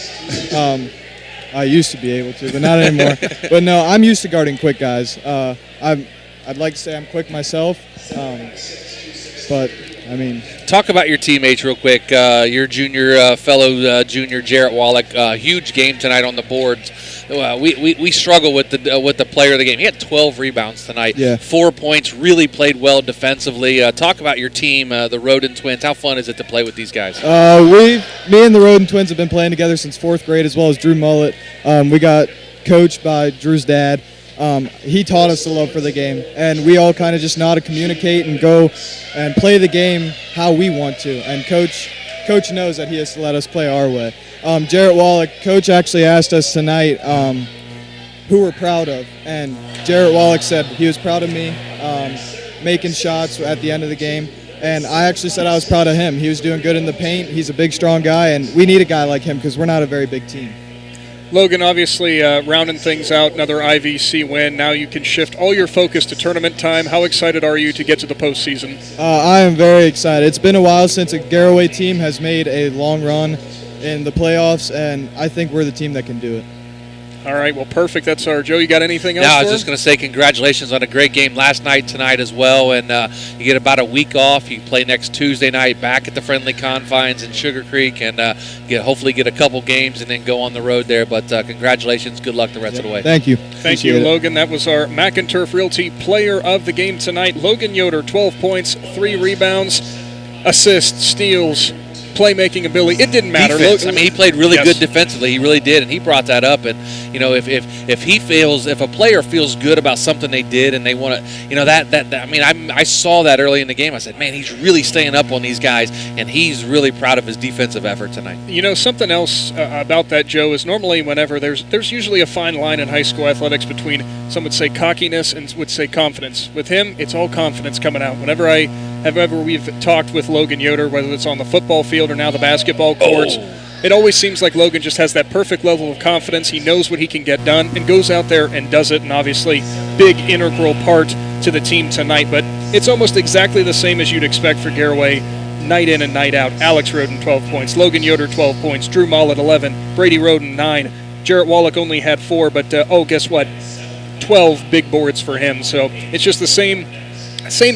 S: I used to be able to, but not anymore. But no, I'm used to guarding quick guys. I'd like to say I'm quick myself, but I mean.
C: Talk about your teammates real quick. Your fellow junior Jarrett Wallach, huge game tonight on the boards. We struggle with the player of the game. He had 12 rebounds tonight.
S: Yeah.
C: 4 points. Really played well defensively. Talk about your team, the Roden Twins. How fun is it to play with these guys?
S: Me and the Roden Twins have been playing together since 4th grade, as well as Drew Mullet. We got coached by Drew's dad. He taught us the love for the game, and we all kind of just know how to communicate and go and play the game how we want to. And Coach knows that he has to let us play our way. Jarrett Wallach, Coach actually asked us tonight who we're proud of, and Jarrett Wallach said he was proud of me making shots at the end of the game. And I actually said I was proud of him. He was doing good in the paint. He's a big, strong guy, and we need a guy like him because we're not a very big team.
B: Logan, obviously rounding things out, another IVC win. Now you can shift all your focus to tournament time. How excited are you to get to the postseason?
S: I am very excited. It's been a while since a Garaway team has made a long run in the playoffs, and I think we're the team that can do it.
B: All right, well, perfect. That's our Joe. You got anything else?
C: No, I was just going to say congratulations on a great game last night, tonight as well, and you get about a week off. You play next Tuesday night back at the Friendly Confines in Sugar Creek, and hopefully get a couple games and then go on the road there. But congratulations. Good luck the rest of the way.
S: Thank you.
B: Thank you, Logan. That was our McInturf Realty player of the game tonight. Logan Yoder, 12 points, 3 rebounds, assists, steals, playmaking ability. It didn't matter.
C: Defense. I mean, he played really
B: Yes.
C: good defensively. He really did, and he brought that up. And if a player feels good about something they did, and they want to, I mean, I saw that early in the game. I said, man, he's really staying up on these guys, and he's really proud of his defensive effort tonight.
B: Something else about that, Joe, is normally whenever there's usually a fine line in high school athletics between, some would say cockiness and would say confidence. With him, it's all confidence coming out. Whenever we've talked with Logan Yoder, whether it's on the football field or now the basketball courts, it always seems like Logan just has that perfect level of confidence. He knows what he can get done and goes out there and does it, and obviously big integral part to the team tonight. But it's almost exactly the same as you'd expect for Garaway, night in and night out. Alex Roden, 12 points. Logan Yoder, 12 points. Drew Mollett, 11. Brady Roden, 9. Jarrett Wallach only had 4, but guess what? 12 big boards for him. So it's just the same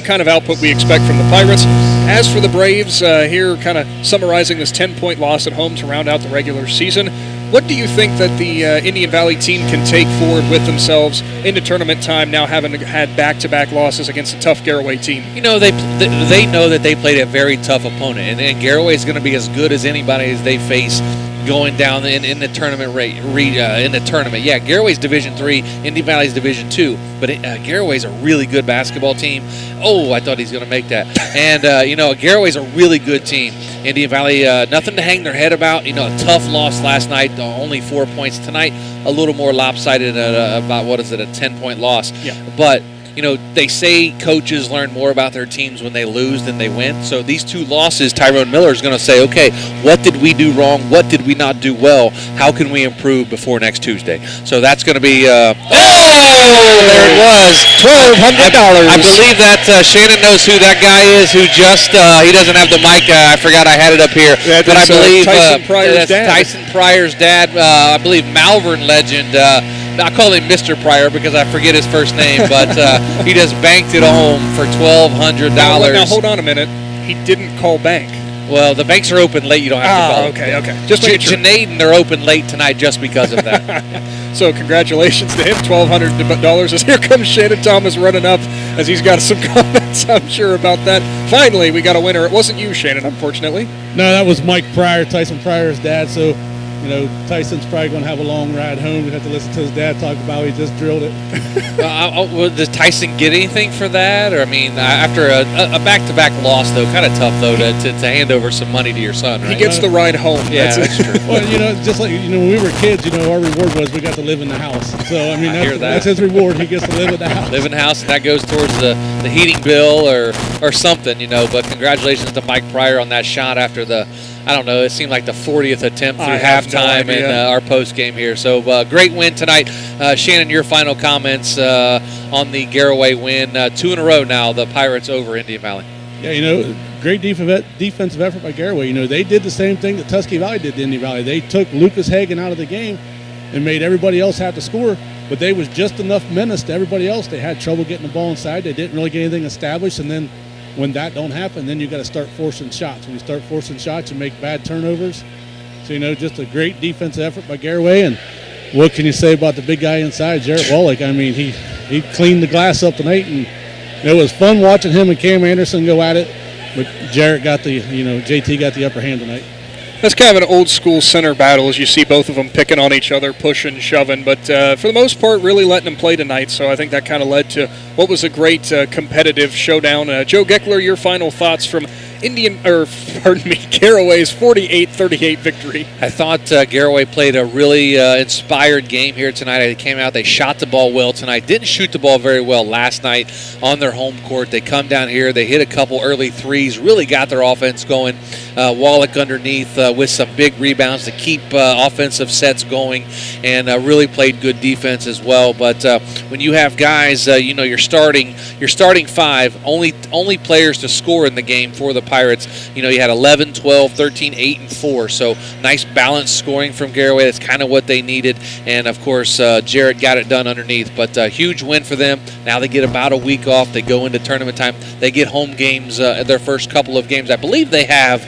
B: kind of output we expect from the Pirates. As for the Braves, here kind of summarizing this 10-point loss at home to round out the regular season, what do you think that the Indian Valley team can take forward with themselves into tournament time, now having had back-to-back losses against a tough Garaway team?
C: They know that they played a very tough opponent, and Garaway is going to be as good as anybody as they face going down in the tournament in the tournament. Yeah, Garaway's Division III, Indian Valley's Division II, but Garaway's a really good basketball team. Oh, I thought he's going to make that. And Garaway's a really good team. Indian Valley, nothing to hang their head about. A tough loss last night, only 4 points tonight. A little more lopsided at about a 10-point loss.
B: Yeah.
C: But they say coaches learn more about their teams when they lose than they win. So these two losses, Tyrone Miller is going to say, okay, what did we do wrong? What did we not do well? How can we improve before next Tuesday? So that's going to be, there it was, $1,200. I believe that Shannon knows who that guy is who just, he doesn't have the mic. I forgot I had it up here.
B: That
C: but I believe
B: Tyson Pryor's
C: that's
B: dad.
C: Tyson Pryor's dad, I believe Malvern legend. I call him Mr. Pryor because I forget his first name, but he just banked it home for $1,200.
B: Now, hold on a minute. He didn't call bank.
C: Well, the banks are open late. You don't have to call.
B: Okay. Just making sure.
C: Janaden, they're open late tonight just because of that.
B: So congratulations to him, $1,200. As here comes Shannon Thomas running up as he's got some comments, I'm sure, about that. Finally, we got a winner. It wasn't you, Shannon, unfortunately.
D: No, that was Mike Pryor, Tyson Pryor's dad. So, Tyson's probably going to have a long ride home. We have to listen to his dad talk about how he just drilled it.
C: Does Tyson get anything for that? Or, I mean, after a back-to-back loss, though, kind of tough, though, to hand over some money to your son, right?
B: He gets the ride home.
C: Yeah, that's true.
D: Well, just like, when we were kids, our reward was we got to live in the house. So, I mean, that's his reward. He gets to live in the house.
C: Live in the house, and that goes towards the heating bill or something, But congratulations to Mike Pryor on that shot after it seemed like the 40th attempt through halftime in our post game here. So great win tonight. Shannon, your final comments on the Garaway win. 2 in a row now, the Pirates over Indian Valley.
D: Yeah, great defensive effort by Garaway. They did the same thing that Tuskegee Valley did to Indian Valley. They took Lucas Hagan out of the game and made everybody else have to score, but they was just enough menace to everybody else. They had trouble getting the ball inside. They didn't really get anything established, and then when that don't happen, then you got to start forcing shots. When you start forcing shots, you make bad turnovers. So, just a great defensive effort by Garaway. And what can you say about the big guy inside, Jarrett Wallach? I mean, he cleaned the glass up tonight, and it was fun watching him and Cam Anderson go at it. But Jarrett got JT got the upper hand tonight.
B: That's kind of an old-school center battle as you see both of them picking on each other, pushing, shoving. But for the most part, really letting them play tonight. So I think that kind of led to what was a great competitive showdown. Joe Geckler, your final thoughts from Garaway's 48-38 victory.
C: I thought Garaway played a really inspired game here tonight. They came out, they shot the ball well tonight. Didn't shoot the ball very well last night on their home court. They come down here, they hit a couple early threes, really got their offense going. Wallach underneath with some big rebounds to keep offensive sets going, and really played good defense as well. But when you have guys, you're starting 5, only players to score in the game for the Pirates. You had 11, 12, 13, 8, and 4. So nice balanced scoring from Garaway. That's kind of what they needed. And, of course, Jarrett got it done underneath. But a huge win for them. Now they get about a week off. They go into tournament time. They get home games, their first couple of games. I believe they have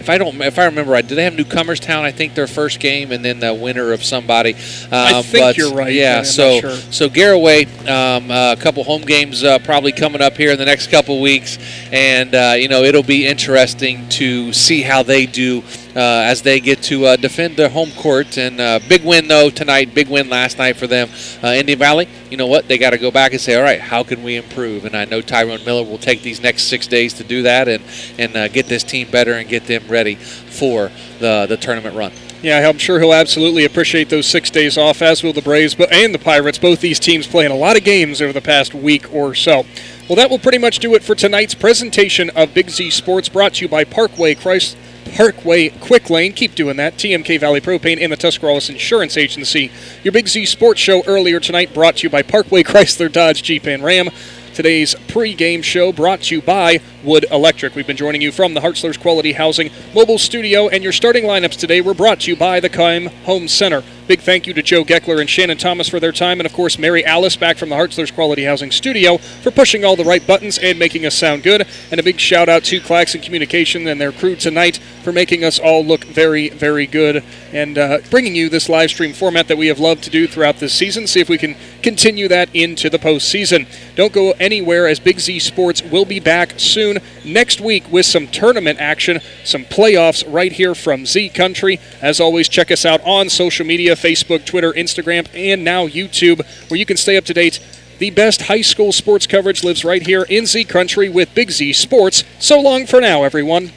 C: if I remember right, do they have Newcomerstown? I think their first game, and then the winner of somebody.
B: I think you're right.
C: Yeah.
B: I'm
C: So
B: not sure.
C: so Garaway, a couple home games probably coming up here in the next couple weeks, and it'll be interesting to see how they do as they get to defend their home court. And big win though tonight, big win last night for them. Indian Valley, you know what? They got to go back and say, all right, how can we improve? And I know Tyrone Miller will take these next 6 days to do that and get this team better and get them ready for the tournament run.
B: Yeah, I'm sure he'll absolutely appreciate those 6 days off, as will the Braves and the Pirates. Both these teams playing a lot of games over the past week or so. Well, that will pretty much do it for tonight's presentation of Big Z Sports, brought to you by Parkway Quick Lane. Keep doing that. TMK Valley Propane and the Tuscarawas Insurance Agency. Your Big Z Sports show earlier tonight brought to you by Parkway Chrysler Dodge Jeep and Ram. Today's pre-game show brought to you by Wood Electric. We've been joining you from the Hartzler's Quality Housing Mobile Studio, and your starting lineups today were brought to you by the Keim Home Center. Big thank you to Joe Geckler and Shannon Thomas for their time, and of course Mary Alice back from the Hartzler's Quality Housing Studio for pushing all the right buttons and making us sound good. And a big shout out to Claxon Communication and their crew tonight for making us all look very, very good and bringing you this live stream format that we have loved to do throughout this season. See if we can continue that into the postseason. Don't go anywhere, as Big Z Sports will be back soon next week with some tournament action, some playoffs right here from Z Country. As always, check us out on social media, Facebook, Twitter, Instagram, and now YouTube, where you can stay up to date. The best high school sports coverage lives right here in Z Country with Big Z Sports. So long for now, everyone.